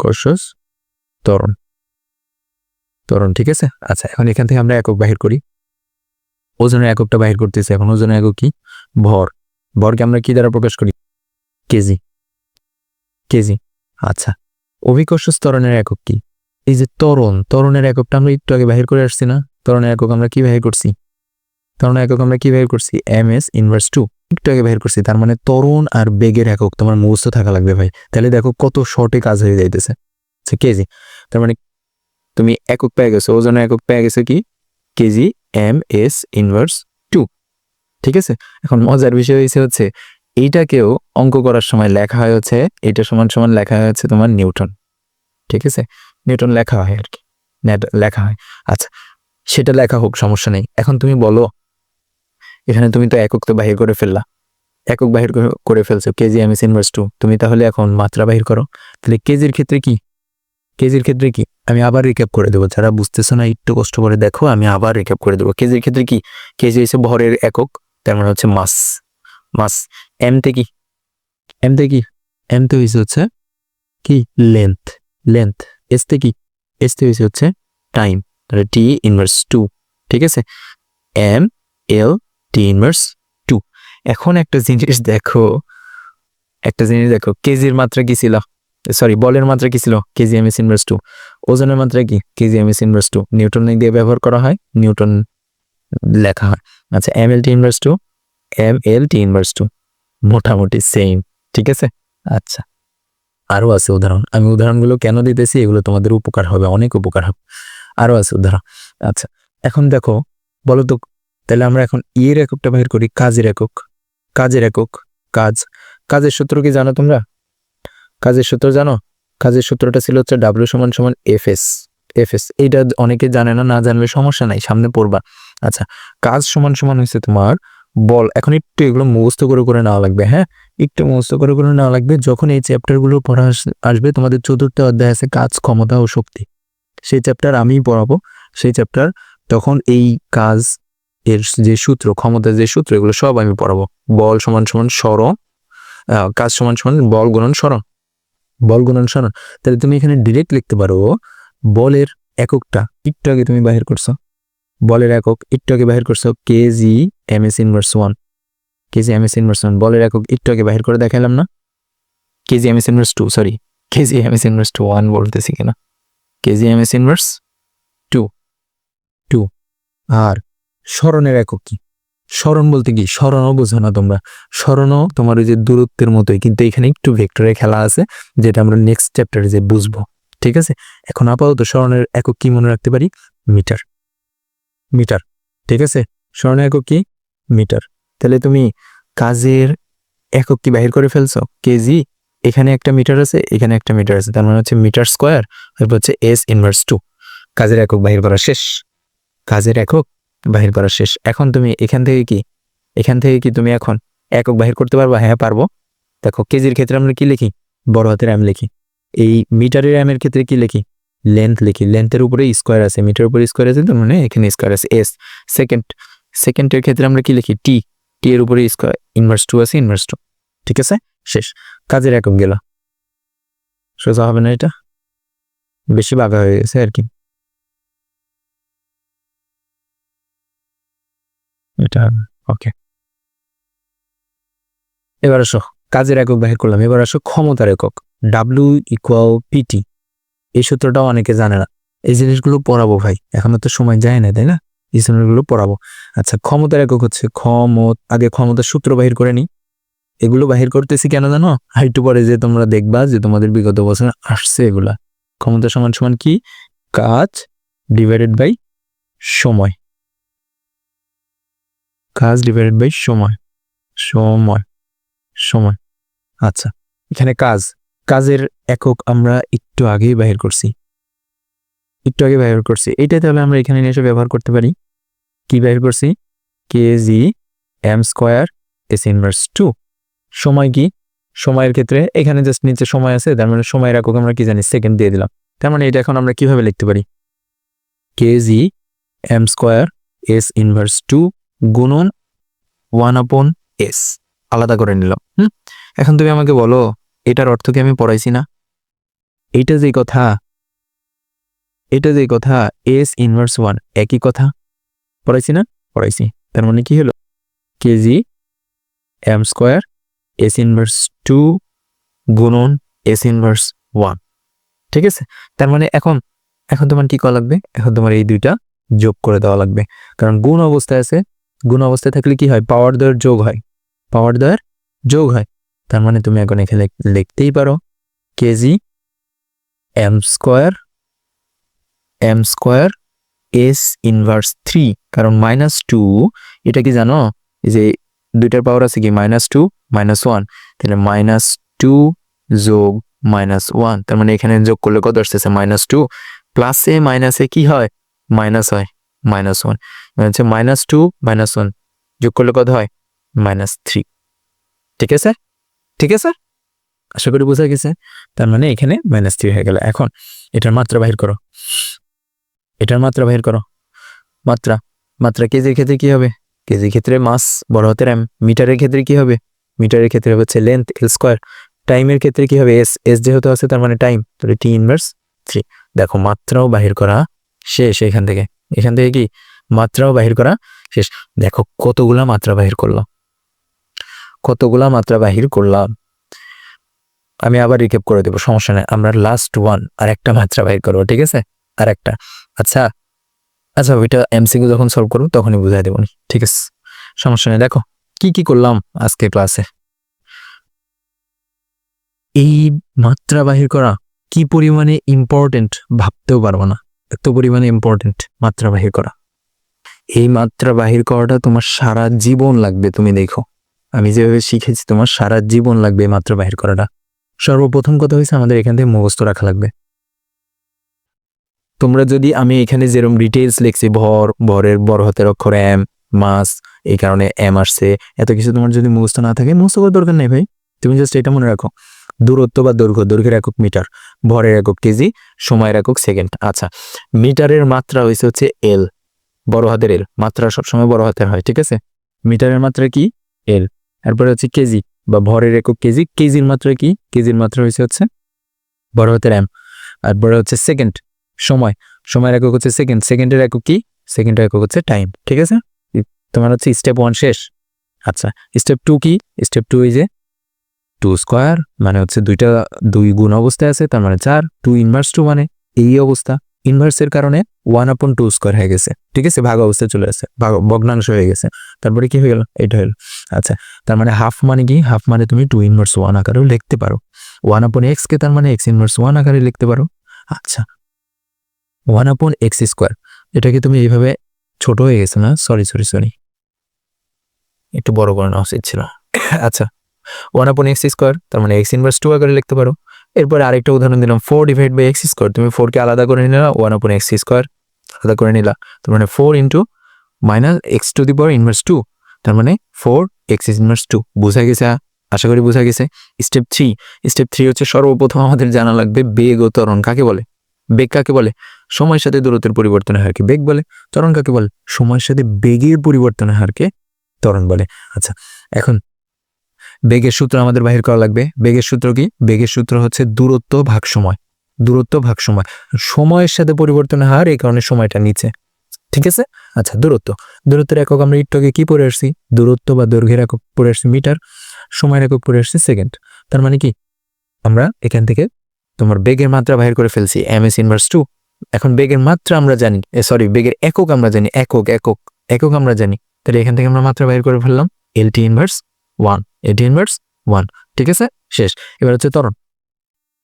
কর্ষজ ত্বরণ, ত্বরণ। ঠিক আছে, আচ্ছা এখন এখান থেকে আমরা একক বাহির করি, ওজনের এককটা বাহির করতেছি। এখন ওজনের একক কি, ভর। ভরকে আমরা কি দ্বারা প্রকাশ করি, কেজি, কেজি। আচ্ছা, অভিকর্ষজ ত্বরণের একক কি, এই যে ত্বরণ, ত্বরণের এককটা আমরা একটু আগে বাহির করে আসছি না, ত্বরণের একক আমরা কি বাহির করছি, ত্বরণের একক আমরা কি বাহির করছি, এম এস ইনভার্স টু, একটু আগে বাহির করছি। তার মানে ত্বরণ আর বেগের একক তোমার মুখস্থ থাকা লাগবে ভাই, তাহলে দেখো কত শর্টে কাজ হয়ে যাইতেছে। আচ্ছা, কেজি। তার মানে তুমি একক পেয়ে গেছো, ওজনের একক পেয়ে গেছো কি, KG M S inverse two. ঠিক আছে, এখন মজার বিষয় হচ্ছে এইটাকেও অঙ্ক করার সময় লেখা হয় হচ্ছে, এটা সমান সমান লেখা হয় হচ্ছে তোমার নিউটন। ঠিক আছে, নিউটন লেখা হয় আর কি, লেখা হয়। আচ্ছা, সেটা লেখা হোক, সমস্যা নেই। এখন তুমি বলো, এখানে তুমি তো একক তো বাহির করে ফেললা, একক বাহির করে ফেলছো KG M S inverse two. তুমি তাহলে এখন মাত্রা বাহির করো। তাহলে কেজির ক্ষেত্রে কি, কেজির ক্ষেত্রে কি, আমি আবার রিক্যাপ করে দেবো, যারা বুঝতেছো না একটু কষ্ট করে দেখো, আমি আবার রিক্যাপ করে দেবো। কেজির ক্ষেত্রে কি, কেজি হচ্ছে ভরের একক, তার মানে হচ্ছে মাস, মাস। এমতে কি, এমতে কি, এমতে হচ্ছে কি, লেন্থ, লেন্থ। এসতে কি, এসতে হচ্ছে টাইম, তাহলে টি ইনভার্স টু। ঠিক আছে, M L T inverse two. এখন একটা জিনিস দেখো, একটা জিনিস দেখো, কেজির মাত্রা কি ছিল, সরি বলের মাত্রা কি ছিল, KG M S inverse two. ওজনের মাত্রা কি, KG M S inverse two. Newton দিয়ে ব্যবহার করা হয়, নিউটন লেখা হয়। আচ্ছা, M L T inverse two, M L T inverse two, মোটামুটি সেম। ঠিক আছে, আচ্ছা আরো আছে উদাহরণ, আমি উদাহরণগুলো কেন দিতেছি, এগুলো তোমাদের উপকার হবে, অনেক উপকার হবে। আরো আছে উদাহরণ। আচ্ছা, এখন দেখো, বলো তো, তাহলে আমরা এখন এর এককটা বাহির করি, কাজের একক, কাজের একক, কাজ। কাজের সূত্র কি জানো তোমরা, কাজের সূত্র জানো, কাজের সূত্রটা ছিল হচ্ছে ডাব্লিউ সমান সমান এফ এস, এফ এস। এইটা অনেকে জানে না, না জানলে সমস্যা নাই, সামনে পড়বা। আচ্ছা, কাজ সমান সমান হয়েছে তোমার বল। এখন একটু এগুলো মুখস্থ করে নেওয়া লাগবে, হ্যাঁ একটু মুখস্থ করে নেওয়া লাগবে। যখন এই চ্যাপ্টারগুলো পড়া আসবে, তোমাদের চতুর্থ অধ্যায় আছে কাজ, ক্ষমতা ও শক্তি, সেই চ্যাপ্টার আমিই পড়াবো, সেই চ্যাপ্টার। তখন এই কাজ এর যে সূত্র, ক্ষমতার যে সূত্র, এগুলো সব আমি পড়াবো। বল সমান সমান সরণ, কাজ সমান সমান বল গুণন সরণ, বল গুণন সরণ। তাহলে তুমি এখানে ডিরেক্ট লিখতে পারো, বলের এককটা একটু আগে তুমি বাহির করছো, বলের একক একটু আগে বাহির করছো KG M S inverse one, KG M S inverse one. বলের একক একটু আগে বাহির করে দেখালাম না, KG M S inverse two, sorry KG M S inverse two, one বলতেছি কিনা, KG M S inverse two, two. আর সরণের একক কি, সরণ বলতে কি, সরণও বোঝো না তোমরা, সরণও তোমার ওই যে দূরত্বের মতোই, কিন্তু এখানে একটু ভেক্টরে খেলা আছে, যেটা আমরা নেক্সট চ্যাপ্টারে যে বুঝবো। ঠিক আছে, এখন আপাতত সরণের একক কি মনে রাখতে পারি? মিটার। মিটার, ঠিক আছে, সরণের একক কি? মিটার। তাহলে তুমি কাজের একক কি বাহির করে ফেলছো? কেজি। এখানে একটা মিটার আছে, এখানে একটা মিটার আছে, তার মানে হচ্ছে মিটার স্কোয়ার, তারপর হচ্ছে S ইনভার্স 2। কাজের একক বাহির করা শেষ, কাজের একক বাহির করা শেষ। এখন তুমি এখান থেকে কি তুমি এখন একক বাহির করতে পারবা? হ্যাঁ পারবো। দেখো কেজির ক্ষেত্রে আমরা কি লিখি? বড় হাতের এম লিখি। এই মিটারের এমের ক্ষেত্রে কি লিখি? লেন্থ লিখি। লেন্থের উপরে স্কোয়ার আছে, মিটার উপরে স্কোয়ার আছে, তার মানে এখানে স্কোয়ার আছে S। সেকেন্ডের ক্ষেত্রে আমরা কি লিখি? টি এর উপরে স্কোয়ার ইনভার্স 2 আছে, ইনভার্স 2। ঠিক আছে, শেষ। কাজের একক গেল। সোজা হবে না, এটা বেশি বাঁকা হয়ে গেছে আর কি। এটা ওকে। এবার আসো কাজের একক বাহির করলাম, এবার আসো ক্ষমতার একক। W equal PT। এই সূত্রটাও অনেকে জানে না, এই জিনিসগুলো পড়াবো ভাই, এখনো তো সময় যায় না, তাই না? এই জিনিসগুলো পড়াবো। আচ্ছা, ক্ষমতার একক হচ্ছে আগে ক্ষমতার সূত্র বাহির করে নি। এগুলো বাহির করতেছি কেন জানো? একটু পরে যে তোমরা দেখবা যে তোমাদের বিগত বছর আসছে এগুলা। ক্ষমতা সমান সমান কি? কাজ ডিভাইডেড বাই সময়। কাজ ডিভাইডেড বাই সময়। সময়। আচ্ছা, এখানে কাজের একক আমরা একটু আগেই বাহির করছি, এইটা তাহলে আমরা এখানে নিয়ে এসে ব্যবহার করতে পারি। কি বাহির করছি? KG M square S inverse 2। সময় কি? সময়ের ক্ষেত্রে এখানে জাস্ট নিচে সময় আছে, তার মানে সময়ের একক আমরা কি জানি? সেকেন্ড দিয়ে দিলাম। তার মানে এটা এখন আমরা কিভাবে লিখতে পারি? KG M square S inverse 2 গুণন 1/S। আলাদা করে নিলাম। এখন তুমি আমাকে বলো, এটার অর্থ কি আমি পড়াইছি না? এটা যে কথা S ইনভার্স 1 একই কথা, পড়াইছি না? পড়াইছি। তার মানে কি হলো? KG M square S inverse 2 গুণন S ইনভার্স 1। ঠিক আছে, তার মানে এখন তোমার কি করা লাগবে? এখন তোমার এই দুইটা যোগ করে দেওয়া লাগবে, কারণ গুণ অবস্থায় আছে। গুণ অবস্থায় থাকলে কি হয়? পাওয়ার দ্বয়ের যোগ হয়। তার মানে তুমি এখন এখানে লিখতেই পারো KG M square S inverse 3, কারণ -2 এটা কি জানো? এই যে দুইটার পাওয়ার আছে কি? -2 -1, তাহলে -2 যোগ -1, তার মানে এখানে যোগ করলে কত আসতেছে? -2 প্লাসে মাইনাসে কি হয়? মাইনাস হয়, -1 হচ্ছে -2 -1 যোগ করলে কত হয়? -3। ঠিক আছে, আশা করি বোঝা গেছে। তার মানে এখানে -3 হয়ে গেল। এখন এটার মাত্রা বাহির করো, মাত্রা কেজির ক্ষেত্রে কি হবে? কেজির ক্ষেত্রে মাস বড় হাতের এম। মিটারের ক্ষেত্রে কি হবে? মিটারের ক্ষেত্রে হচ্ছে লেন্থ L স্কোয়ার। টাইমের ক্ষেত্রে কি হবে? S যেহেতু আছে তার মানে টাইম, তাহলে T ইনভার্স 3। দেখো মাত্রাও বাহির করা শেষ। এখান থেকে কি মাত্রাও বাহির করা শেষ। দেখো কতগুলা মাত্রা বাহির করলাম। আমি আবার রিক্যাপ করে দেবো, সমস্যা নেই। আমরা লাস্ট আর একটা মাত্রা বাহির করবো, ঠিক আছে? আর একটা। আচ্ছা, ওইটা MCQ যখন সলভ করবো তখনই বুঝাই দেবো, ঠিক আছে? সমস্যা নেই। দেখো কি করলাম আজকে ক্লাসে। এই মাত্রা বাহির করা কি পরিমাণে ইম্পর্টেন্ট ভাবতেও পারবো না, এত পরিমাণে ইম্পর্টেন্ট মাত্রা বাহির করা। এই মাত্রা বাহির করাটা তোমার সারা জীবন লাগবে। তুমি দেখো আমি যেভাবে শিখেছি, তোমার সারা জীবন লাগবে এই মাত্রা বাহির করাটা। সর্বপ্রথম কথা হয়েছে আমাদের এখান থেকে মুখস্থ রাখা লাগবে। তোমরা যদি আমি এখানে যেরকম ডিটেইলস লিখছি, ভরের বড় হাতের অক্ষর এম, মাস, এই কারণে এম আসছে, এত কিছু তোমার যদি মুখস্থ না থাকে, মুখস্থ করার দরকার নেই ভাই। তুমি জাস্ট এটা মনে রাখো, দূরত্ব বা দৈর্ঘ্যের একক মিটার, ভরের একক কেজি, সময়ের একক সেকেন্ড। আচ্ছা, মিটারের মাত্রা হচ্ছে এল, বড় হাতের এল। মাত্রা সবসময় বড় হাতের হয়, ঠিক আছে? মিটারের মাত্রা কি? এল। তারপরে হচ্ছে কেজি বা ভরের একক কেজি। কেজির মাত্রা কি? কেজির মাত্রা হচ্ছে বড় হাতের এম। আর বড় হচ্ছে সেকেন্ড, সময়ের একক হচ্ছে সেকেন্ড। সেকেন্ডের একক কি? সেকেন্ডের একক হচ্ছে টাইম, ঠিক আছে? তোমার হচ্ছে স্টেপ 1 শেষ। আচ্ছা, স্টেপ 2 কি? স্টেপ 2 এই যে 2 স্কোয়ার, মানে হচ্ছে দুই গুণ অবস্থায় আছে, তার মানে 4। 2 ইনভার্স 2 মানে এই অবস্থা, ইনভার্সের কারণে 1/2 স্কোয়ার হয়ে গেছে, ঠিক আছে, ভাগ অবস্থায় চলে আসছে, ভগ্নাংশ হয়ে গেছে। তারপরে কি হয়ে গেল, এটা হলো। আচ্ছা, তার মানে হাফ মানে কি, হাফ মানে তুমি 2/1 আকারেও লিখতে পারো। 1/x কে তার মানে x/1 আকারে লিখতে পারো। আচ্ছা, 1/x স্কোয়ার, এটাকে তুমি এইভাবে, ছোট হয়ে গেছে না, সরি, একটু বড় করে নেওয়া উচিত ছিল। আচ্ছা, 1/x স্কোয়ার তার মানে x/2 আকারে লিখতে পারো। এরপরে আরেকটা উদাহরণ দিলাম, 4/x স্কোয়ার, তুমি 4 কে আলাদা করে নিলা, 1/x স্কোয়ার আলাদা করে নিলা, তার মানে 4 ইন্টু -x⁻², তার মানে 4x⁻²। বোঝা গেছে? আশা করি বোঝা গেছে। স্টেপ 3 হচ্ছে সর্বপ্রথম আমাদের জানা লাগবে বেগ ও ত্বরণ কাকে বলে। বেগ কাকে বলে? সময়ের সাথে দূরত্বের পরিবর্তনের হারকে বেগ বলে। ত্বরণ কাকে বলে? সময়ের সাথে বেগের পরিবর্তনের হারকে ত্বরণ বলে। আচ্ছা, এখন বেগের সূত্র আমাদের বাহির করা লাগবে। বেগের সূত্র কি? বেগের সূত্র হচ্ছে দূরত্ব ভাগ সময়। সময়ের সাথে পরিবর্তনের হার, এই কারণে সময়টা নিচে, ঠিক আছে। আচ্ছা, দূরত্বের একক আমরা একটু আগে কি পড়ে আসছি, দূরত্ব বা দৈর্ঘ্যের একক পড়ে আসছি মিটার, সময়ের একক পড়ে আসছি সেকেন্ড। তার মানে কি, আমরা এখান থেকে তোমার বেগের মাত্রা বাহির করে ফেলছি m(s)(2). এখন বেগের মাত্রা আমরা জানি, বেগের একক আমরা জানি, একক আমরা জানি, তাহলে এখান থেকে আমরা মাত্রা বাহির করে ফেললাম LT−1, ঠিক আছে, শেষ। এবার হচ্ছে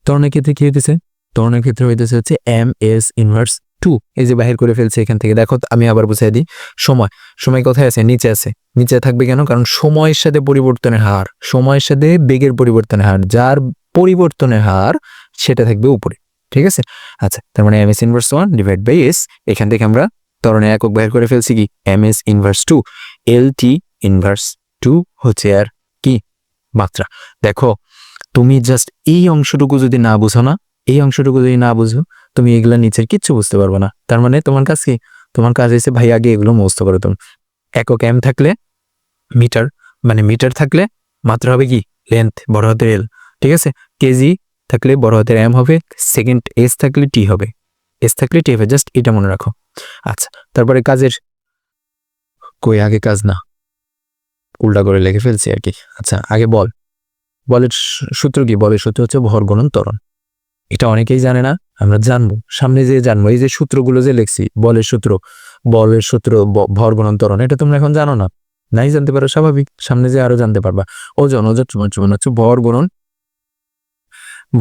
ত্বরণের ক্ষেত্রে কি হইতেছে, ত্বরণের ক্ষেত্রে হইতেছে হচ্ছে m(s)(2). এই যে বাহির করে ফেলছে এখান থেকে, দেখো আমি আবার বুঝাই দিই। সময় কোথায় আছে? নিচে থাকবে কেন? কারণ সময়ের সাথে বেগের পরিবর্তনের হার, যার পরিবর্তনের হার সেটা থাকবে উপরে, ঠিক আছে। আচ্ছা, তার মানে m(s)(1)/s, এখান থেকে আমরা ত্বরণের একক বাহির করে ফেলছি কি, m(s)(2). LT−2 হচ্ছে আর কি, মাত্রা। দেখো, তুমি জাস্ট এই অংশটুকু যদি না বুঝো, তুমি এগুলা নিচের কিচ্ছু বুঝতে পারবে না। তার মানে তোমার কাজ হচ্ছে ভাই আগে এগুলো মুখস্থ করো তুমি। একক এম থাকলে মিটার, মানে মিটার থাকলে মাত্রা হবে কি, লেন্থ, বড় হাতের এল, ঠিক আছে। কেজি থাকলে বড় হাতের এম হবে, সেকেন্ড এস থাকলে টি হবে, জাস্ট এটা মনে রাখো। আচ্ছা, তারপরে কাজের আগে কাজ না, উল্টা করে লিখে ফেলছি আর কি। আচ্ছা, আগে বলের সূত্র কি? বলের সূত্র হচ্ছে ভর গুণন ত্বরণ। এটা অনেকেই জানে না, আমরা জানবো, সামনে যে জানবো। এই যে সূত্রগুলো যে লিখছি, বলের সূত্র, ভর গুণন ত্বরণ, এটা তোমরা এখন জানো না, নাই জানতে পারো, স্বাভাবিক, সামনে যে আরো জানতে পারবা। ওজন হচ্ছে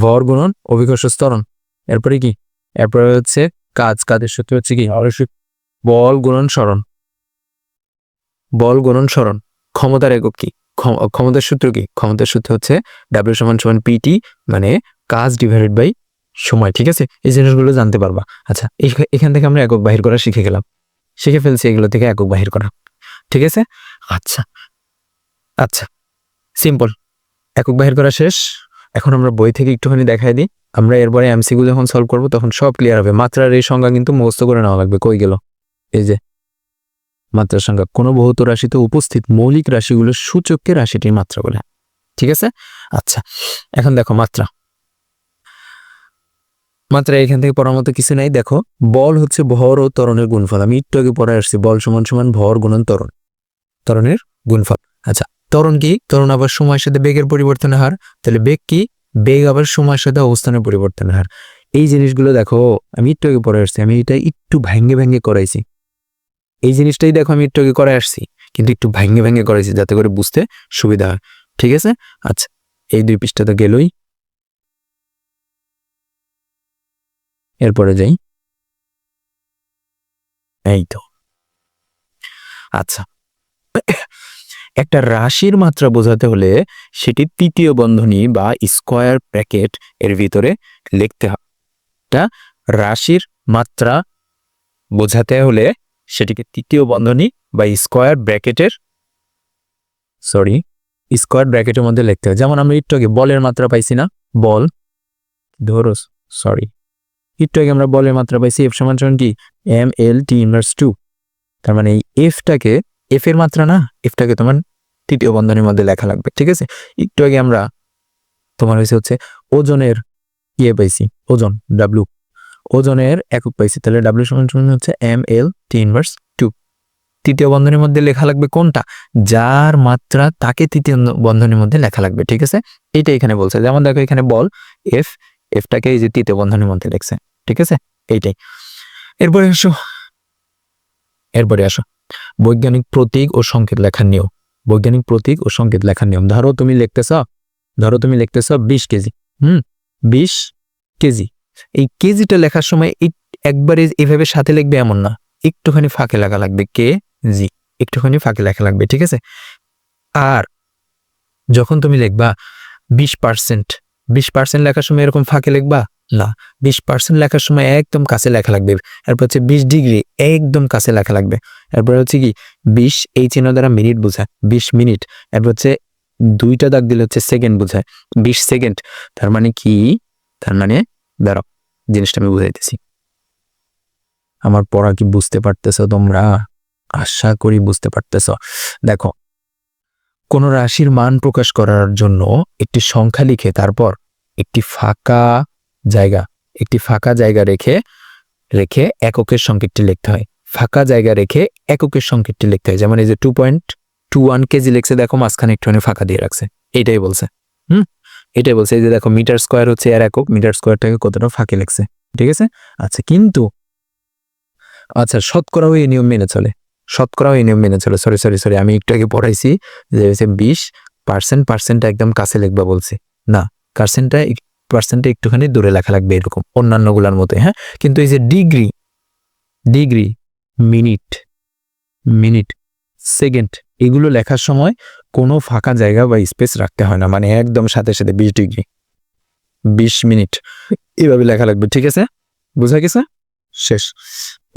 ভর গুণন অভিকর্ষ ত্বরণ। এরপরে কি? এরপরে হচ্ছে কাজের সূত্র হচ্ছে কি, অবশ্যই বল গুণন সরণ। ক্ষমতার একক কি? ক্ষমতার সূত্র কি? ক্ষমতার সূত্র হচ্ছে W=PT, মানে কাজ ডিভাইডেড বাই সময়, ঠিক আছে। এই জিনিসগুলো জানতে পারবা। আচ্ছা, এখান থেকে আমরা একক বাহির করা শিখে ফেলছি, এগুলো থেকে একক বাহির করা, ঠিক আছে। আচ্ছা, সিম্পল, একক বাহির করা শেষ। এখন আমরা বই থেকে একটুখানি দেখাই দিই। আমরা এরপরে এমসিকিউ যখন সলভ করবো তখন সব ক্লিয়ার হবে। মাত্রার এই সংজ্ঞা কিন্তু মুখস্থ করে নেওয়া লাগবে। কই গেল? এই যে মাত্রার সংজ্ঞা, কোনো ভৌত রাশিতে উপস্থিত মৌলিক রাশিগুলোর সূচককে রাশিটির মাত্রা বলে, ঠিক আছে। আচ্ছা, এখন দেখো মাত্রা এখান থেকে পড়ার মতো কিছু নাই। দেখো, বল হচ্ছে ভর ও ত্বরণের গুণফল। আমি একটু আগে পড়ে আসছি, বল সমান ভর গুণন ত্বরণের গুণফল। আচ্ছা, ত্বরণ কি? ত্বরণ আবার সময়ের সাথে বেগের পরিবর্তনের হার। তাহলে বেগ কি? বেগ আবার সময়ের সাথে অবস্থানের পরিবর্তনের হার। এই জিনিসগুলো দেখো, আমি একটু আগে পড়ে আসছি, আমি এটা একটু ভেঙে করাইছি। এই জিনিসটাই দেখো, আমি একটু আগে করে আসছি, কিন্তু একটু ভেঙে করাইছি যাতে করে বুঝতে সুবিধা হয়, ঠিক আছে। আচ্ছা, এই 2 পৃষ্ঠা তো গেলই, এরপরে যাই। এই তো, আচ্ছা, একটা রাশির মাত্রা বোঝাতে হলে সেটি তৃতীয় বন্ধনী বা স্কোয়ার ব্র্যাকেট এর ভিতরে লিখতে হয়। একটা রাশির মাত্রা বোঝাতে হলে সেটিকে তৃতীয় বন্ধনী বা স্কোয়ার ব্র্যাকেটের মধ্যে লিখতে হয়। যেমন আমরা একটু আগে বলের মাত্রা পাইছি না, একটু আগে আমরা বলের মাত্রা পাইছি F = কি, mLT−2। তার মানে এই এফ এর মাত্রা না, এফটাকে তোমার তৃতীয় বন্ধনীর মধ্যে লেখা লাগবে, ঠিক আছে। একটু আগে আমরা তোমার হচ্ছে ওজনের পাইছি, ওজনের একক পাইছি, তাহলে W হচ্ছে mLT−2। তৃতীয় বন্ধনীর মধ্যে লেখা লাগবে কোনটা? যার মাত্রা তাকে তৃতীয় বন্ধনীর মধ্যে লেখা লাগবে, ঠিক আছে। এইটা এখানে বলছে। যেমন দেখো, এখানে বল এফটাকে এই যে তৃতীয় বন্ধনীর মধ্যে লেখছে, ঠিক আছে, এইটাই। এরপরে আসো বৈজ্ঞানিক প্রতীক ও সংকেত লেখার নিয়ম। বৈজ্ঞানিক প্রতীক ও সংকেত লেখার নিয়ম। ধরো তুমি লিখতেছ 20 কেজি। 20 কেজি। এই কেজিটা লেখার সময় একবারে এভাবে সাথে লিখবে এমন না, একটুখানি ফাঁকে লেখা লাগবে, কেজি একটুখানি ফাঁকে লেখা লাগবে, ঠিক আছে? আর যখন তুমি লিখবা 20% লেখার সময় এরকম ফাঁকে লিখবা না, 20% লেখার সময় একদম কাছে লেখা লাগবে। এরপর হচ্ছে 20 ডিগ্রি, একদম কাছে লেখা লাগবে। এরপর হচ্ছে কি 20 এই চিহ্ন দ্বারা মিনিট বোঝায়, 20 মিনিট। এরপর হচ্ছে 2টা দাগ দিলে হচ্ছে সেকেন্ড বোঝায়, 20 সেকেন্ড। তার মানে কি? তার মানে দাঁড়াও, জিনিসটা আমি বুঝাইতেছি। আমার পড়া কি বুঝতে পারতেছো তোমরা? আশা করি বুঝতে পারতেছো। দেখো, কোন রাশির মান প্রকাশ করার জন্য একটি সংখ্যা লিখে তারপর একটি ফাঁকা জায়গা রেখে এককের সংকেতটি লিখতে হয়। ফাঁকা জায়গা রেখে এককের সংকেতটি লিখতে হয়। যেমন এই যে 2.21 কেজি লিখছে, দেখো মাঝখানে একটুখানি ফাঁকা দিয়ে রাখছে, এটাই বলছে। এটাই বলছে। এই যে দেখো মিটার স্কোয়ার হচ্ছে এর একক, মিটার স্কোয়ারটাকে কতটা ফাঁকে লিখছে, ঠিক আছে? আচ্ছা শতকরাও এই নিয়ম মেনে চলে। সরি, আমি একটু আগে পড়াইছি যে 20% একদম কাছে লিখবা বলছে না, পার্সেন্টটা একটুখানি দূরে লেখা লাগবে, এরকম অন্যান্য গুলার মতো। হ্যাঁ, কিন্তু এই যে ডিগ্রি, মিনিট, সেকেন্ড, এগুলো লেখার সময় কোনো ফাঁকা জায়গা বা স্পেস রাখতে হয় না, মানে একদম সাথে 20 ডিগ্রি, 20 মিনিট এভাবে লেখা লাগবে, ঠিক আছে? বুঝা গেছে? শেষ।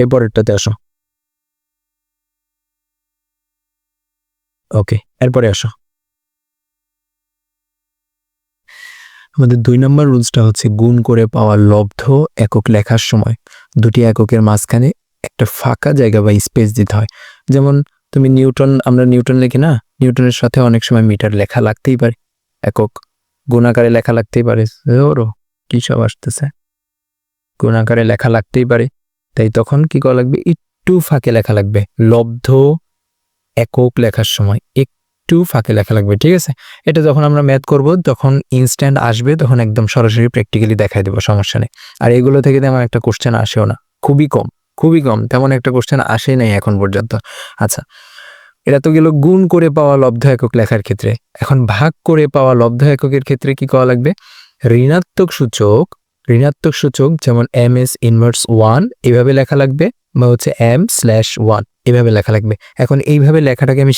এরপরেরটাতে আসো। ওকে, এরপরে আসো। আমাদের 2 নম্বর রুলসটা হচ্ছে গুণ করে পাওয়া লব্ধ একক লেখার সময় দুটি এককের মাঝখানে একটা ফাঁকা জায়গা বা স্পেস দিতে হয়। যেমন তুমি আমরা নিউটন লিখি না, নিউটনের সাথে অনেক সময় মিটার লেখা লাগতেই পারে, একক গুণাকারে লেখা লাগতেই পারে। কি সব আসতেছে, গুণাকারে লেখা লাগতেই পারে, তাই তখন কি করা লাগবে? একটু ফাঁকে লেখা লাগবে। লব্ধ একক লেখার সময় একটু ফাঁকে লেখা লাগবে, ঠিক আছে? এটা যখন আমরা ম্যাথ করব তখন ইনস্ট্যান্ট আসবে, তখন একদম সরাসরি প্র্যাকটিক্যালি দেখাই দেবো, সমস্যা নেই। আর এগুলো থেকে তেমন একটা কোশ্চেন আসেও না, খুবই কম, তেমন একটা কোশ্চেন আসেই নাই এখন পর্যন্ত। আচ্ছা, এটা তো গেল গুণ করে পাওয়া লব্ধ একক লেখার ক্ষেত্রে। এখন ভাগ করে পাওয়া লব্ধ এককের ক্ষেত্রে কি করা লাগবে? ঋণাত্মক সূচক যেমন ms ইনভার্স 1 এভাবে লেখা লাগবে, বা হচ্ছে m/1 এভাবে লেখা লাগবে। এখন এইভাবে লেখাটাকে আমি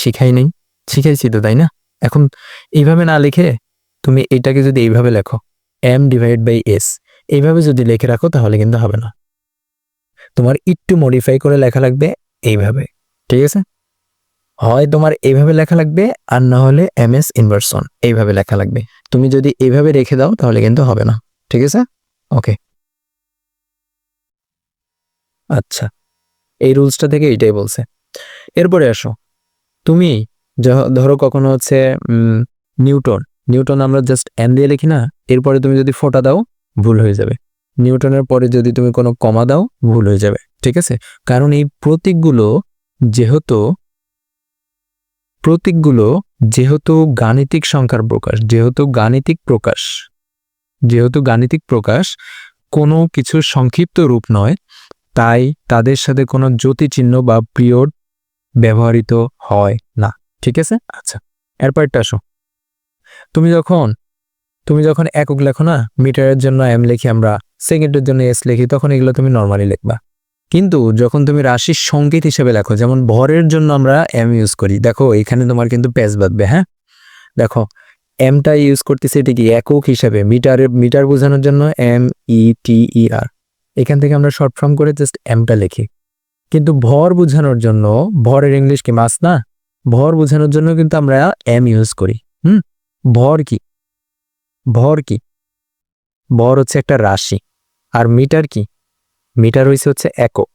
শিখাইছি তো, তাই না? এখন এইভাবে না লিখে তুমি এটাকে যদি এইভাবে লেখো, m/s এইভাবে যদি লিখে রাখো তাহলে কিন্তু হবে না। তোমার একটু মডিফাই করে লেখা লাগবে এইভাবে, ঠিক আছে? হয় তোমার এইভাবে লেখা লাগবে, আর না হলে ms ইনভার্স 1 এইভাবে লেখা লাগবে। তুমি যদি এইভাবে রেখে দাও তাহলে কিন্তু হবে না, ঠিক আছে? ওকে, আচ্ছা, এই রুলসটা থেকে এটাই বলছে। এরপরে আসো, তুমি ধরো কখনো হচ্ছে নিউটন আমরা জাস্ট এন দিয়ে লিখি না, এরপরে তুমি যদি ফোঁটা দাও ভুল হয়ে যাবে। নিউটনের পরে যদি তুমি কোনো কমা দাও ভুল হয়ে যাবে, ঠিক আছে? কারণ এই প্রতীকগুলো যেহেতু গাণিতিক সংখ্যার প্রকাশ, যেহেতু গাণিতিক প্রকাশ কোনো কিছুর সংক্ষিপ্ত রূপ নয়, তাই তাদের সাথে কোনো জ্যোতিচিহ্ন বা পিরিয়ড ব্যবহৃত হয় না, ঠিক আছে? আচ্ছা, এরপরটা আসো। তুমি যখন একক লেখো না, মিটারের জন্য m লিখি আমরা, সেকেন্ডের জন্য s লিখি, তখন এগুলো তুমি নর্মালি লিখবা। কিন্তু যখন তুমি রাশির সংকেত হিসেবে লেখো, যেমন ভরের জন্য আমরা m ইউজ করি, দেখো এখানে তোমার কিন্তু প্যাচ বাঁধবে। হ্যাঁ, দেখো mটা ইউজ করতেছে এটা কি একক হিসাবে, মিটার বোঝানোর জন্য METER, এখান থেকে আমরা শর্ট ফর্ম করে জাস্ট mটা লিখি। কিন্তু ভর বোঝানোর জন্য, ভরের ইংলিশ কি মাস না, ভর বোঝানোর জন্য কিন্তু আমরা m ইউজ করি। ভর কি? ভর হচ্ছে একটা রাশি। আর মিটার কি? মিটার হচ্ছে একক।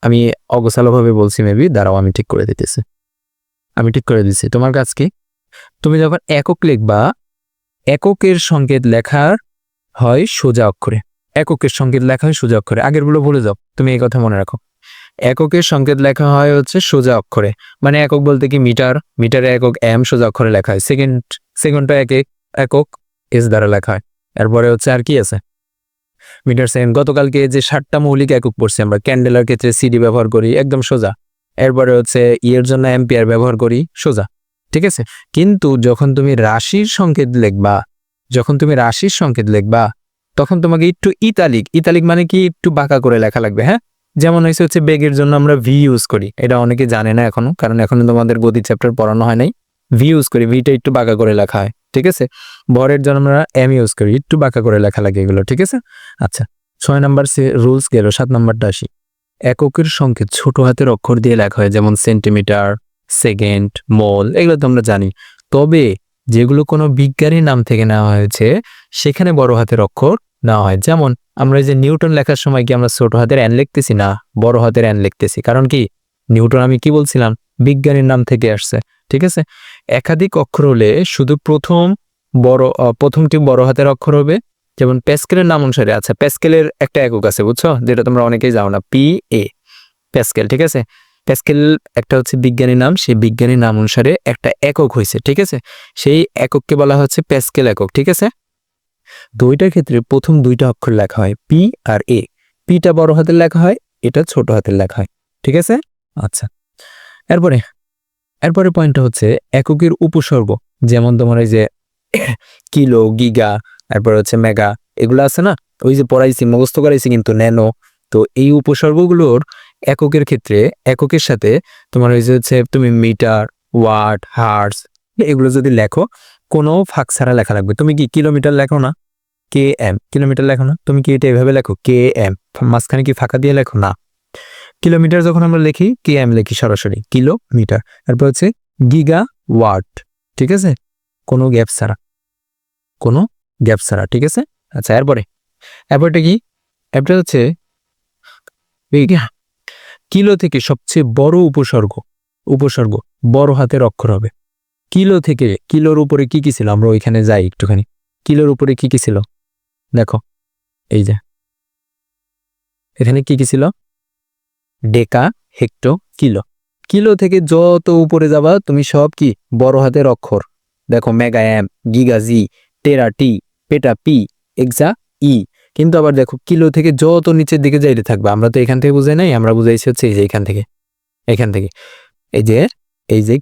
আমি অগোছালোভাবে বলছি মেবি, দাঁড়াও আমি ঠিক করে দিচ্ছি। তোমার কাজ কি? তুমি যখন একক লিখবা, এককের সংকেত লেখা হয় সোজা অক্ষরে। আগেরগুলো ভুলে যাও, তুমি এই কথা মনে রাখো। এককের সংকেত লেখা হয় হচ্ছে সোজা অক্ষরে, মানে একক বলতে কি মিটারে একক m সোজা অক্ষরে লেখা হয়, সেকেন্ডটা একক s দ্বারা লেখা হয়। এরপরে হচ্ছে আর কি আছে? Metre second. গতকালকে যে 7টা মৌলিক একক পড়ছি আমরা, ক্যান্ডেলার ক্ষেত্রে সিডি ব্যবহার করি, একদম সোজা। এরপরে হচ্ছে ইয়ের জন্য অ্যাম্পিয়ার ব্যবহার করি, সোজা, ঠিক আছে। কিন্তু যখন তুমি রাশির সংকেত লিখবা, তখন তোমাকে একটু ইতালিক মানে কি একটু বাঁকা করে লেখা লাগবে, হ্যাঁ। যেমন হচ্ছে বেগের জন্য আমরা ভি ইউজ করি, এটা অনেকে জানে না এখনো, কারণ এখনো তোমাদের গতি চ্যাপ্টার পড়ানো হয় নাই। ভি ইউজ করি, ভিটা একটু বাঁকা করে লেখা হয়, ঠিক আছে। ভরের জন্য আমরা এম ইউজ করি, একটু বাঁকা করে লেখা লাগে এগুলো, ঠিক আছে। আচ্ছা, 6 নাম্বার রুলস গেল, 7 নাম্বারটা আসি। এককের সংকেত ছোট হাতের অক্ষর দিয়ে লেখা হয়, যেমন সেন্টিমিটার, সেকেন্ড, মোল, এগুলো তো আমরা জানি। তবে যেগুলো কোনো বিজ্ঞানীর নাম থেকে নেওয়া হয়েছে সেখানে বড় হাতের অক্ষর নেওয়া হয়। যেমন আমরা এই যে নিউটন লেখার সময় কি আমরা ছোট হাতের এন লিখতেছি না, বড় হাতের এন লিখতেছি, কারণ কি নিউটন আমি কি বলছিলাম বিজ্ঞানীর নাম থেকে আসছে, ঠিক আছে। একাধিক অক্ষর হলে শুধু প্রথমটি বড় হাতের অক্ষর হবে, যেমন প্যাসকেলের নাম অনুসারে। আচ্ছা, প্যাসকেলের একটা একক আছে বুঝছো, যেটা তোমরা অনেকেই জানো না, PA, প্যাসকেল, ঠিক আছে। প্যাসকেল একটা হচ্ছে বিজ্ঞানী নাম, সেই বিজ্ঞানী নাম অনুসারে একটা একক হয়েছে, ঠিক আছে। সেই একককে বলা হচ্ছে প্যাসকেল একক, ঠিক আছে। দুইটার ক্ষেত্রে প্রথম দুইটা অক্ষর লেখা হয় P আর A। Pটা বড় হাতের লেখা হয়, এটা ছোট হাতের লেখা হয়, ঠিক আছে। আচ্ছা, এরপরে পয়েন্টটা হচ্ছে এককের উপসর্গ, যেমন তোমার এই যে কিলো, গিগা, তারপর হচ্ছে মেগা, এগুলো আছে না, ওই যে পড়াইছি, মুখস্থ করাইছি কিন্তু, ন্যানো। তো এই উপসর্গগুলোর এককের ক্ষেত্রে এককের সাথে তোমার ওই যে হচ্ছে তুমি মিটার, ওয়াট, হার্টজ এগুলো যদি লেখো, কোনো ফাঁক ছাড়া লেখা লাগবে। তুমি কি কিলোমিটার লেখো না, KM, কিলোমিটার লেখো না, তুমি কি এটা এভাবে লেখো KM, মাঝখানে কি ফাঁকা দিয়ে লেখো না। কিলোমিটার যখন আমরা লিখি KM লিখি সরাসরি, কিলোমিটার। তারপর হচ্ছে গিগা ওয়াট, ঠিক আছে, কোনো গ্যাপ ছাড়া, ঠিক আছে। আচ্ছা, এরপরটা কি, এরপর হচ্ছে কিলো থেকে সবচেয়ে বড় উপসর্গ বড় হাতের অক্ষর হবে। কিলোর উপরে কি ছিল, আমরা ওইখানে যাই একটুখানি। কিলোর উপরে কি ছিল দেখো, এই যে এখানে কি ছিল, ডেকা, হেক্টো, কিলো থেকে যত উপরে যাবা তুমি সব কি বড় হাতের অক্ষর। দেখো, মেগা M, গিগা G, টেরা T, পেটা P, এক্সা E। কিন্তু আবার দেখো কিলো থেকে যত নিচের দিকে যাইতে থাকবে, আমরা তো এখান থেকে বুঝাই নাই, আমরা বুঝাইছি হচ্ছে এই যে এখান থেকে এই যে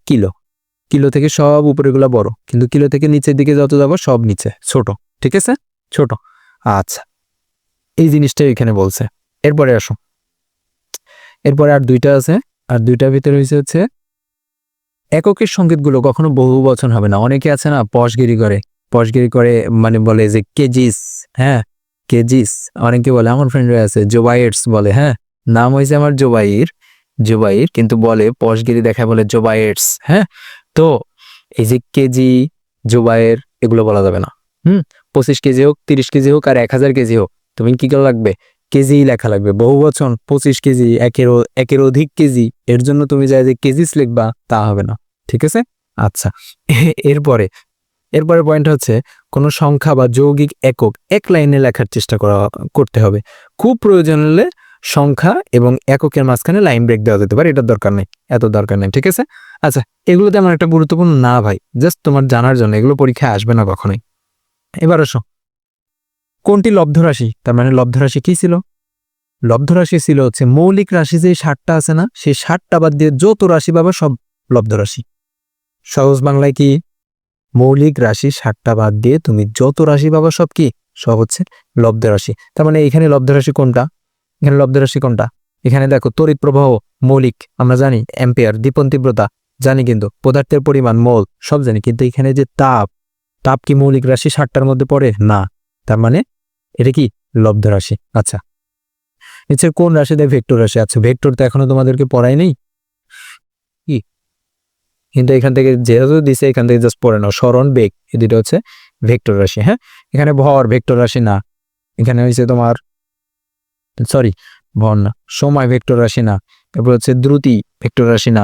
কিলো থেকে সব উপরেগুলা বড়, কিন্তু কিলো থেকে নিচের দিকে যত যাবো সব নিচে ছোট, ঠিক আছে, ছোট। আচ্ছা, এই জিনিসটা এখানে বলছে। এরপরে আসো, এরপরে আর দুইটা আছে, আর দুইটার ভিতরে হচ্ছে এককের সংকেতগুলো কখনো বহু বচন হবে না। অনেকে আছে না পশগিরি করে, মানে বলে যে কেজিস, হ্যাঁ কেজিস, অনেকে বলে, আমার ফ্রেন্ডরা আছে জোবাইটস বলে, হ্যাঁ নাম হয়েছে আমার জোবাইর, কিন্তু বলে পশগিরি দেখা বলে জোবাইটস, হ্যাঁ। তো এই যে কেজি, জোবাইর এগুলো বলা যাবে না। 25 কেজি হোক, 30 কেজি হোক, আর 1000 কেজি হোক, তুমি কি করা লাগবে, কেজি লেখা লাগবে। বহু বচন 25 কেজি, একের অধিক কেজি, এর জন্য তুমি যাই যে কেজিস লিখবা, তা হবে না, ঠিক আছে। আচ্ছা, এরপরে পয়েন্ট হচ্ছে কোনো সংখ্যা বা যৌগিক একক এক লাইনে লেখার চেষ্টা করতে হবে। খুব প্রয়োজন হলে সংখ্যা এবং এককের মাঝখানে লাইন ব্রেক দেওয়া যেতে পারে, এটার দরকার নেই, এত দরকার নেই, ঠিক আছে। আচ্ছা, এগুলো তেমন একটা গুরুত্বপূর্ণ না ভাই, জাস্ট তোমার জানার জন্য, এগুলো পরীক্ষায় আসবে না কখনোই। এবার আসো, কোনটি লব্ধ রাশি, তার মানে লব্ধ রাশি কি ছিল, লব্ধ রাশি ছিল হচ্ছে মৌলিক রাশি যে 60টা আছে না, সেই 60টা বাদ দিয়ে যত রাশি পাবা সব লব্ধ রাশি। সহজ বাংলায় কি, মৌলিক রাশি 60টা বাদ দিয়ে তুমি যত রাশি পাবা সব কি, সব হচ্ছে লব্ধ রাশি। তার মানে এখানে লব্ধ রাশি কোনটা, এখানে দেখো তড়িৎ প্রবাহ মৌলিক, আমরা জানি অ্যাম্পিয়ার, দীপন তীব্রতা জানি, কিন্তু পদার্থের পরিমাণ মোল সব জানি, কিন্তু এখানে যে তাপ কি মৌলিক রাশি 60টার মধ্যে পড়ে না, তার মানে এটা কি লব্ধ রাশি। আচ্ছা, নিচের কোন রাশি দেয় ভেক্টর রাশি, আচ্ছা ভেক্টর তো এখনো তোমাদেরকে পড়াই নেই, কি কিন্তু এখান থেকে যেহেতু দিছে এখান থেকে জাস্ট পড়ে নাও, সরণ, বেগ, এই দুটো হচ্ছে ভেক্টর রাশি, হ্যাঁ। এখানে ভর ভেক্টর রাশি না, এখানে হয়েছে তোমার ভর না, সময় ভেক্টর রাশি না, এরপর হচ্ছে দ্রুতি ভেক্টর রাশি না,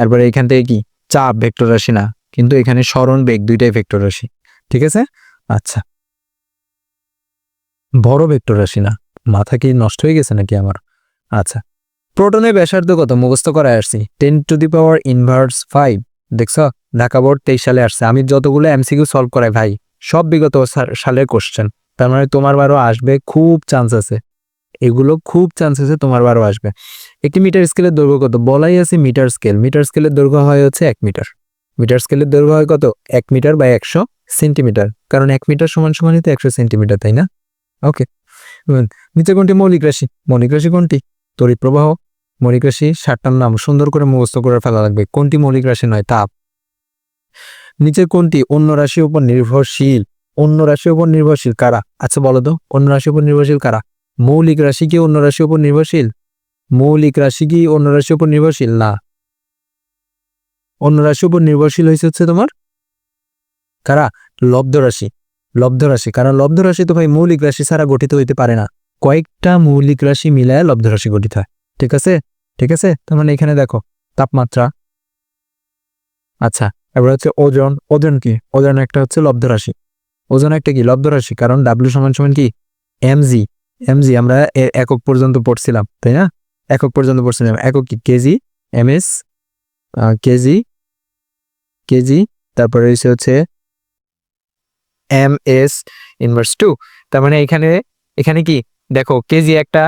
এরপরে এখান থেকে কি চাপ ভেক্টর রাশি না, কিন্তু এখানে সরণ, বেগ দুইটাই ভেক্টর রাশি, ঠিক আছে। আচ্ছা, বড় ভেক্টর রাশি না, মাথা কি নষ্ট হয়ে গেছে নাকি আমার। আচ্ছা, প্রোটনের ব্যাসার্ধ কত মুখস্থ করায় আসছি, 10⁻⁵ দেখছ, ঢাকা বোর্ড 23 সালে আসছে। আমি যতগুলো MCQ সলভ করাই ভাই সব বিগত সালের কোশ্চেন, তার মানে তোমার বারও আসবে, খুব চান্স আছে, এগুলো খুব চান্স আছে তোমার বারও আসবে। একটি মিটার স্কেলের দৈর্ঘ্য কত? বলাই আছে মিটার স্কেল। মিটার স্কেলের দৈর্ঘ্য হয় হচ্ছে 1 মিটার। মিটার স্কেলের দৈর্ঘ্য হয় কত? 1 মিটার বাই 100 সেন্টিমিটার, কারণ 1 মিটার সমান সমানই তো 100 সেন্টিমিটার, তাই না? ওকে। নিচে কোনটি মৌলিক রাশি? মৌলিক রাশি কোনটি? তড়িৎ প্রবাহ। মৌলিক রাশি 60টার নাম সুন্দর করে মুখস্থ করে ফেলা লাগবে। কোনটি মৌলিক রাশি নয়? তাপ। নিচে কোনটি অন্য রাশির উপর নির্ভরশীল? অন্য রাশির উপর নির্ভরশীল কারা? আচ্ছা বলো তো, অন্য রাশির উপর নির্ভরশীল কারা? মৌলিক রাশি কি অন্য রাশির উপর নির্ভরশীল? মৌলিক রাশি কি অন্য রাশির উপর নির্ভরশীল? না। অন্য রাশির উপর নির্ভরশীল হচ্ছে তোমার কারা? লব্ধ রাশি। লব্ধ রাশি, কারণ লব্ধ রাশি তো ভাই মৌলিক রাশি ছাড়া গঠিত হইতে পারে না, কয়েকটা মৌলিক রাশি মিলায় লব্ধ রাশি গঠিত হয়। ঠিক আছে, ঠিক আছে। তার মানে এখানে দেখো তাপমাত্রা। আচ্ছা, এবার হচ্ছে ওজন। ওজন কি? ওজন একটা হচ্ছে লব্ধ রাশি। ওজন একটা কি? লব্ধ রাশি, কারণ ডাব্লিউ সমান সমান কি? এমজি। এমজি আমরা একক পর্যন্ত পড়ছিলাম, তাই না? একক পর্যন্ত পড়ছিলাম। একক কি? কেজি, এমএস, কেজি, কেজি, তারপরে হচ্ছে এমএস ইনভার্স 2। তার মানে এখানে কি দেখো, কেজি একটা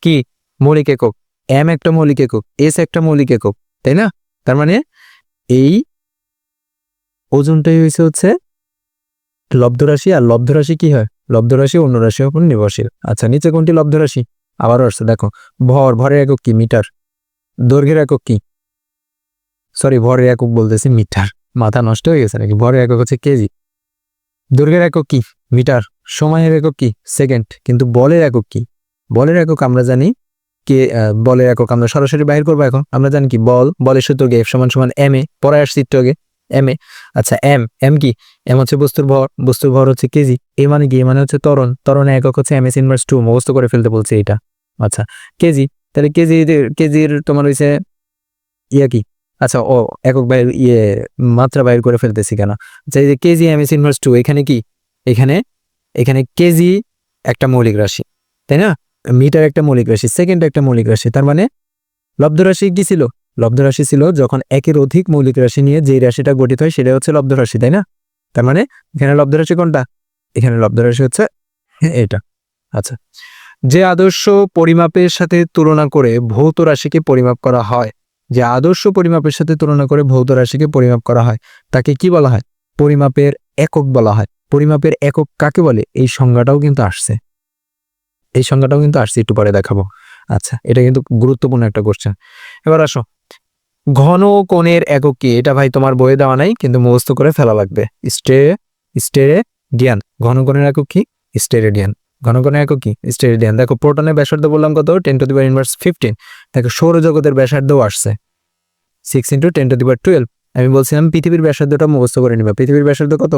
কি মৌলিক একক, এম একটা মৌলিক একক, এস একটা মৌলিক একক, তাই না? তার মানে এই ওজনটাই হচ্ছে লব্ধ রাশি। আর লব্ধ রাশি কি হয়? লব্ধ রাশি অন্য রাশির উপর নির্ভরশীল। আচ্ছা, নিচে কোনটি লব্ধ রাশি? আবারও আসছে দেখো, ভর। ভরের একক কি? মিটার। দৈর্ঘ্যের একক কি? সরি, ভরের একক বলতেছি মিটার, মাথা নষ্ট হয়ে গেছে নাকি? ভরের একক হচ্ছে কেজি। দৈর্ঘ্যের একক কি? মিটার। সময়ের একক কি? সেকেন্ড। কিন্তু বলের একক কি? বলের একক আমরা জানি বলের একক আমরা সরাসরি বাহির করবো। এখন আমরা জানি কি বলের সূত্র কি? এফ সমান সমান এম এ, পড়ায় আসছি একটু আগে, এম এ। আচ্ছা, এম কি? এম হচ্ছে বস্তুর ভর, বস্তুর ভর হচ্ছে কেজি। এ মানে কি? এ মানে হচ্ছে ত্বরণ, ত্বরণের একক হচ্ছে এম এস ইনভার্স 2, মুখস্থ করে ফেলতে বলছে এটা। আচ্ছা, কেজি। তাহলে কেজির তোমার হইছে কি? আচ্ছা, একক বাইর মাত্রা বাইর করে ফেলতেছি কেন? আচ্ছা, এই যে কেজি এম এস ইনভার্স 2, এখানে কি? এখানে এখানে কেজি একটা মৌলিক রাশি, তাই না? মিটার একটা মৌলিক রাশি, সেকেন্ড একটা মৌলিক রাশি। তার মানে লব্ধ রাশি কি ছিল? লব্ধ রাশি ছিল যখন একের অধিক মৌলিক রাশি নিয়ে যে রাশিটা গঠিত হয় সেটা হচ্ছে লব্ধ রাশি, তাই না? তার মানে এখানে লব্ধ রাশি কোনটা? এখানে লব্ধ রাশি হচ্ছে এটা। আচ্ছা, যে আদর্শ পরিমাপের সাথে তুলনা করে ভৌত রাশিকে পরিমাপ করা হয়, যে আদর্শ পরিমাপের সাথে তুলনা করে ভৌত রাশিকে পরিমাপ করা হয় তাকে কি বলা হয়? পরিমাপের একক বলা হয়। পরিমাপের একক কাকে বলে? এই সংজ্ঞাটাও কিন্তু আসছে, একটু পরে দেখাবো। আচ্ছা, এটা কিন্তু গুরুত্বপূর্ণ একটা কোশ্চেন। এবার আসো, ঘন কোণের একক কি? এটা ভাই তোমার বইয়ে দেওয়া নাই, কিন্তু মুখস্থ করে ফেলা লাগবে। স্টেরেডিয়ান। ঘন কোণের একক কি? স্টেরেডিয়ান। ঘন কোণের একক কি? স্টেরেডিয়ান। দেখো, প্রোটনের ব্যাসার্ধ বললাম কত? 10⁻⁻15। দেখো, সৌরজগতের ব্যাসার্ধও আসছে 6 × 10⁻12। আমি বলছিলাম পৃথিবীর ব্যাসার্ধটা মুখস্থ করে নিবা। পৃথিবীর ব্যাসার্ধ কত?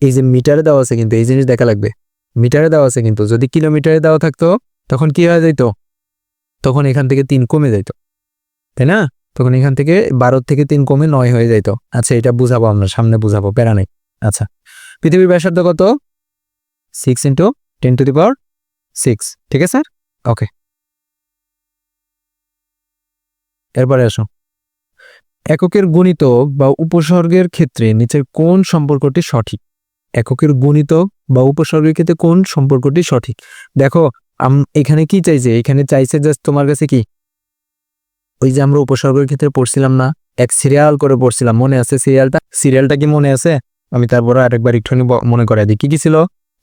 এই যে মিটারে দেওয়া আছে, কিন্তু এই জিনিস দেখা লাগবে, মিটারে দেওয়া আছে, কিন্তু যদি কিলোমিটারে দেওয়া থাকতো তখন কি হয়ে যাইতো? তখন এখান থেকে 3 কমে যাইতো, তাই না? তখন এখান থেকে 12 থেকে 3 কমে 9 হয়ে যাইতো। আচ্ছা, এটা বুঝাবো আমরা, সামনে বুঝাবো, প্যারা নেই। আচ্ছা, পৃথিবীর ব্যাসার্ধ কত? 6 × 10⁻6, ঠিক আছে? ওকে, এরপরে আসো, এককের গুণিতক বা উপসর্গের ক্ষেত্রে নিচের কোন সম্পর্কটি সঠিক? এককের গুণিতক বা উপসর্গের ক্ষেত্রে কোন সম্পর্কটি সঠিক? দেখো, এখানে কি চাইছে? এখানে চাইছে জাস্ট তোমার কাছে কি, ওই যে আমরা উপসর্গের ক্ষেত্রে পড়ছিলাম না, এক সিরিয়াল করে পড়ছিলাম, মনে আছে? সিরিয়ালটা কি মনে আছে? আমি তারপর আরেকবার একটুখানি মনে করাই দিই। কি ছিল?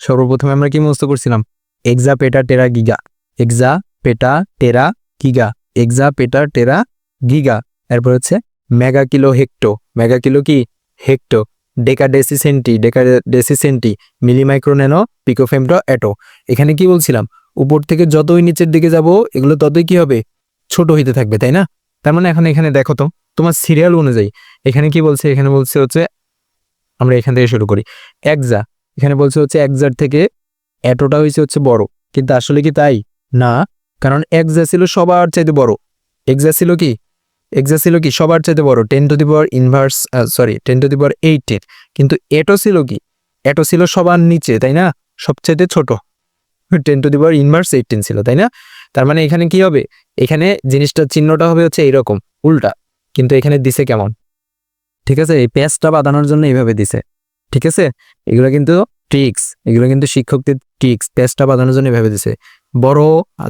সর্বপ্রথমে আমরা কি মুখস্থ করছিলাম? এক্সা পেটা টেরা গিগা। এক্সা পেটা টেরা গিগা। এক্সা পেটা টেরা গিগা। এরপর হচ্ছে mega kilo hecto. Mega kilo কি? হেক্টো। ডেকাডেসিসেন্টি, মিলিমাইক্রো ন্যানো, পিকোফেমটো, এটো। এখানে কি বলছিলাম? উপর থেকে যতই নিচের দিকে যাব এগুলো ততই কি হবে? ছোট হইতে থাকবে, তাই না? তার মানে এখন এখানে দেখো তো, তোমার সিরিয়াল অনুযায়ী এখানে কি বলছে? এখানে বলছে হচ্ছে, আমরা এখান থেকে শুরু করি, এক্সা। এখানে বলছে হচ্ছে এক্সার থেকে এটোটা হচ্ছে বড়, কিন্তু আসলে কি তাই? না, কারণ এক্সা ছিল সবার চাইতে বড়। এক্সা ছিল কি সবার চাইতে বড়, 10⁻⁸, কিন্তু এটো ছিল কি? এটো ছিল সবার নিচে, তাই না? সবচাইতে ছোট 10⁻⁸ ছিল, তাই না? তার মানে এখানে কি হবে? এখানে জিনিসটা চিহ্নটা হবে হচ্ছে এইরকম উল্টা, কিন্তু এখানে দিছে কেমন? ঠিক আছে, এই পেজটা বাঁধানোর জন্য এইভাবে দিছে, ঠিক আছে? এগুলো কিন্তু ট্রিক্স, এগুলো কিন্তু শিক্ষকদের ট্রিক্স, পেজটা বাঁধানোর জন্য ভেবে দিছে। বড়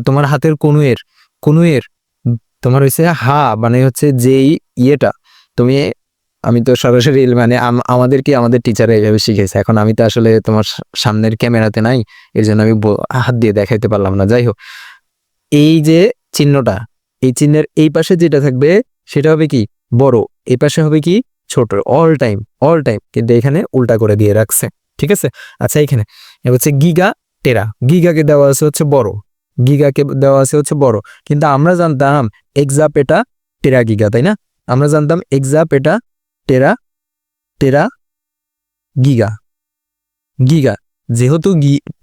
তোমার হাতের কনুয়ের তোমার হচ্ছে মানে হচ্ছে যেই ইয়েটা তুমি, আমি তো সরাসরি মানে আমাদেরকে আমাদের টিচার এইভাবে শিখেছে। এখন আমি তো আসলে তোমার সামনের ক্যামেরাতে নাই, এর জন্য আমি হাত দিয়ে দেখাইতে পারলাম না। যাই হোক, এই যে চিহ্নটা, এই চিহ্নের এই পাশে যেটা থাকবে সেটা হবে কি বড়, এই পাশে হবে কি ছোট, অল টাইম কিন্তু এখানে উল্টা করে দিয়ে রাখছে। ঠিক আছে, আচ্ছা এখানে হচ্ছে গিগা টেরা, গিগাকে দেওয়া আছে হচ্ছে বড়, গিগাকে দেওয়া আছে হচ্ছে বড়, কিন্তু আমরা জানতাম এক্সাপেটা টেরা গিগা, তাই না? আমরা জানতাম এক্সাপেটা টেরা টেরা গিগা গিগা, যেহেতু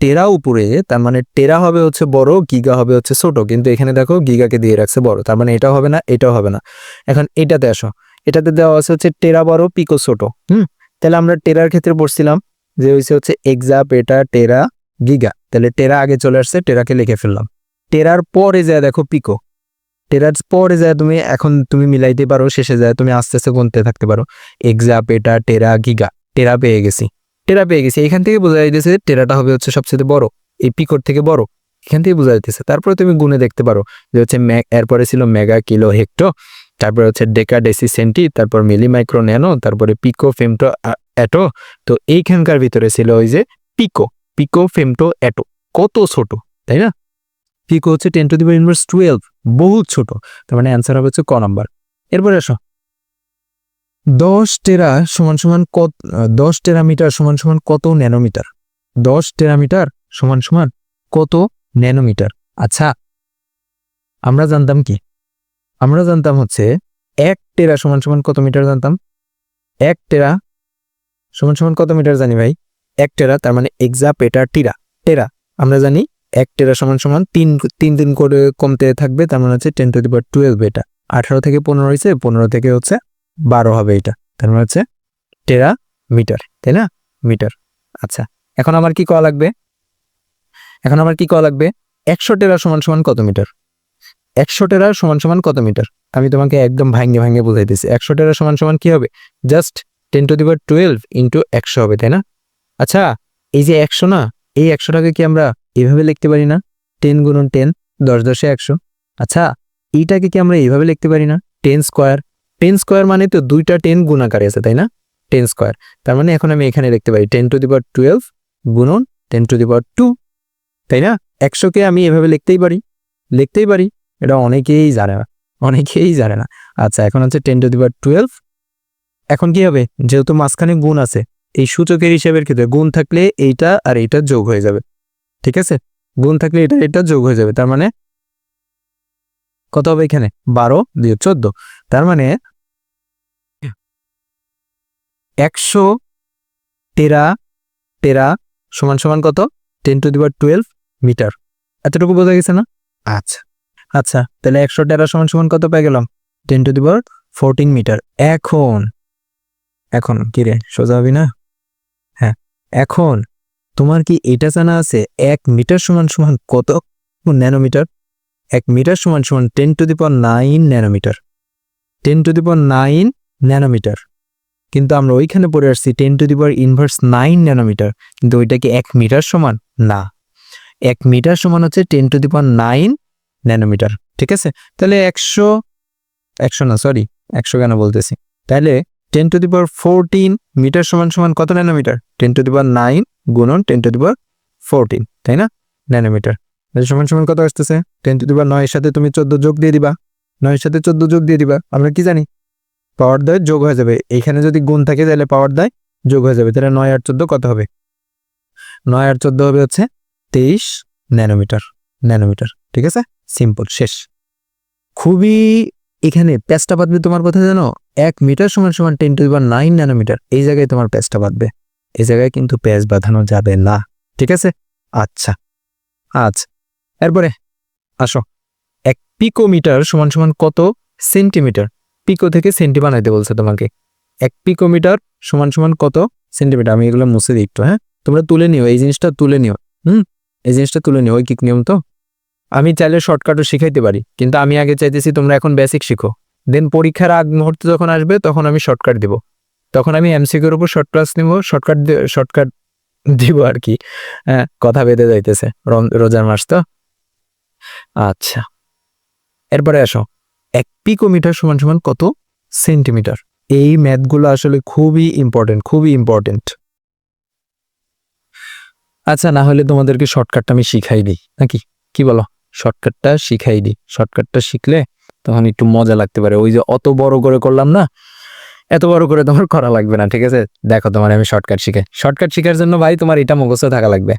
টেরা উপরে, তার মানে টেরা হবে হচ্ছে বড়, গিগা হবে হচ্ছে ছোট, কিন্তু এখানে দেখো গিগাকে দিয়ে রাখছে বড়, তার মানে এটাও হবে না, এটাও হবে না। এখন এটাতে আসো, এটাতে দেওয়া আছে হচ্ছে টেরা বড় পিকো ছোট। তাহলে আমরা টেরার ক্ষেত্রে পড়ছিলাম যে হচ্ছে এক্সাপেটা টেরা গিগা, তাহলে টেরা আগে চলে আসছে, টেরাকে লিখে ফেললাম। টেরার পরে যায় দেখো পিকো, টেরার পরে যায় তুমি মিলাইতে পারো, শেষে যায় তুমি আস্তে আস্তে গুনতে থাকতে পারো। এক্সাপেটা টেরা গিগা, টেরা পেয়ে গেছি। এখান থেকে বোঝা যাইতেছে টেরাটা হবে হচ্ছে সবচেয়ে বড়, এই পিকোর থেকে বড়, এখান থেকে বোঝা যাইতেছে। তারপরে তুমি গুনে দেখতে পারো যে হচ্ছে এরপরে ছিল মেগা কিলো হেক্টো, তারপরে হচ্ছে ডেকা ডেসি সেন্টি, তারপর মিলি মাইক্রো ন্যানো, তারপরে পিকো ফেমটো এটো। তো এইখানকার ভিতরে ছিল ওই যে পিকো ফেমটো এটো, কত ছোট, তাই না? পিকো হচ্ছে 10⁻⁻12, বহুত ছোট, তার মানে অ্যান্সার হবে হচ্ছে ক নাম্বার। এরপরে আসো, 10 টেরা সমান সমান কত, 10 টেরামিটার সমান সমান কত ন্যানোমিটার? 10 টেরামিটার সমান সমান কত ন্যানোমিটার? আচ্ছা, আমরা জানতাম কি? আমরা জানতাম হচ্ছে 1 টেরা সমান সমান কত মিটার জানতাম? 1 টেরা সমান সমান কত মিটার জানি ভাই? 1 টেরা, তার মানে এক্সাপেটা টেরা আমরা জানি 1 টেরা সমান সমান 3 করে কমতে থাকবে, তার মানে হচ্ছে 10⁻12। এটা 18 থেকে 15 হয়েছে, 15 থেকে হচ্ছে 12 হবে এটা, তার মানে হচ্ছে টেরা মিটার, তাই না? মিটার। আচ্ছা, এখন আমার কি করা লাগবে? 100 টেরা সমান সমান কত মিটার? 100 টেরা সমান সমান কত মিটার? আমি তোমাকে একদম ভাঙ্গে বুঝাইতেছি। 100 টেরা সমান সমান কি হবে? জাস্ট 10⁻12 ইন্টু 100 হবে, তাই না? আচ্ছা, এই যে 100 না, এই 100টাকে কি আমরা এইভাবে লিখতে পারি না? 10 গুণন 10, 10 10 100। আচ্ছা, এইটাকে কি আমরা এইভাবে লিখতে পারি না? 10 স্কোয়ার। 10 স্কোয়ার মানে তো দুইটা 10 গুণাকারে আছে, তাই না? 10 স্কোয়ার, তার মানে এখন আমি এখানে লিখতে পারি 10⁻12 গুণন 10⁻2, তাই না? 100কে আমি এভাবে লিখতেই পারি। এটা অনেকেই জানে না। আচ্ছা, এখন হচ্ছে 10⁻12, এখন কি হবে? যেহেতু মাঝখানে গুণ আছে, এই সূচকের হিসাবের ক্ষেত্রে গুণ থাকলে এইটা আর এইটা যোগ হয়ে যাবে, ঠিক আছে? গুণ থাকলে এটা যোগ হয়ে যাবে, তার মানে কত হবে এখানে? 12 দিয়ে 14, তার মানে 100 টেরা সমান সমান কত? 10⁻12 মিটার। এতটুকু বোঝা গেছে না? আচ্ছা, তাহলে 100 টেরা সমান সমান কত পেয়ে গেলাম? 10⁻14 মিটার। এখন কি রে, সোজা হবি না? হ্যাঁ, এখন তোমার কি এটা জানা আছে 1 মিটার সমান সমান কত ন্যানোমিটার? 1 মিটার সমান সমান 10⁹ ন্যানোমিটার। 10⁹ ন্যানোমিটার, কিন্তু আমরা ওইখানে পড়ে আসছি 10⁻⁹ ন্যানোমিটার, কিন্তু ওইটা কি 1 মিটার সমান? না, 1 মিটার সমান হচ্ছে 10⁹ ন্যানোমিটার, ঠিক আছে? তাহলে 100 কেন বলতেছি, তাহলে 10⁻14 মিটার সমান সমান কত ন্যানোমিটার? 10⁹ গুণন 10⁻14, তাই না? ন্যানোমিটার সমান সমান কত আসতেছে? 10⁹ সাথে তুমি 14 যোগ দিয়ে দিবা, 9 সাথে 14 যোগ দিয়ে দিবা। আমরা কি জানি? পাওয়ার দ্বয় যোগ হয়ে যাবে, এইখানে যদি গুণ থাকে তাহলে পাওয়ার দ্বয় যোগ হয়ে যাবে, তাহলে 9 আর 14 কত হবে? 9 আর 14 হবে হচ্ছে 23 ন্যানোমিটার, ঠিক আছে? সিম্পল, শেষ। খুবই এখানে প্যাচটা বাঁধবে তোমার কথা জানো? 1 মিটার সমান সমান 10⁹ ন্যানোমিটার, এই জায়গায় তোমার প্যাচটা বাঁধবে, এই জায়গায় কিন্তু প্যাচ বাঁধানো যাবে না, ঠিক আছে? আচ্ছা, এরপরে আসো, 1 পিকোমিটার সমান সমান কত সেন্টিমিটার? পিকো থেকে সেন্টি বানাইতে বলছে তোমাকে। 1 পিকোমিটার সমান সমান কত সেন্টিমিটার? আমি এগুলো মুছে দিই একটু, হ্যাঁ? তোমরা তুলে নিও, এই জিনিসটা তুলে নিও, ওই কি নিয়ম তো? আমি চাইলে শর্টকাটও শিখাইতে পারি, কিন্তু আমি আগে চাইতেছি তোমরা এখন বেসিক শিখো, দেন পরীক্ষার আগ মুহূর্তে যখন আসবে তখন আমি শর্টকাট দিব, তখন আমি এমসিকিউর উপর শর্ট ক্লাস নিব, শর্টকাট দিব আর কি। হ্যাঁ, কথা বেঁধে যাইতেছে, রোজার মাস তো। আচ্ছা, এরপরে আসো, 1 পিকোমিটার সমান সমান কত সেন্টিমিটার। এই ম্যাথগুলো আসলে খুবই ইম্পর্টেন্ট, খুবই ইম্পর্টেন্ট। আচ্ছা, না হলে তোমাদেরকে শর্টকাটটা আমি শিখাই দিই নাকি, কি বলো? শর্টকাটটা শিখাই দিই, শর্টকাটটা শিখলে তখন একটু মজা লাগতে পারে। ওই যে অত বড় করে করলাম না, এত বড় করে তোমার করা লাগবে না, ঠিক আছে? দেখো, তোমার আমি শর্টকাট শিখাই। শর্টকাট শেখার জন্য ভাই তোমার এটা মুখস্থ থাকা লাগবে।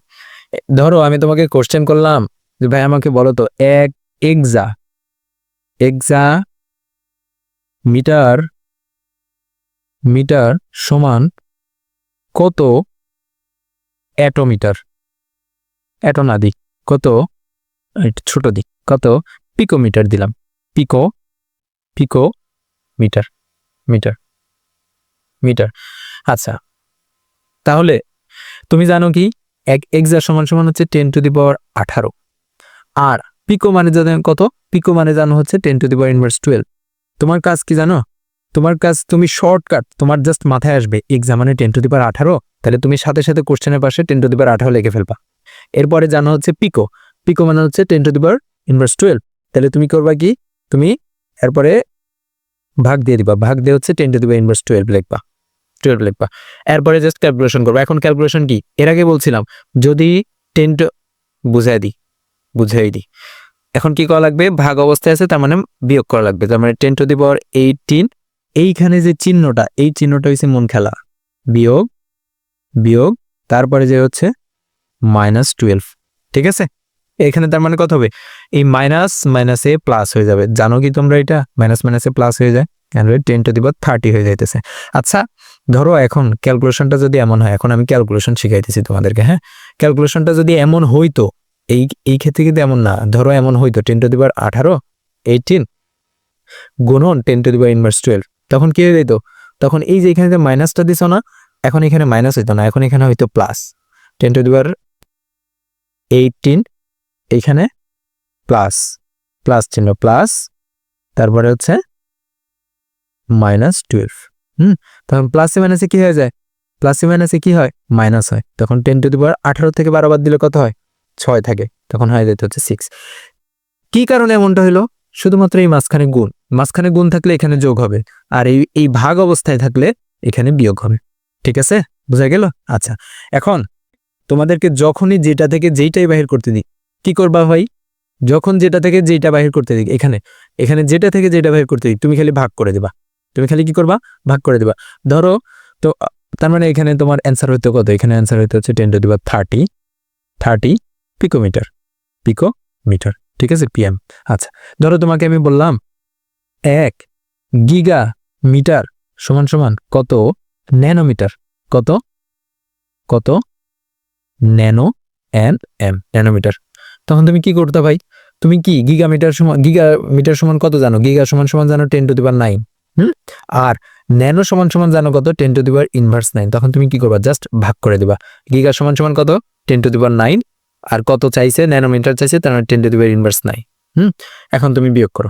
ধরো আমি তোমাকে কোশ্চেন করলাম যে ভাই আমাকে বলো তো, এক এক্সা এক্সা মিটার মিটার সমান কত অ্যাটোমিটার। অ্যাটো না দিক, কত, একটু ছোট দিক, কত পিকোমিটার দিলাম। পিকো পিকো মিটার মিটার মিটার। আচ্ছা, তাহলে তুমি জানো কি, এক এক্সা সমান সমান হচ্ছে 10⁻18। আর পিকো মানে জানো কত? পিকো মানে জানো হচ্ছে 10⁻−12। তোমার কাজ কি জানো? তোমার কাজ, তুমি শর্টকাট, তোমার জাস্ট মাথায় আসবে এক্সা মানে 10⁻18, তাহলে তুমি সাথে সাথে কোশ্চেনের পাশে 10⁻18 লিখে ফেলবা। এরপরে জানো হচ্ছে পিকো, পিকো মানে হচ্ছে 10⁻−12। তাহলে তুমি করবা কি, তুমি এরপরে ভাগ দিয়ে দিবা, ভাগ দিয়ে হচ্ছে 10⁻−12 লিখবা, 12 লিখবা। এরপরে জাস্ট ক্যালকুলেশন করবা। এখন ক্যালকুলেশন কি, এর আগে বলছিলাম যদি 10 বুঝাই দিই। এখন কি করা লাগবে, ভাগ অবস্থায় আছে তার মানে বিয়োগ করা লাগবে, তার মানে 10⁻18। এইখানে যে চিহ্নটা, এই চিহ্নটা হচ্ছে মন খেলা, বিয়োগ বিয়োগ, তারপরে যে হচ্ছে -12, ঠিক আছে? এখানে তার মানে কত হবে, এই মাইনাস মাইনাসে প্লাস হয়ে যাবে। জানো কি তোমরা, এটা মাইনাস মাইনাসে প্লাস হয়ে যায়, 10⁻30 হয়ে যাইতেছে। আচ্ছা, ধরো এখন ক্যালকুলেশনটা যদি এমন হয়, এখন আমি ক্যালকুলেশন শিখাইতেছি তোমাদেরকে, হ্যাঁ? ক্যালকুলেশনটা যদি এমন হইতো, এই ক্ষেত্রে কিন্তু এমন না, ধরো এমন হইতো 10⁻18 গুণন 10⁻−12, তখন কি হয়ে যেত? তখন এই যে এখানে যে মাইনাসটা দিছ না, এখন এখানে মাইনাস হইতো না, এখন এখানে হইতো প্লাস। 10⁻18 এইখানে প্লাস, প্লাস চিহ্ন, প্লাস, তারপরে হচ্ছে -12। তখন প্লাসে মাইনাসে কি হয়ে যায়? প্লাসে মাইনাসে কি হয়? মাইনাস হয়। তখন 10⁻18 থেকে 12 বাদ দিলে কত হয়? 6 থাকে, তখন হয়ে যেতে হচ্ছে 6। কি কারণে এমনটা হলো? শুধুমাত্র এই মাঝখানে গুণ থাকলে এখানে যোগ হবে, আর এই ভাগ অবস্থায় থাকলে এখানে বিয়োগ হবে। ঠিক আছে, বোঝা গেল? আচ্ছা, এখন তোমাদেরকে যখনই যেটা থেকে যেইটাই বাহির করতে দিই, কি করবা ভাই? যখন যেটা থেকে যেটা বাহির করতে দিই, এখানে যেটা থেকে যেটা বাহির করতে দিই, তুমি খালি ভাগ করে দিবা। তুমি খালি কি করবা? ভাগ করে দিবা। ধরো তো, তার মানে এখানে তোমার অ্যান্সার হইতে কত? এখানে অ্যান্সার হইতে হচ্ছে 10⁻30 পিকোমিটার, পিকোমিটার, ঠিক আছে, পিএম। আচ্ছা, ধরো তোমাকে আমি বললাম 1 গিগা মিটার সমান সমান কত ন্যানোমিটার, কত কত ন্যানো ন্যানোমিটার। তখন তুমি কি করতে ভাই? তুমি কি গিগামিটার সমান কত জানো? গিগা সমান সমান জানো 10⁹। আর ন্যানো সমান সমান জানো কত? 10⁻−9। তখন তুমি কি করবা? জাস্ট ভাগ করে দিবা। গিগা সমান সমান কত? 10⁹। আর কত চাইছে? ন্যানোমিটার চাইছে, তার মানে 10⁻−9। এখন তুমি বিয়োগ করো।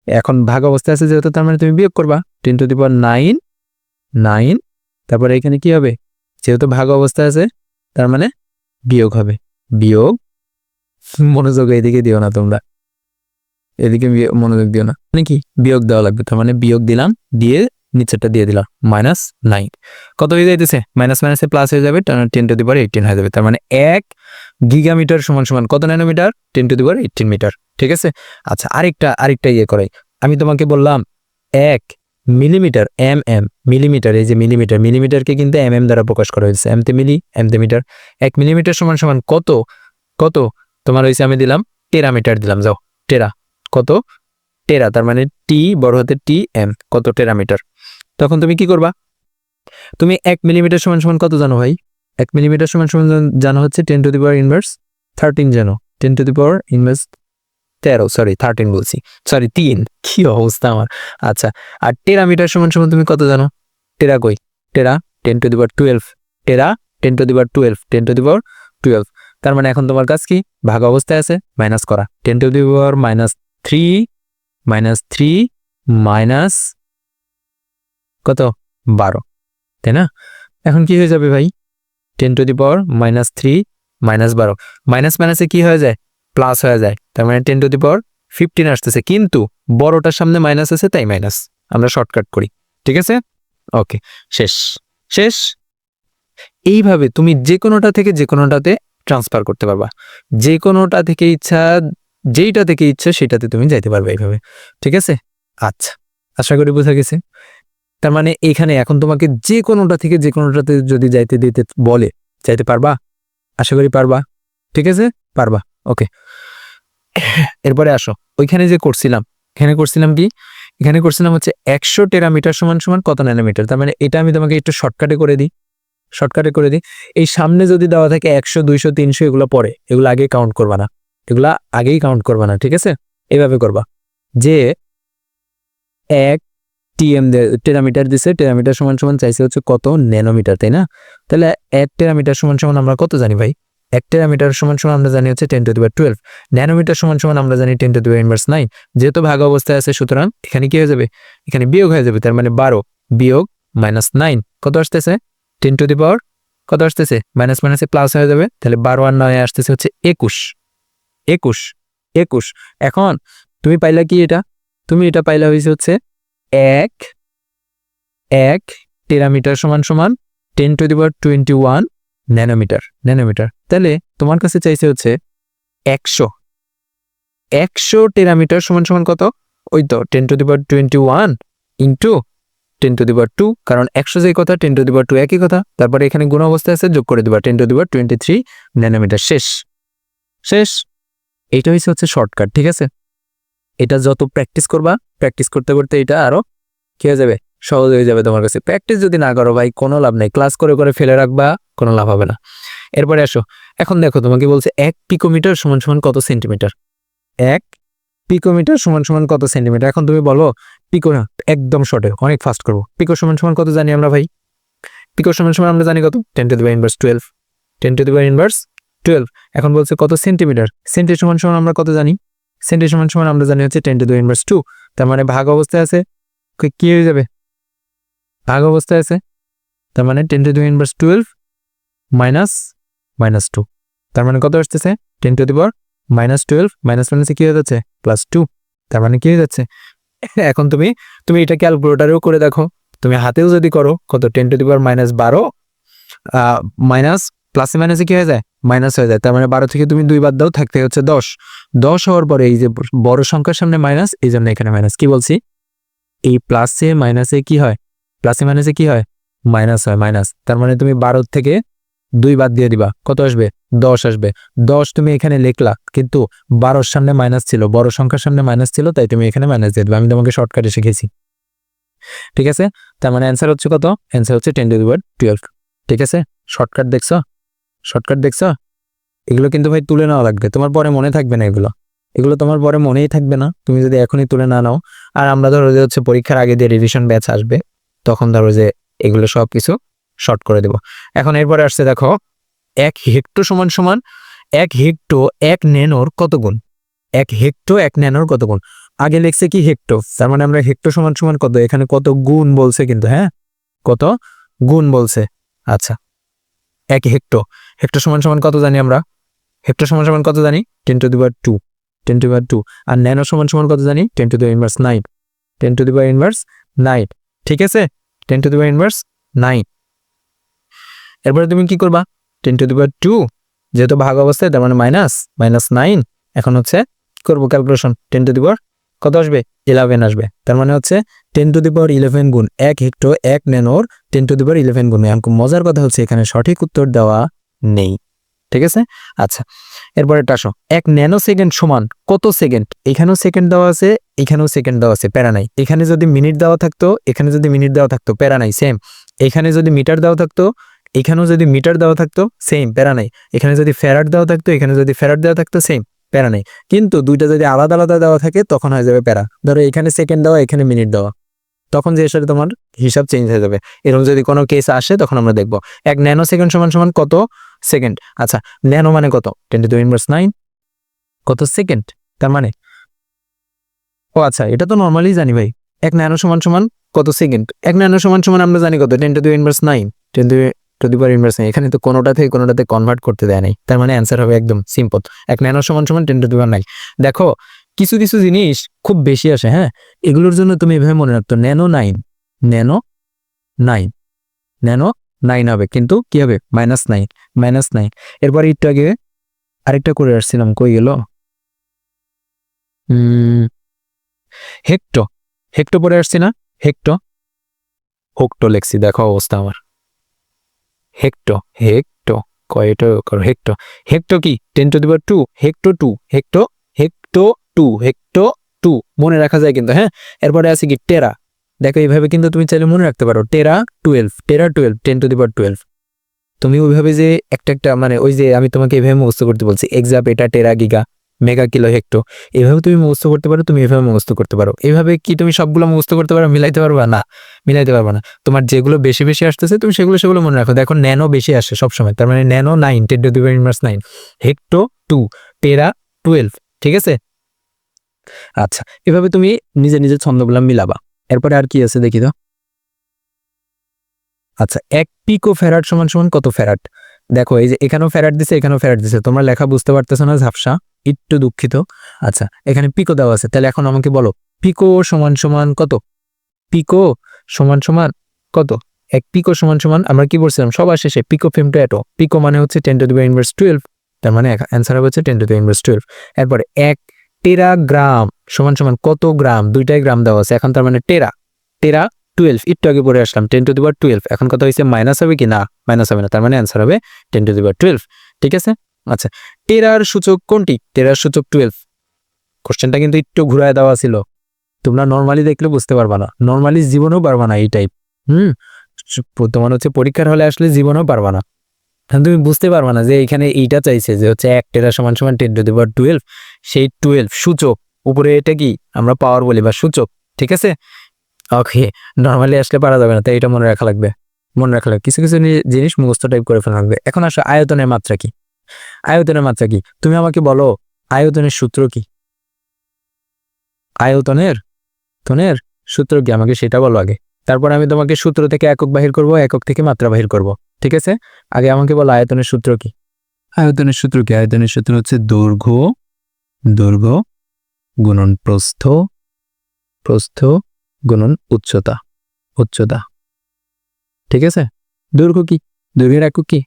এখন ভাগ অবস্থায় আছে যেহেতু, তার মানে তুমি বিয়োগ করবা 10⁹9, তারপরে এখানে কি হবে? যেহেতু ভাগ অবস্থায় আছে তার মানে বিয়োগ হবে, বিয়োগ। মনোযোগ এদিকে দিও না তোমরা, এদিকে মনোযোগ দিও না, মানে কি বিয়োগ দেওয়া লাগবে। তার মানে বিয়োগ দিলাম, দিয়ে নিচেরটা দিয়ে দিলাম -9। কত হয়ে যাইতেছে? মাইনাস মাইনাসে প্লাস হয়ে যাবে, 10⁻18 হয়ে যাবে। তার মানে 1 গিগামিটার সমান সমান কত ন্যানোমিটার? 10⁻18 মিটার, ঠিক আছে? আচ্ছা, আরেকটা ইয়ে করাই। আমি তোমাকে বললাম 1 মিলিমিটার, মিলিমিটার, এই যে মিলিমিটারকে কিন্তু দ্বারা প্রকাশ করা হয়েছে, এমতে মিলি, এমতে মিটার। 1 মিলিমিটার সমান সমান কত তোমার হয়েছে, আমি দিলাম টেরামিটার দিলাম, যাও টেরা, কত টেরা, তার মানে টি বড় হাতে টি এম, কত টেরামিটার। তখন তুমি কি করবা? তুমি 1 মিলিমিটার সমান সমান কত জানো ভাই? 1 মিলিমিটার সমান সমান জানো হচ্ছে 10⁻13 জানো, 10⁻13, সরি 13 বলছি, সরি 3, কি অবস্থা আমার। আচ্ছা, আর টেরামিটার সমান সমান তুমি কত জানো? টেরা কই? টেরা 10⁻12, টেরা 10⁻12, 10⁻12। তার মানে এখন তোমার কাজ কি? ভাগ অবস্থায় আছে, মাইনাস করা। 10⁻³ মাইনাস কত? 12, তাই না? এখন কি হয়ে যাবে ভাই? 10⁻³ -12, মাইনাস মাইনাসে কি হয়ে যায়, প্লাস হয়ে যায়, তার মানে 10⁻15 আসতেছে, কিন্তু বড়টার সামনে মাইনাস আছে তাই মাইনাস, আমরা শর্টকাট করি, ঠিক আছে। ওকে, শেষ শেষ। এইভাবে তুমি যে কোনোটা থেকে যে কোনোটাতে ট্রান্সফার করতে পারবা, যে কোনোটা থেকে ইচ্ছা, যেইটা থেকে ইচ্ছা সেটাতে তুমি যাইতে পারবে এইভাবে, ঠিক আছে। আচ্ছা, আশা করি বোঝা গেছে। তার মানে এখানে এখন তোমাকে যে কোনোটা থেকে যে কোনোটাতে যদি যাইতে দিতে বলে যাইতে পারবা, আশা করি পারবা, ঠিক আছে, পারবা। ওকে, এরপরে আসো, ওইখানে যে করছিলাম, এখানে করছিলাম কি, এখানে করছিলাম হচ্ছে 100 টেরামিটার সমান সমান কত ন্যানোমিটার। তার মানে এটা আমি তোমাকে একটু শর্টকাটে করে দিই, শর্টকাটে করে দিই। এই সামনে যদি দেওয়া থাকে 100, 200, 300, এগুলো পরে, এগুলো আগে কাউন্ট করবা না, এগুলা আগেই কাউন্ট করবা না, ঠিক আছে। এইভাবে করবা যে 1 টেরামিটার দিছে, টেরামিটার সমান সমান চাইছে হচ্ছে কত, ন্যানোমিটার, তাই না। তাহলে 1 টেরামিটার সমান সমান আমরা কত জানি ভাই, 1 টেরামিটার সমান সমান আমরা জানি হচ্ছে 10⁻12, ন্যানোমিটার সমান সমান আমরা জানি 10⁻⁹। যেহেতু ভাগ অবস্থায় আছে সুতরাং এখানে কি হয়ে যাবে, এখানে বিয়োগ হয়ে যাবে, তার মানে 12 বিয়োগ -9 কত আসতেছে, 10⁻, কত আসতেছে, মাইনাস মাইনাসে প্লাস হয়ে যাবে, তাহলে 12 আর 9 আসতেছে হচ্ছে 21, 21, 21। এখন তুমি পাইলা কি, এটা তুমি এটা পাইলা হয়েছে হচ্ছে 1 টেরামিটার সমান সমান 10⁻21 ন্যানোমিটার, ন্যানোমিটার। তাহলে তোমার কাছে চাইছে হচ্ছে 100 টেরামিটার সমান সমান কত, ওই তো 10⁻21 ইন্টু 10⁻², কারণ 100 যেই কথা 10⁻² একই কথা, তারপরে এখানে গুণ অবস্থায় আছে, যোগ করে দিবা 10⁻23 ন্যানোমিটার। শেষ শেষ। এইটা হচ্ছে শর্টকাট, ঠিক আছে। এটা যত প্র্যাকটিস করবা, প্র্যাকটিস করতে করতে এটা আরো কি হয়ে যাবে, সহজ হয়ে যাবে তোমার কাছে। প্র্যাকটিস যদি না করো ভাই কোনো লাভ নেই, ক্লাস করে করে ফেলে রাখবা, কোনো লাভ হবে না। এরপরে আসো, এখন দেখো তোমাকে বলছে 1 পিকোমিটার সমান সমান কত সেন্টিমিটার, 1 পিকোমিটার সমান সমান কত সেন্টিমিটার। এখন তুমি বলো পিকো, না একদম শর্টে অনেক ফাস্ট করবো। পিকো সমান সমান কত জানি আমরা ভাই, পিকো সমান সমান আমরা জানি কত, 10⁻12, 10⁻12। এখন বলছে কত সেন্টিমিটার, সেন্টি সমান সমান আমরা কত জানি, সেন্টি সমান সমান আমরা জানি হচ্ছে 10⁻²। তার মানে ভাগ অবস্থায় আছে, কি হয়ে যাবে, ভাগ অবস্থায় আছে, তার মানে 10⁻12 মাইনাস -2, তার মানে কত আসতেছে 10⁻12 মাইনাস মাইনাসে কি হয়ে যাচ্ছে, +2, তার মানে কি হয়ে যাচ্ছে। এখন তুমি এটা ক্যালকুলেটরেও করে দেখো, তুমি হাতেও যদি করো, কত 10⁻12 মাইনাস প্লাসে মাইনাসে কি হয়ে যায়, মাইনাস হয়ে যায়, তার মানে 12 থেকে তুমি 2 বাদ দাও, থাকতে হচ্ছে 10, 10 হওয়ার পরে এই যে বড় সংখ্যার সামনে মাইনাস, এই জন্য এখানে মাইনাস। কি বলছি, এই প্লাসে মাইনাসে কি হয়, প্লাসে মাইনাসে কি হয়, মাইনাস হয়, মাইনাস। তার মানে তুমি 12 থেকে 2 বাদ দিয়ে দিবা, কত আসবে, 10 আসবে। 10 তুমি এখানে লিখলা, কিন্তু 12-র সামনে মাইনাস ছিল, বড় সংখ্যার সামনে মাইনাস ছিল, তাই তুমি এখানে মাইনাস দিয়ে দিবা। আমি তোমাকে শর্টকাটে শিখেছি, ঠিক আছে। তার মানে অ্যান্সার হচ্ছে কত, অ্যান্সার হচ্ছে 10⁻12, ঠিক আছে। শর্টকাট দেখছো, শর্টকাট দেখছো, এগুলো কিন্তু ভাই তুলে নেওয়া লাগবে, তোমার পরে মনে থাকবে না, এগুলো এগুলো তোমার পরে মনেই থাকবে না তুমি যদি এখনই তুলে না নাও। আর আমরা ধরো যে হচ্ছে পরীক্ষার আগে দিয়ে রিভিশন ব্যাচ আসবে, তখন ধরো যে এগুলো সব কিছু শর্ট করে দেব। এখন এরপরে আসছে দেখো, 1 হেক্টো সমান সমান 1 হেক্টো 1 ন্যানোর কত গুণ, 1 হেক্টো 1 ন্যানোর কত গুণ। আগে লিখছে কি হেক্টো, তার মানে আমরা হেক্টো সমান সমান কত, এখানে কত গুণ বলছে কিন্তু, হ্যাঁ কত গুণ বলছে। আচ্ছা, 1 হেক্টো, হেক্টো সমান সমান কত জানি আমরা, হেক্টো সমান সমান কত জানি 10⁻², 10⁻²। আর ন্যানো সমান সমান কত জানি 10⁻⁹, 10⁻⁹, ঠিক আছে, 10⁻⁹। এরপরে তুমি কি করবা, 10⁻², যেহেতু ভাগ অবস্থায়, তার মানে -9। এখন হচ্ছে করবো ক্যালকুলেশন, 10 কত আসবে, 11 আসবে। তার মানে হচ্ছে 10⁻11 গুণ 1 হেক্টো 1 ন্যানোর 10⁻11 গুণ। মজার কথা হচ্ছে এখানে সঠিক উত্তর দেওয়া নেই, ঠিক আছে। আচ্ছা, এরপরে আসো, 1 ন্যানো সেকেন্ড সমান কত সেকেন্ড, এখানেও সেকেন্ড দেওয়া আছে, এখানেও সেকেন্ড দেওয়া আছে, প্যারা নাই। এখানে যদি মিনিট দেওয়া থাকতো, এখানে যদি মিনিট দেওয়া থাকতো, প্যারা নাই, সেম। এখানে যদি মিটার দেওয়া থাকতো, এখানেও যদি মিটার দেওয়া থাকতো, সেম, প্যারা নাই। এখানে যদি ফ্যারাড দেওয়া থাকতো, এখানে যদি ফ্যারাড দেওয়া থাকতো, সেম, প্যারা নাই। কিন্তু দুইটা যদি আলাদা আলাদা দেওয়া থাকে তখন হয়ে যাবে প্যারা। ধরো এখানে সেকেন্ড দেওয়া, এখানে মিনিট দেওয়া, তখন যে সাথে তোমার হিসাব চেঞ্জ হয়ে যাবে। এরকম যদি কোনো কেস আসে তখন আমরা দেখব 1 ন্যানো সেকেন্ড সমান সমান কত সেকেন্ড। আচ্ছা, ন্যানো মানে কত, 10⁻⁹ কত সেকেন্ড, তার মানে ও আচ্ছা, এটা তো নর্মালি জানি ভাই, 1 ন্যানো সমান সমান কত সেকেন্ড। 1 ন্যানো সমান সমান আমরা জানি কত, 10⁻⁹, টু দি পাওয়ার ইনভার্স 9 এখানে তো কোনোটা থেকে কোনোটাতে কনভার্ট করতে দেয় নাই, তার মানে অ্যান্সার হবে একদম সিম্পল, 1 ন্যানো সমান সমান 10 টু দি পাওয়ার 9। দেখো কিছু কিছু জিনিস খুব বেশি আসে, হ্যাঁ, এগুলোর জন্য তুমি এভাবে মনে রাখতো ন্যানো 9, ন্যানো 9, ন্যানো 9 হবে, কিন্তু কি হবে -9। এরপর একটু আগে আরেকটা করে আসছিলাম, কই গেল, হেক্টো, হেক্টো পরে আসছি না, হেক্টো হোক্টো লেখছি, দেখো অবস্থা আমার, হেক্টো হেক্টো কয়টা করো, হেক্টো, হেক্টো কি 10 to the power 2, hecto 2, hecto hecto 2, hecto 2 মনে রাখা যায় কিন্তু, হ্যাঁ। এরপরে আছে কি টেরা, দেখো এইভাবে কিন্তু তুমি চাইলে মনে রাখতে পারো, টেরা 12, টেরা 12, 10 টু দি পাওয়ার 12। তুমি ওইভাবে যে একটা একটা মানে ওই যে আমি তোমাকে এইভাবে মুখস্থ করতে বলছি, এক্সা পেটা টেরা গিগা মেগা কিলো হেক্টো, এভাবে তুমি মুখস্থ করতে পারো, তুমি এভাবে মুখস্থ করতে পারো। এইভাবে কি তুমি সবগুলো মুখস্থ করতে পারো, মিলাইতে পারবা না, মিলাইতে পারবা না। তোমার যেগুলো বেশি বেশি আসতেছে তুমি সেগুলো মনে রাখো। দেখো ন্যানো বেশি আসে সবসময়, তার মানে nano 9, 10 to the power inverse 9, hecto 2, টেরা 12, ঠিক আছে। আচ্ছা, এভাবে তুমি নিজে নিজে ছন্দগুলো মিলাবা। এরপরে আর কি আছে দেখি তো। আচ্ছা, 1 পিকো ফ্যারাড সমান সমান কত ফ্যারাড? দেখো এই যে এখানেও ফ্যারাড দিছে, এখানেও ফ্যারাড দিছে, তোমরা লেখা বুঝতে পারতেছো না, ঝাপসা, একটু দুঃখিত। আচ্ছা, এখানে পিকো দেওয়া আছে, তাহলে এখন আমাকে বলো পিকো সমান সমান কত, পিকো সমান সমান কত? 1 পিকো সমান সমান আমরা কি বলছিলাম সবার শেষে, পিকো ফেমটোয়েটো, পিকো মানে হচ্ছে 10 টু দি পাওয়ার ইনভার্স 12, তার মানে অ্যান্সার হবে হচ্ছে 10 টু দি পাওয়ার ইনভার্স 12। এরপরে 1 টেরাগ্রাম সমান সমান কত গ্রাম, দুইটাই গ্রাম দেওয়া আছে, এখন তার মানে টেরা, টেরা 12, একটু আগে পড়ে আসলাম 10 টু দি পাওয়ার 12, এখন কথা হয়েছে মাইনাস হবে কি না, মাইনাস হবে না, তার মানে অ্যান্সার হবে 10 টু দি পাওয়ার 12, ঠিক আছে। আচ্ছা, টেরার সূচক কোনটি? টেরার সূচক 12। কোশ্চেনটা কিন্তু একটু ঘুরায় দেওয়া ছিল, তোমরা নর্মালি দেখলে বুঝতে পারবা না, নর্মালি জীবনেও পারবা না এই টাইপ। তোমার হচ্ছে পরীক্ষার হলে আসলে জীবনেও পারবা না, তুমি বুঝতে পারবা না যে এখানে এইটা চাইছে যে হচ্ছে 1 টেরা সমান সমান 10 টু দি পাওয়ার 12, সেই 12 সূচক, উপরে এটা কি আমরা পাওয়ার বলি বা সূচক, ঠিক আছে। ওকে, নর্মালি আসলে পারা যাবে না, তাই এটা মনে রাখা লাগবে, মনে রাখা লাগবে, কিছু কিছু জিনিস মুখস্থ টাইপ করে ফেলা লাগবে। এখন আসো আয়তনের মাত্রা কি, আয়তনের মাত্রা কি, তুমি আমাকে বলো আয়তনের সূত্র কি, আয়তনের তনের সূত্র কি, আমাকে সেটা বলো আগে, তারপর আমি তোমাকে সূত্র থেকে একক বাহির করব, একক থেকে মাত্রা বাহির করব, ঠিক আছে। আগে আমাকে বলো আয়তনের সূত্র কি, আয়তনের সূত্র কি, আয়তনের সূত্র হচ্ছে দৈর্ঘ্য, দৈর্ঘ্য গুণন প্রস্থ, প্রস্থ গুণন উচ্চতা, উচ্চতা, ঠিক আছে। দৈর্ঘ্য কি, দৈর্ঘ্যের একক কি,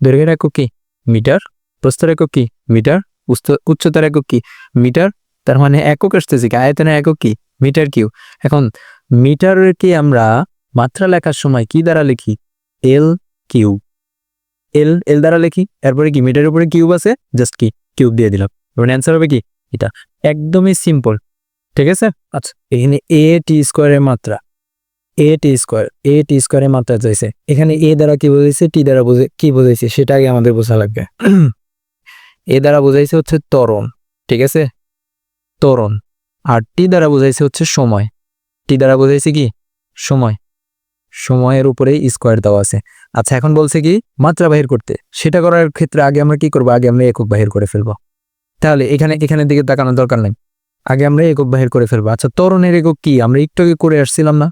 দৈর্ঘ্যের একক কি মিটার, প্রস্থের একক কি মিটার, উচ্চতার একক কি মিটার, তার মানে একক আসতেছে কি, আয়তনের একক কি মিটার কিউ। এখন মিটারকে আমরা মাত্রা লেখার সময় কি দ্বারা লিখি, এল কিউব, এল এল দ্বারা লিখি, এরপরে কি মিটারের উপরে কিউব আছে, জাস্ট কি কিউব দিয়ে দিলাম, মানে অ্যান্সার হবে কি এটা, একদমই সিম্পল, ঠিক আছে। আচ্ছা, এখানে এ টি স্কোয়ারের মাত্রা, এ টি স্কোয়ার, এ টি স্কোয়ারের মাত্রা চাইছে, এখানে এ দ্বারা কি বোঝাইছে, টি দ্বারা কি বোঝাইছে সেটা আগে আমাদের বোঝা লাগবে। এ দ্বারা বোঝাইছে হচ্ছে ত্বরণ, ঠিক আছে, ত্বরণ, আর টি দ্বারা বোঝাইছে হচ্ছে সময়, টি দ্বারা বোঝাইছে কি সময়, সময়ের উপরে স্কোয়ার দেওয়া আছে। আচ্ছা, এখন বলছে কি মাত্রা বাহির করতে, সেটা করার ক্ষেত্রে আগে আমরা কি করবো, আগে আমরা একক বাহির করে ফেলবো, তাহলে এখানে দিকে তাকানোর দরকার নাই, আগে আমরা একক বাহির করে ফেলবো। আচ্ছা, ত্বরণের একক কি, আমরা একটু আগে করে আসছিলাম না,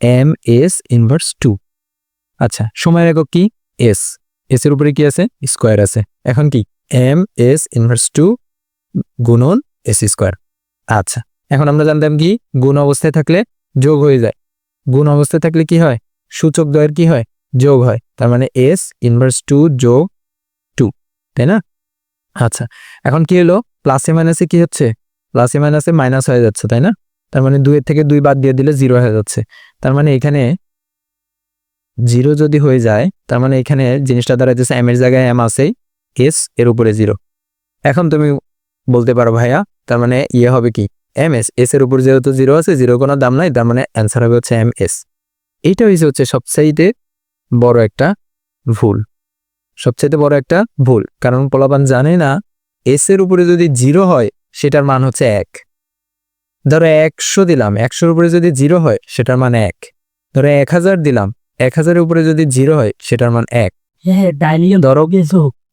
এম এস ইনভার্স 2। আচ্ছা, সময়ের একক কি, এস, এস এর উপরে কি আছে স্কোয়ার আছে, এখন কি এম এস ইনভার্স 2 গুণন এস স্কোয়ার। আচ্ছা, এখন আমরা জানতাম কি গুণ অবস্থায় থাকলে যোগ হয়ে যায়, গুণ অবস্থায় থাকলে কি হয়, সূচক দ্বয়ের কি হয় যোগ হয়, তার মানে এস ইনভার্স 2 যোগ 2, তাই না। আচ্ছা, এখন কি হলো, প্লাসে মাইনাসে কি হচ্ছে, প্লাসে মাইনাসে মাইনাস হয়ে যাচ্ছে, তাই না, তার মানে 2 এর থেকে 2 বাদ দিয়ে দিলে 0 হয়ে যাচ্ছে, তার মানে এখানে 0 যদি হয়ে যায়, তার মানে এখানে জিনিসটা দাঁড়াইতেছে এম এর জায়গায় এম আছে, এস এর উপরে 0। এখন তুমি বলতে পারো ভাইয়া তার মানে ইয়ে হবে কি এম এস, এস এর উপর যেহেতু 0 আছে, 0 কোনো দাম নাই, তার মানে অ্যান্সার হবে হচ্ছে এম এস। এইটা হচ্ছে সবচাইতে বড় একটা ভুল, সবচাইতে বড় একটা ভুল, কারণ পোলাপান জানে না এস এর উপরে যদি 0 হয় সেটার মান হচ্ছে 1। ধরো 100 দিলাম, 100-এর উপরে যদি 0 হয় সেটার মান 1। ধরো 1000 দিলাম, 1000-এর উপরে যদি 0 হয় সেটার মান 1। ধরো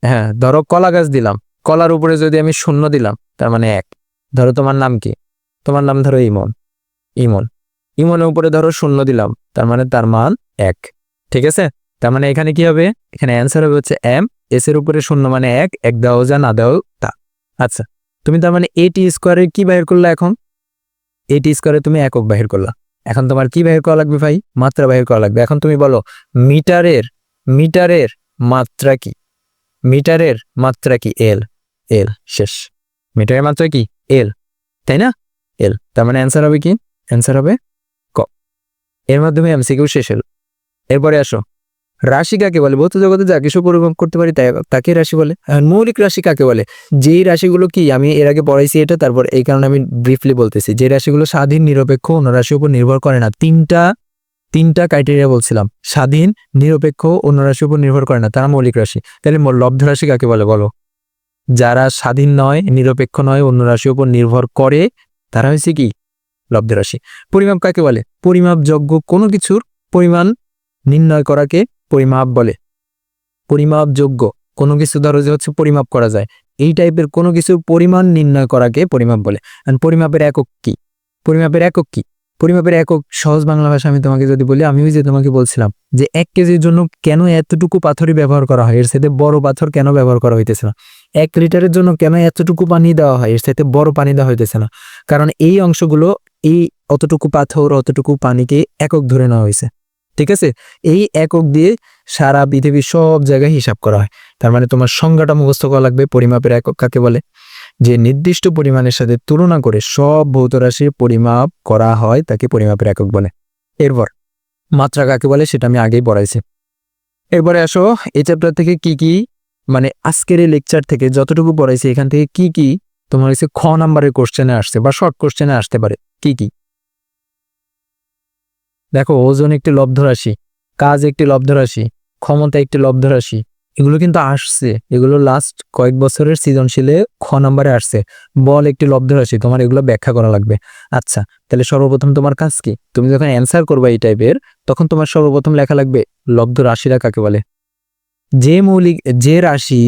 হ্যাঁ, ধরো কলা গাছ দিলাম, কলার উপরে যদি আমি 0 দিলাম তার মানে 1। ধরো তোমার নাম কি, তোমার নাম ধরো ইমন, ইমন, ইমনের উপরে ধরো 0 দিলাম, তার মানে তার মান 1। ঠিক আছে, তার মানে এখানে কি হবে, এখানে অ্যান্সার হবে হচ্ছে এম, এস এর উপরে শূন্য মানে এক, এক দাও যা না দাও তা। আচ্ছা, তুমি তার মানে এটি স্কোয়ারের কি বাহির করলা, এখন এটি স্কোয়ারে তুমি একক বাহির করলা, এখন তোমার কি বাহির করা লাগবে ভাই, মাত্রা বাহির করা লাগবে। এখন তুমি বলো মিটারের মিটারের মাত্রা কি, মিটারের মাত্রা কি, এল, এল শেষ, মিটারের মাত্রা কি এল, তাই না, এল। তার মানে অ্যান্সার হবে কি, অ্যান্সার হবে ক। এর মাধ্যমে এমসিকিউ শেষ হলো। এরপরে আসো, রাশি কাকে বলে, ভৌত জগতে যা কিছু পরিমাপ করতে পারি তাকে রাশি বলে। আর মৌলিক রাশি কাকে বলে, যেই রাশিগুলো কি, আমি এর আগে পড়াইছি এটা, তারপর এই কারণে আমি ব্রিফলি বলতেছি, যে রাশিগুলো স্বাধীন নিরপেক্ষ অন্য রাশির উপর নির্ভর করে না। তিনটা ক্রাইটেরিয়া বলছিলাম, স্বাধীন, নিরপেক্ষ, অন্য রাশির উপর নির্ভর করে না, তারা মৌলিক রাশি। তাহলে লব্ধ রাশি কাকে বলে বলো, যারা স্বাধীন নয়, নিরপেক্ষ নয়, অন্য রাশির উপর নির্ভর করে, তারা হয়েছে কি লব্ধ রাশি। পরিমাপ কাকে বলে, পরিমাপযোগ্য কোনো কিছুর পরিমাণ নির্ণয় করাকে পরিমাপ বলে। পরিমাপযোগ্য কোনো কিছু ধরো যে হচ্ছে পরিমাপ করা যায়, এই টাইপের কোনো কিছুর পরিমাণ নির্ণয় করাকে পরিমাপ বলে। আর পরিমাপের একক কি, পরিমাপের একক কি, পরিমাপের একক সহজ বাংলা ভাষা আমি তোমাকে যদি বলি, আমি ওই যে তোমাকে বলছিলাম যে 1 কেজির জন্য কেন এতটুকু পাথরই ব্যবহার করা হয়, এর সাথে বড় পাথর কেন ব্যবহার করা হইতেছে না। 1 লিটারের জন্য কেন এতটুকু পানি দেওয়া হয়, এর সাথে বড় পানি দেওয়া হইতেছে না, কারণ এই অংশগুলো, এই অতটুকু পাথর, অতটুকু পানিকে একক ধরে নেওয়া হয়েছে। ঠিক আছে, এই একক দিয়ে সারা পৃথিবীর সব জায়গায় হিসাব করা হয়। তার মানে তোমার সংজ্ঞাটা মুখস্থ করা লাগবে, পরিমাপের একক কাকে বলে, যে নির্দিষ্ট পরিমাণের সাথে তুলনা করে সব ভৌত রাশির পরিমাপ করা হয় তাকে পরিমাপের একক বলে। এরপর মাত্রা কাকে বলে সেটা আমি আগেই পড়াইছি। এরপরে আসো, এই চ্যাপ্টার থেকে কি কি, মানে আজকের এই লেকচার থেকে যতটুকু পড়াইছি এখান থেকে কি কি তোমার হচ্ছে খ নাম্বারের কোশ্চেনে আসছে বা শর্ট কোশ্চেনে আসতে পারে। কি কি দেখো, ওজন একটি লব্ধ রাশি, কাজ একটি লব্ধ রাশি, ক্ষমতা একটি লব্ধ রাশি, এগুলো কিন্তু আসছে, এগুলো লাস্ট কয়েক বছরের সৃজনশীলে খ নাম্বারে আসছে। বল একটি লব্ধ রাশি, তোমার এগুলো ব্যাখ্যা করা লাগবে। আচ্ছা, তাহলে সর্বপ্রথম তোমার কাজ কি, তুমি যখন অ্যান্সার করবা এই টাইপের, তখন তোমার সর্বপ্রথম লেখা লাগবে লব্ধ রাশিরা কাকে বলে। যে রাশি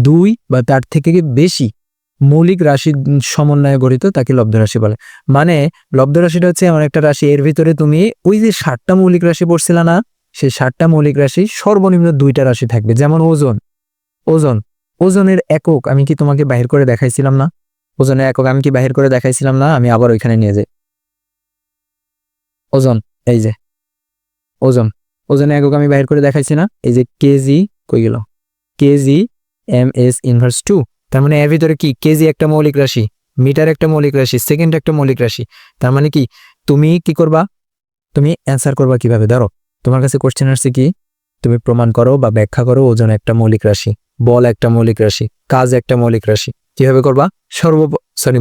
2 বা তার থেকে বেশি মৌলিক রাশির সমন্বয়ে গঠিত তাকে লব্ধ রাশি বলে। মানে লব্ধ রাশিটা হচ্ছে এমন একটা রাশি, এর ভিতরে তুমি ওই যে 7টা মৌলিক রাশি পড়ছিল না, সেই 7টা মৌলিক রাশি সর্বনিম্ন 2টা রাশি থাকবে। যেমন ওজন, ওজন, ওজনের একক আমি কি তোমাকে বাহির করে দেখাইছিলাম না, ওজনের একক আমি কি বাহির করে দেখাইছিলাম না, আমি আবার ওইখানে নিয়ে যাই। ওজন, এই যে ওজন, ওজনের একক আমি বাহির করে দেখাইছি না, এই যে কেজি, কই গেল, কেজি MS ইনভার্স 2। তার মানে এর ভিতরে কি, কেজি একটা মৌলিক রাশি, মিটার একটা মৌলিক রাশি, সেকেন্ড একটা মৌলিক রাশি। তার মানে কি, তুমি কি করবা, তুমি অ্যান্সার করবা কিভাবে, ধরো তোমার কাছে কোশ্চেন আসছে কি, তুমি প্রমাণ করো বা ব্যাখ্যা করো ওজন একটা মৌলিক রাশি, বল একটা মৌলিক রাশি, কাজ একটা মৌলিক রাশি। কিভাবে করবা,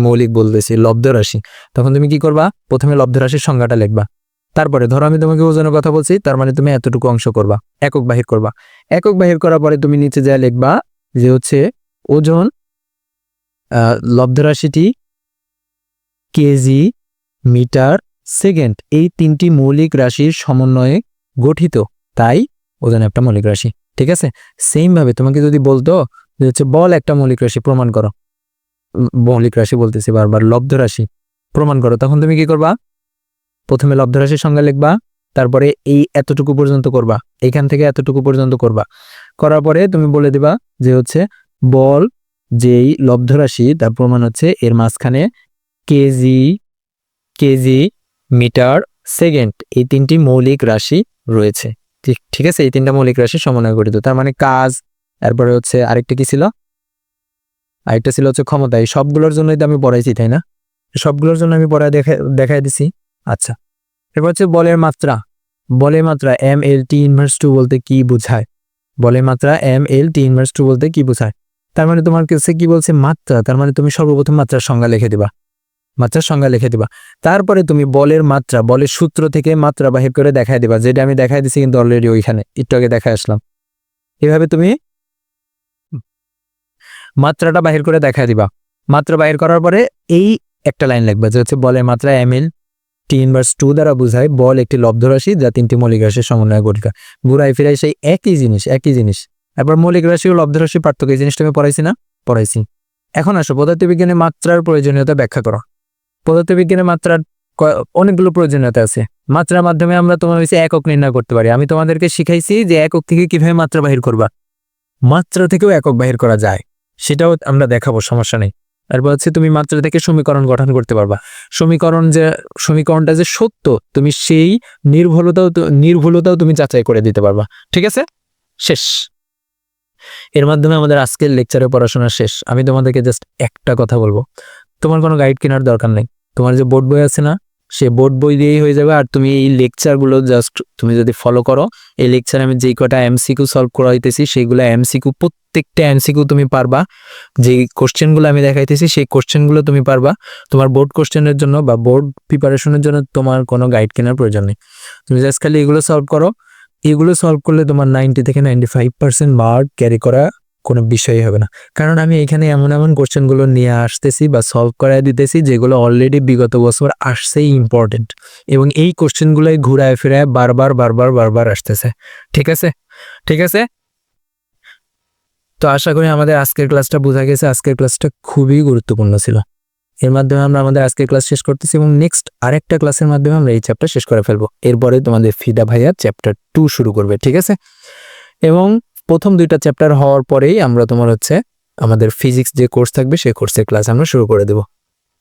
মৌলিক বলতেছি লব্ধ রাশি। তখন তুমি কি করবা, প্রথমে লব্ধ রাশির সংজ্ঞাটা লিখবা, তারপরে ধরো আমি তোমাকে ওজনের কথা বলছি, তার মানে তুমি এতটুকু অংশ করবা, একক বাহির করবা। একক বাহির করার পরে তুমি নিচে যা লিখবা যে হচ্ছে ওজন লব্ধ রাশিটি কেজি, মিটার, সেকেন্ড, এই 3টি মৌলিক রাশির সমন্বয়ে গঠিত, তাই ওজন একটা মৌলিক রাশি। ঠিক আছে, সেম ভাবে তোমাকে যদি বলতো যে হচ্ছে বল একটা মৌলিক রাশি, প্রমাণ করো, মৌলিক রাশি বলতেছি বারবার, লব্ধ রাশি প্রমাণ করো, তখন তুমি কি করবা, প্রথমে লব্ধ রাশির সংজ্ঞা লিখবা, তারপরে এই এতটুকু পর্যন্ত করবা, এখান থেকে এতটুকু পর্যন্ত করবা, করার পরে তুমি বলে দিবা যে হচ্ছে বল যেই লব্ধ রাশি তার প্রমাণ হচ্ছে এর মাঝখানে কেজি, কেজি, মিটার, সেকেন্ড, এই 3টি মৌলিক রাশি রয়েছে। ঠিক আছে, এই 3টা মৌলিক রাশি সমন্বয়ে গঠিত। তার মানে কাজ, তারপরে হচ্ছে আরেকটা কি ছিল, আরেকটা ছিল হচ্ছে ক্ষমতা। এই সবগুলোর জন্যই তো আমি পড়াইছি, তাই না, সবগুলোর জন্য আমি পড়ায় দেখাই দিছি। আচ্ছা, এরপর হচ্ছে বলের মাত্রা। বলের মাত্রা MLT ইনভার্স 2 বলতে কি বোঝায়, বলের মাত্রা MLT ইনভার্স 2 বলতে কি বোঝায়। তার মানে তোমার কাছে কি বলছে, মাত্রা, তার মানে তুমি সর্বপ্রথম মাত্রার সংজ্ঞা লিখে দিবা, মাত্রার সংজ্ঞা লিখে দিবা। তারপরে তুমি বলের মাত্রা, বলের সূত্র থেকে মাত্রা বাহির করে দেখাই দিবা, যেটা আমি দেখাই দিছি কিন্তু অলরেডি ওইখানে একটু আগে দেখাই আসলাম। এভাবে তুমি মাত্রাটা বাহির করে দেখাই দিবা। মাত্রা বাহির করার পরে এই একটা লাইন লিখবা যে হচ্ছে বলের মাত্রা MLT ইনভার্স 2 দ্বারা বোঝায় বল একটি লব্ধ রাশি যা 3টি মৌলিক রাশির সমন্বয়ে গঠিত। ঘুরাই ফিরাই সেই একই জিনিস, একই জিনিস। এবার মৌলিক রাশি ও লব্ধ রাশির পার্থক্য, এই জিনিসটা আমি পড়াইছি না, পড়াইছি। এখন আসো পদার্থবিজ্ঞানে মাত্রার প্রয়োজনীয়তা ব্যাখ্যা করো। পদার্থবিজ্ঞানে মাত্রার অনেকগুলো প্রয়োজনীয়তা আছে। মাত্রার মাধ্যমে আমরা তোমার হচ্ছে একক নির্ণয় করতে পারি। আমি তোমাদেরকে শিখাইছি যে একক থেকে কিভাবে মাত্রা বাহির করবা, মাত্রা থেকেও একক বাহির করা যায়, সেটাও আমরা দেখাবো, সমস্যা নেই। তারপর হচ্ছে তুমি মাত্রা থেকে সমীকরণ গঠন করতে পারবা। সমীকরণটা যে সত্য তুমি সেই নির্ভুলতাও তুমি যাচাই করে দিতে পারবা। ঠিক আছে, শেষ। এর মাধ্যমে আমাদের আজকের লেকচারের পড়াশোনা শেষ। আমি তোমাদেরকে জাস্ট একটা কথা বলবো, তোমার কোনো গাইড কেনার দরকার নেই। তোমার যে বোর্ড বই আছে না, সে বোর্ড বই দিয়েই হয়ে যাবে। আর তুমি এই লেকচারগুলো জাস্ট তুমি যদি ফলো করো, এই লেকচারে আমি যেই কটা এমসিকিউ সলভ করাইতেছি সেইগুলো এমসিকিউ, প্রত্যেকটা এমসিকিউ তুমি পারবা। যে কোশ্চেনগুলো আমি দেখাইতেছি সেই কোশ্চেনগুলো তুমি পারবা। তোমার বোর্ড কোশ্চেনের জন্য বা বোর্ড প্রিপারেশনের জন্য তোমার কোনো গাইড কেনার প্রয়োজন নেই। তুমি জাস্ট খালি এগুলো সলভ করো। এগুলো সলভ করলে তোমার 90 থেকে 95% মার্ক ক্যারি করা কোনো বিষয়ই হবে না। কারণ আমি এখানে এমন এমন কোশ্চেনগুলো নিয়ে আসতেছি বা সলভ করায় দিতেছি যেগুলো অলরেডি বিগত বছর আসছেই ইম্পর্টেন্ট, এবং এই কোশ্চেনগুলোই ঘুরায় ফিরায় বারবার আসতেছে। ঠিক আছে, ঠিক আছে। তো আশা করি আমাদের আজকের ক্লাসটা বোঝা গেছে। আজকের ক্লাসটা খুবই গুরুত্বপূর্ণ ছিল। এর মাধ্যমে আমরা আমাদের আজকের ক্লাস শেষ করতেছি এবং নেক্সট আরেকটা ক্লাসের মাধ্যমে আমরা এই চ্যাপ্টার শেষ করে ফেলবো। এরপরে তোমাদের ফিদা ভাইয়া চ্যাপ্টার 2 শুরু করবে। ঠিক আছে, এবং প্রথম 2টা চ্যাপ্টার হওয়ার পরেই আমরা তোমার হচ্ছে আমাদের ফিজিক্স যে কোর্স থাকবে সেই কোর্সের ক্লাস আমরা শুরু করে দেব।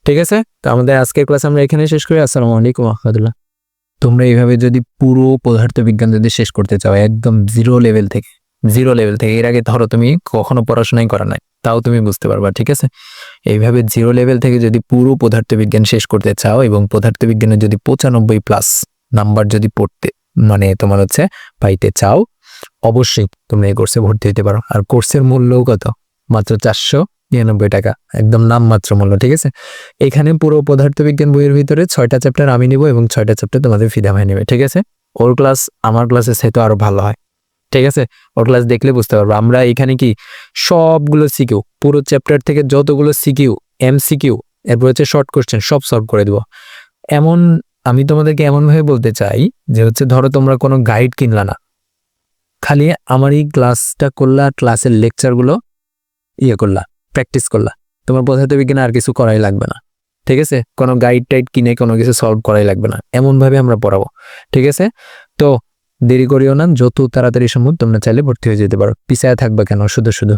ঠিক আছে, তো আমাদের আজকের ক্লাস আমরা এখানে শেষ করি। আসসালামু আলাইকুম ওয়া রাহমাতুল্লাহ। তোমরা এইভাবে যদি পুরো পদার্থবিজ্ঞান যদি শেষ করতে চাও একদম জিরো লেভেল থেকে, এর আগে ধরো তুমি কখনো পড়াশোনাই করা নাই, তাও তুমি বুঝতে পারবা। ঠিক আছে, এইভাবে জিরো লেভেল থেকে যদি পুরো পদার্থবিজ্ঞান শেষ করতে চাও এবং পদার্থবিজ্ঞানে যদি 95+ নাম্বার যদি পড়তে মানে তোমার হচ্ছে পাইতে চাও, অবশ্যই তোমরা এই কোর্সে ভর্তি হতে পারো। আর কোর্সের মূল্যও কত? মাত্র 499 টাকা, একদম নামমাত্র মূল্য। ঠিক আছে, এখানে পুরো পদার্থবিজ্ঞান বইয়ের ভিতরে 6টা চ্যাপ্টার আমি নিব এবং 6টা চ্যাপ্টার তোমাদের ফিদা ভাই নেবে। ঠিক আছে, ওর ক্লাস আমার ক্লাসের সাথে আরো ভালো হয়। ঠিক আছে, ওর ক্লাস দেখলে বুঝতে পারবো। আমরা এখানে কি সবগুলো সিকিউ, পুরো চ্যাপ্টার থেকে যতগুলো সিকিউ, এমসিকিউ, এরপর হচ্ছে শর্ট কোশ্চেন সব সলভ করে দিব। আমি তোমাদেরকে এমনভাবে বলতে চাই যে হচ্ছে ধরো তোমরা কোনো গাইড কিনলা না, খালি আমার এই ক্লাসটা করলা, ক্লাসের লেকচারগুলো করলা, প্র্যাকটিস করলা, তোমার পদার্থবিজ্ঞানে আর কিছু করাই লাগবে না। ঠিক আছে, কোনো গাইড টাইড কিনে কোনো কিছু সলভ করাই লাগবে না, এমনভাবে আমরা পড়াবো। ঠিক আছে, তো দেরি করিও না, যত তাড়াতাড়ি সম্ভব তোমরা চাইলে ভর্তি হয়ে যেতে পারো। পিছায় থাকবা কেন শুধু শুধু।